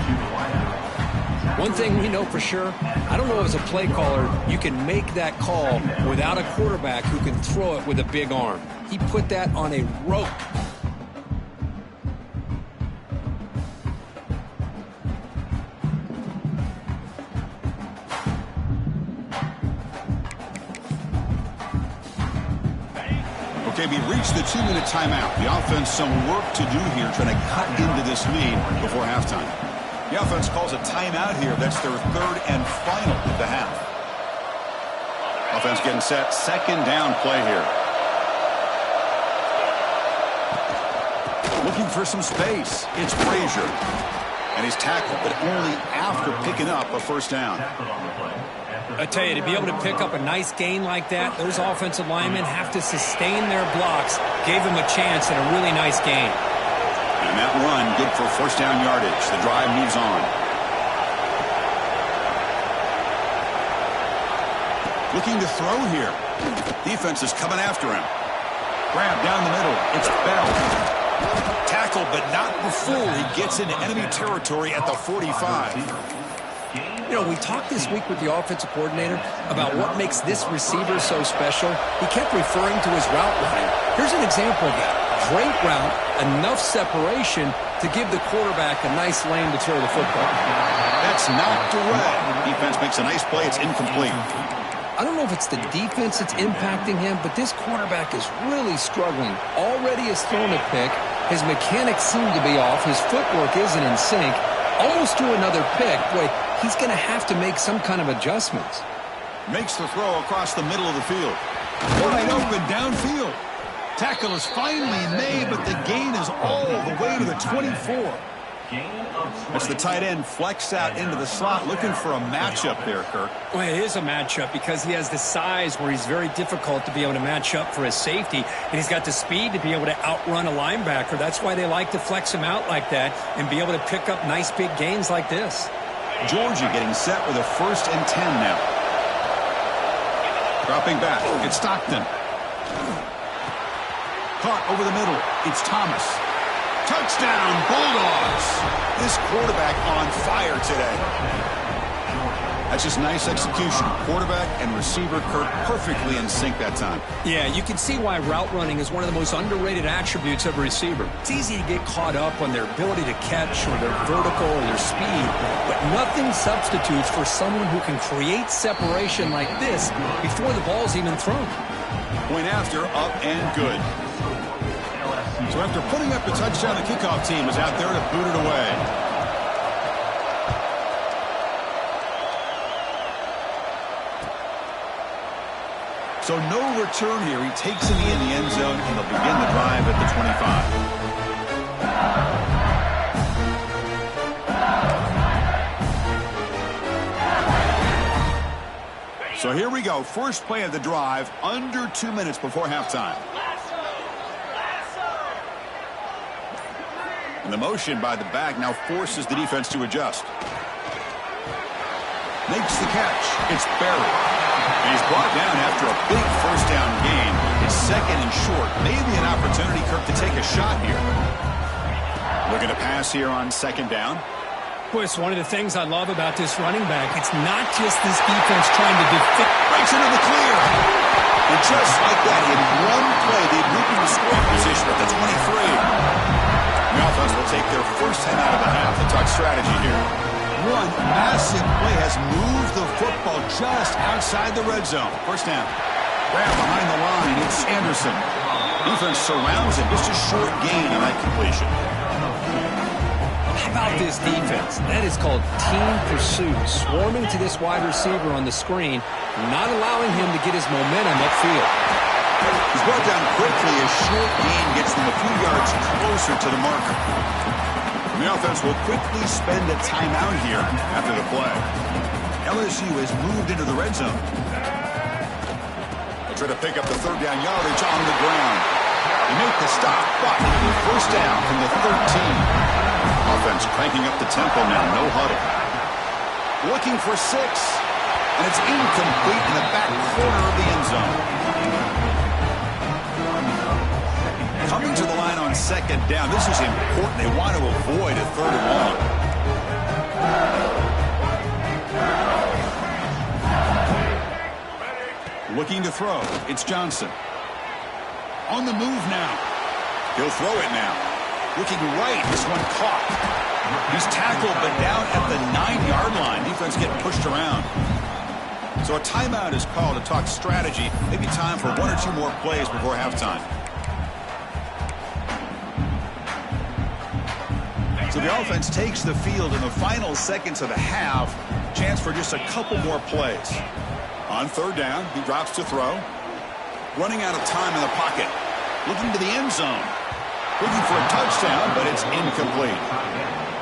One thing we know for sure, I don't know as a play caller, you can make that call without a quarterback who can throw it with a big arm. He put that on a rope. Okay, we reached the 2-minute timeout. The offense some work to do here, trying to cut into this lead before halftime. The offense calls a timeout here. That's their third and final of the half. Offense getting set. Second down play here. Looking for some space. It's Frazier. And he's tackled, but only after picking up a first down. I tell you, to be able to pick up a nice gain like that, those offensive linemen have to sustain their blocks. Gave him a chance at a really nice gain. And that run, good for first down yardage. The drive moves on. Looking to throw here. Defense is coming after him. Grab down the middle. It's Bell. Tackled, but not before he gets into enemy territory at the 45. You know, we talked this week with the offensive coordinator about what makes this receiver so special. He kept referring to his route running. Here's an example of that. Great route, enough separation to give the quarterback a nice lane to throw the football. That's knocked away. Defense makes a nice play. It's incomplete. I don't know if it's the defense that's impacting him, but this quarterback is really struggling. Already has thrown a pick. His mechanics seem to be off. His footwork isn't in sync. Almost threw another pick. Boy, he's going to have to make some kind of adjustments. Makes the throw across the middle of the field. Wide open downfield. Tackle is finally made, but the gain is all the way to the 24. That's the tight end flexed out into the slot, looking for a matchup there, Kirk. Well, it is a matchup because he has the size where he's very difficult to be able to match up for his safety, and he's got the speed to be able to outrun a linebacker. That's why they like to flex him out like that and be able to pick up nice big gains like this. Georgia getting set with a 1st and 10 now. Dropping back. It's Stockton. Caught over the middle. It's Thomas. Touchdown, Bulldogs. This quarterback on fire today. That's just nice execution. Quarterback and receiver, Kirk, perfectly in sync that time. Yeah, you can see why route running is one of the most underrated attributes of a receiver. It's easy to get caught up on their ability to catch or their vertical or their speed, but nothing substitutes for someone who can create separation like this before the ball's even thrown. Point after, up and good. So after putting up the touchdown, the kickoff team is out there to boot it away. So no return here. He takes it in the end zone, and they'll begin the drive at the 25. So here we go. First play of the drive, under 2 minutes before halftime. And the motion by the back now forces the defense to adjust. Makes the catch. It's Barry. And he's brought down after a big first down gain. It's second and short. Maybe an opportunity, Kirk, to take a shot here. Looking to pass here on second down. Boy, it's one of the things I love about this running back. It's not just this defense trying to defend. Breaks into the clear. And just like that, in one play, they move into scoring position at the 23. The offense will take their first 10 out of the half. They'll talk strategy here. One massive play has moved the football just outside the red zone. First down. Grab behind the line. It's Anderson. Defense surrounds him. Just a short gain on that completion. How about this defense? That is called team pursuit. Swarming to this wide receiver on the screen, not allowing him to get his momentum upfield. He's brought down quickly. A short gain gets them a few yards closer to the marker. And the offense will quickly spend a timeout here after the play. LSU has moved into the red zone. They'll try to pick up the third down yardage on the ground. They make the stop, but it'll be first down from the 13. Offense cranking up the tempo now. No huddle. Looking for 6. And it's incomplete in the back corner of the end zone. Coming to the line on second down. This is important. They want to avoid a third and long. Looking to throw. It's Johnson. On the move now. He'll throw it now. Looking right. This one caught. He's tackled, but down at the 9-yard line. Defense getting pushed around. So a timeout is called to talk strategy. Maybe time for 1 or 2 more plays before halftime. So the offense takes the field in the final seconds of the half. Chance for just a couple more plays. On third down, he drops to throw. Running out of time in the pocket. Looking to the end zone. Looking for a touchdown, but it's incomplete.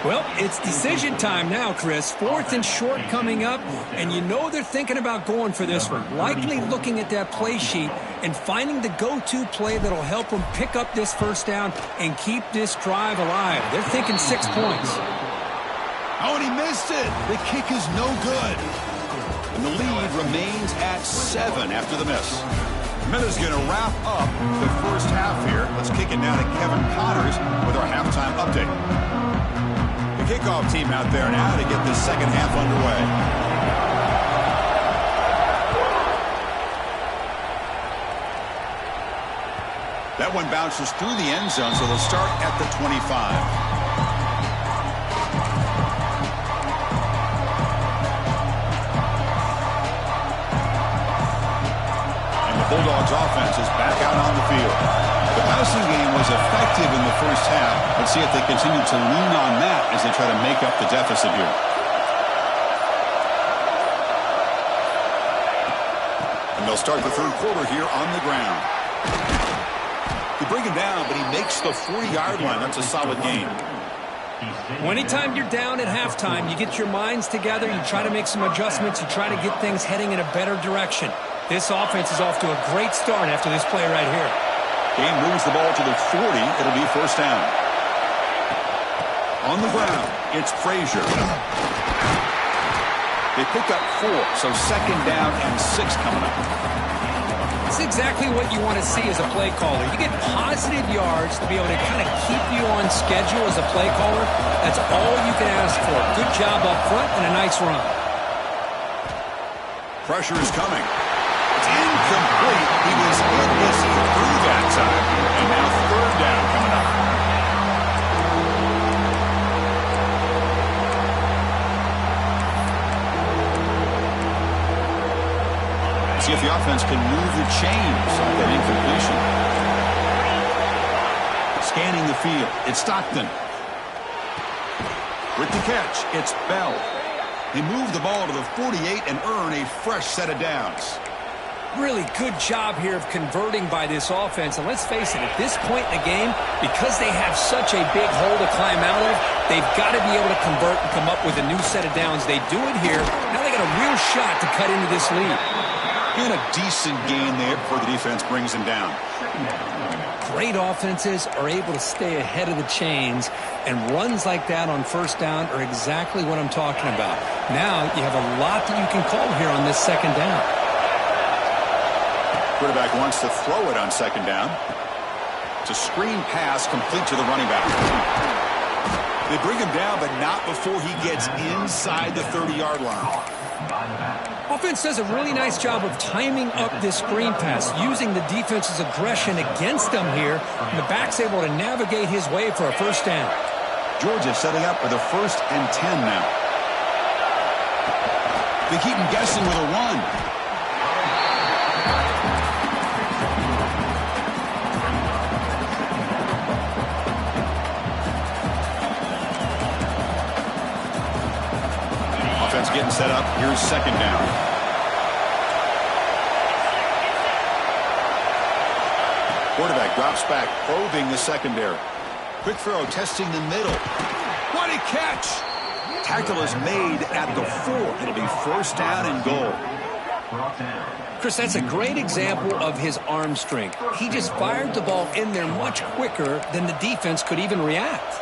Well, it's decision time now, Chris. 4th and short coming up, and you know they're thinking about going for this one. Likely looking at that play sheet and finding the go-to play that'll help them pick up this first down and keep this drive alive. They're thinking 6 points. Oh, and he missed it. The kick is no good. And the lead remains at 7 after the miss. Miller's going to wrap up the first half here. Let's kick it now to Kevin Connors with our halftime update. The kickoff team out there now to get this second half underway. That one bounces through the end zone, so they'll start at the 25. Bulldogs offense is back out on the field. The passing game was effective in the first half. Let's see if they continue to lean on that as they try to make up the deficit here. And they'll start the third quarter here on the ground. They bring him down, but he makes the 40-yard line. That's a solid gain. Anytime you're down at halftime, you get your minds together, you try to make some adjustments, you try to get things heading in a better direction. This offense is off to a great start after this play right here. Game moves the ball to the 40. It'll be first down. On the ground, it's Frazier. They pick up 4, so second down and 6 coming up. It's exactly what you want to see as a play caller. You get positive yards to be able to kind of keep you on schedule as a play caller. That's all you can ask for. Good job up front and a nice run. Pressure is coming. Incomplete. He was in this through that time. And now third down coming up. See if the offense can move the chains on that incompletion. Scanning the field. It's Stockton. With the catch, it's Bell. They move the ball to the 48 and earn a fresh set of downs. Really good job here of converting by this offense. And let's face it, at this point in the game, because they have such a big hole to climb out of, they've got to be able to convert and come up with a new set of downs. They do it here. Now they got a real shot to cut into this lead. And a decent gain there before the defense brings him down. Great offenses are able to stay ahead of the chains, and runs like that on first down are exactly what I'm talking about. Now you have a lot that you can call here on this second down. Quarterback wants to throw it on second down. It's a screen pass complete to the running back. They bring him down, but not before he gets inside the 30-yard line. Offense does a really nice job of timing up this screen pass, using the defense's aggression against them here, and the back's able to navigate his way for a first down. Georgia setting up for the 1st and 10 now. They keep him guessing with a run. Offense getting set up. Here's second down. Quarterback drops back, probing the secondary. Quick throw, testing the middle. What a catch! Tackle is made at the 4. It'll be first down and goal. Chris, that's a great example of his arm strength. He just fired the ball in there much quicker than the defense could even react.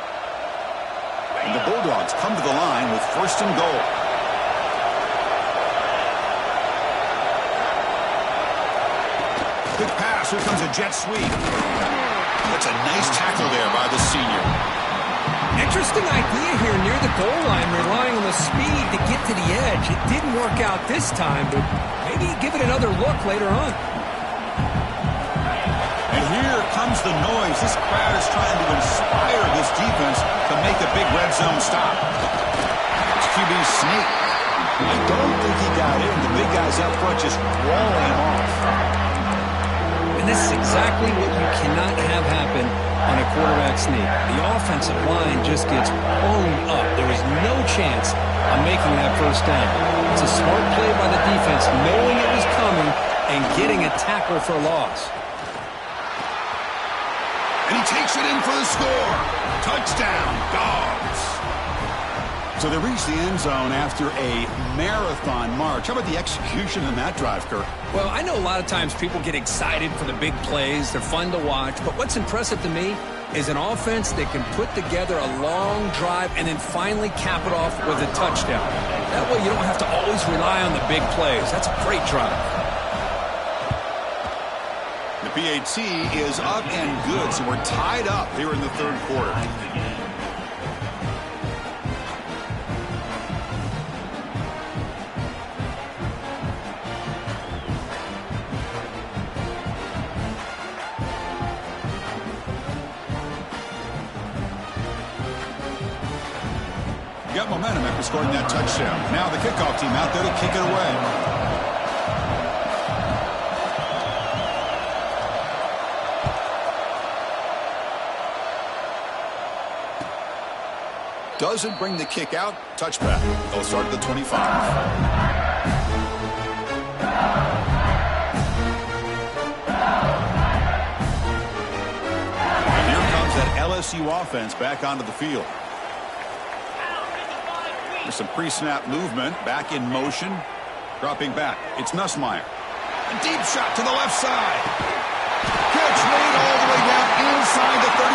And the Bulldogs come to the line with first and goal. Quick pass. Here comes a jet sweep. That's a nice tackle there by the senior. Interesting idea here near the goal line, relying on the speed to get to the edge. It didn't work out this time, but maybe give it another look later on. And here comes the noise. This crowd is trying to inspire this defense to make a big red zone stop. It's QB sneak. I don't think he got in. The big guys up front just walling him off. And this is exactly what you cannot have happen on a quarterback sneak. The offensive line just gets blown up. There is no chance of making that first down. It's a smart play by the defense, knowing it was coming and getting a tackle for a loss. And he takes it in for the score. Touchdown, Dogs. So they reach the end zone after a marathon march. How about the execution in that drive, Kirk? Well, I know a lot of times people get excited for the big plays. They're fun to watch. But what's impressive to me is an offense that can put together a long drive and then finally cap it off with a touchdown. That way you don't have to always rely on the big plays. That's a great drive. The PAT is up and good, so we're tied up here in the third quarter. Got momentum after scoring that touchdown. Now the kickoff team out there to kick it away. Doesn't bring the kick out. Touchback. They'll start at the 25. And here comes that LSU offense back onto the field. There's some pre-snap movement, back in motion, dropping back. It's Nussmeier. A deep shot to the left side. Catch made all the way down inside the 35.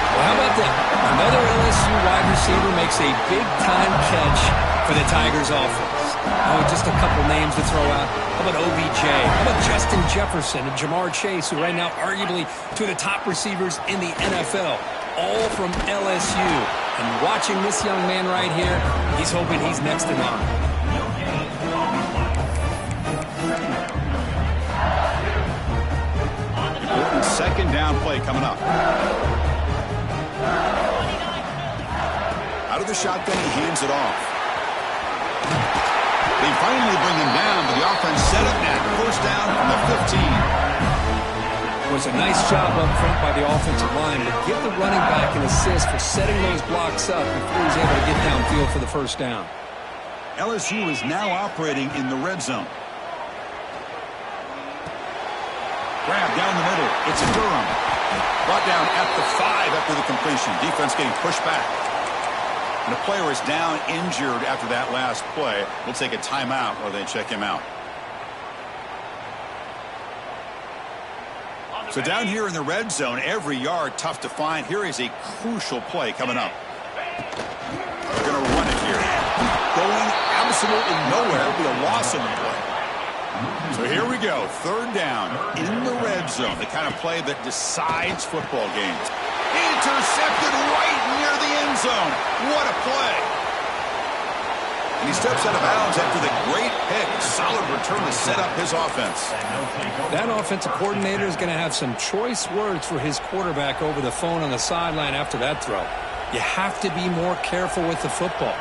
Well, how about that? Another LSU wide receiver makes a big-time catch for the Tigers offense. Oh, just a couple names to throw out. How about OBJ? How about Justin Jefferson and Jamar Chase, who right now arguably two of the top receivers in the NFL, all from LSU. And watching this young man right here, he's hoping he's next in line. Important second down play coming up. Out of the shotgun, he hands it off. They finally bring him down, but the offense set up now. First down from the 15. It was a nice job up front by the offensive line, but give the running back an assist for setting those blocks up before he's able to get downfield for the first down. LSU is now operating in the red zone. Grab down the middle. It's a Durham. Brought down at the 5 after the completion. Defense getting pushed back. And the player is down injured after that last play. We'll take a timeout while they check him out. So down here in the red zone, every yard tough to find. Here is a crucial play coming up. They're going to run it here. Going absolutely nowhere. It'll be a loss on the play. So here we go. Third down in the red zone. The kind of play that decides football games. Intercepted right near the end zone. What a play. And he steps out of bounds after the great pick. Solid return to set up his offense. That offensive coordinator is going to have some choice words for his quarterback over the phone on the sideline after that throw. You have to be more careful with the football.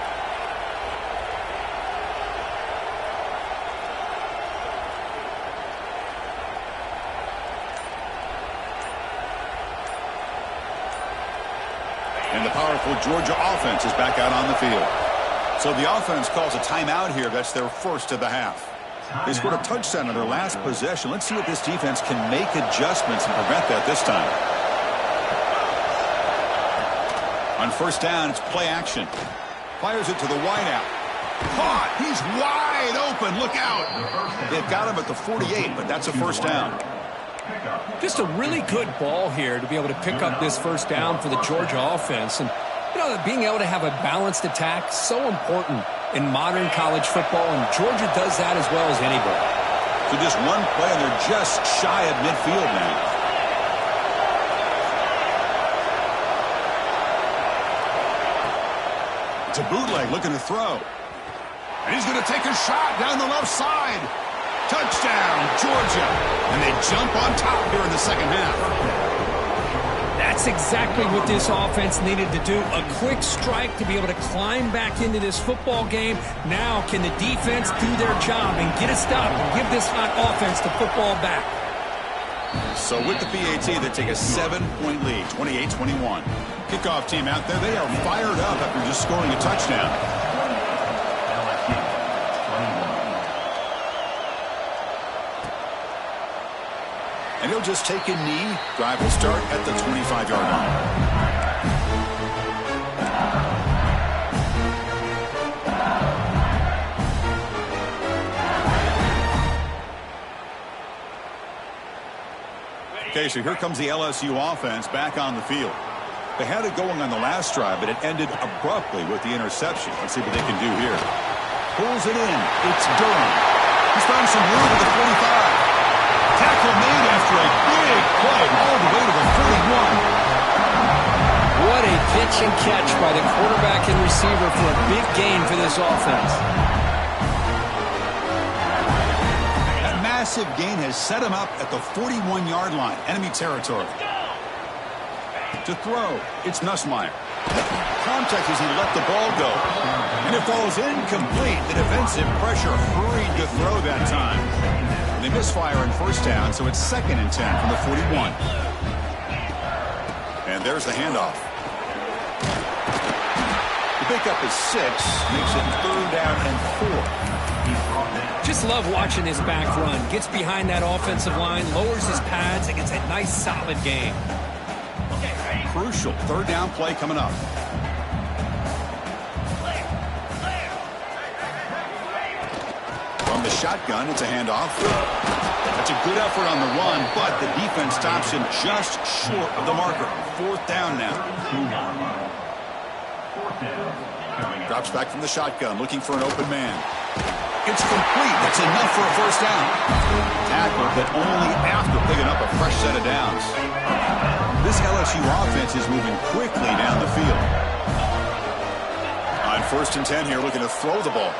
And the powerful Georgia offense is back out on the field. So the offense calls a timeout here. That's their first of the half. They scored a touchdown on their last possession. Let's see if this defense can make adjustments and prevent that this time. On first down, it's play action. Fires it to the wideout. Caught. He's wide open. Look out. They've got him at the 48, but that's a first down. Just a really good ball here to be able to pick up this first down for the Georgia offense. And, you know, being able to have a balanced attack, so important in modern college football, and Georgia does that as well as anybody. So just one play, and they're just shy of midfield now. To bootleg, looking to throw. And he's going to take a shot down the left side. Touchdown, Georgia. And they jump on top here in the second half. That's exactly what this offense needed to do. A quick strike to be able to climb back into this football game. Now can the defense do their job and get a stop and give this hot offense the football back? So with the PAT, they take a 7-point lead, 28-21. Kickoff team out there, they are fired up after just scoring a touchdown. And he'll just take a knee. Drive will start at the 25-yard line. Okay, so here comes the LSU offense back on the field. They had it going on the last drive, but it ended abruptly with the interception. Let's see what they can do here. Pulls it in. It's Durham. He's found some room at the 45. Tackle made after a big play all the way to the 41. What a pitch and catch by the quarterback and receiver for a big gain for this offense. That massive gain has set him up at the 41-yard line, enemy territory. To throw, it's Nussmeier. Contact as he let the ball go. And it falls incomplete. The defensive pressure hurried to throw that time. They misfire in first down, so it's 2nd and 10 from the 41. And there's the handoff. The pickup is 6, makes it 3rd down and 4. Just love watching this back run. Gets behind that offensive line, lowers his pads, and gets a nice solid gain. Crucial 3rd down play coming up. From the shotgun, it's a handoff. That's a good effort on the run, but the defense stops him just short of the marker. 4th down now. Drops back from the shotgun, looking for an open man. It's complete. That's enough for a 1st down. Tackle, but only after picking up a fresh set of downs. This LSU offense is moving quickly down the field. On 1st and 10 here, looking to throw the ball.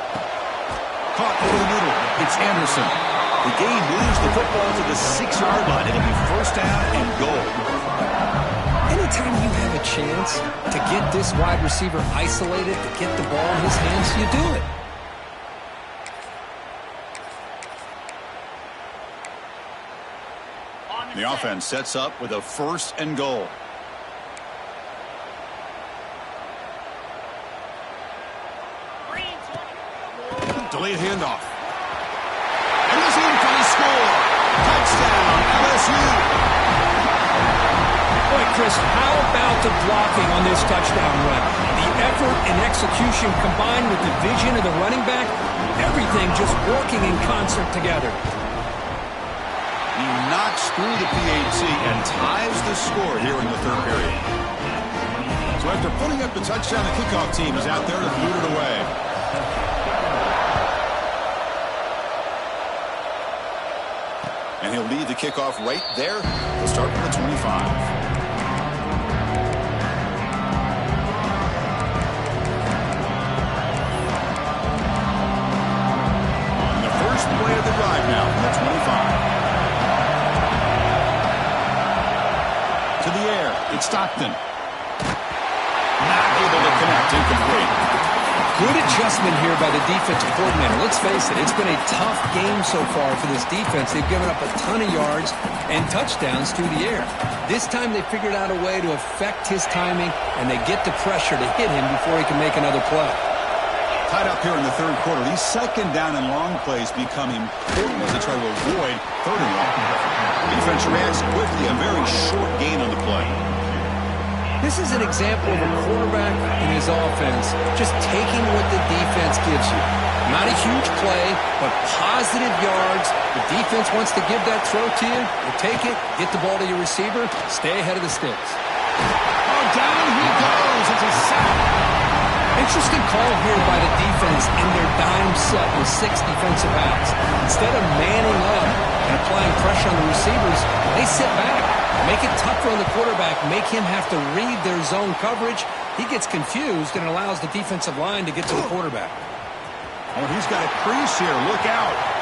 Caught over the middle. It's Anderson. The gain moves the football to the 6-yard line. It'll be 1st down and goal. Anytime you have a chance to get this wide receiver isolated, to get the ball in his hands, you do it. The offense sets up with a 1st and goal. Delayed handoff. And he's in for the score. Touchdown, LSU. Boy, Chris, how about the blocking on this touchdown run? The effort and execution combined with the vision of the running back, everything just working in concert together. He knocks through the PAT and ties the score here in the 3rd period. So after putting up the touchdown, the kickoff team is out there to boot it away. And he'll lead the kickoff right there. He'll start from the 25. On the first play of the drive now from the 25. To the air, it's Stockton. Not able to connect, incomplete. Good adjustment here by the defensive coordinator. Let's face it, it's been a tough game so far for this defense. They've given up a ton of yards and touchdowns through the air. This time they figured out a way to affect his timing, and they get the pressure to hit him before he can make another play. Tied up here in the 3rd quarter. These 2nd down and long plays become important as they try to avoid 3rd and long. Defense reacts quickly, a very short gain on the play. This is an example of a quarterback and his offense just taking what the defense gives you. Not a huge play, but positive yards. The defense wants to give that throw to you. You take it, get the ball to your receiver, stay ahead of the sticks. Oh, down he goes. It's a sack. Interesting call here by the defense in their dime set with 6 defensive backs. Instead of manning up and applying pressure on the receivers, they sit back. Make it tougher on the quarterback. Make him have to read their zone coverage. He gets confused and allows the defensive line to get to the quarterback. Oh, he's got a crease here. Look out.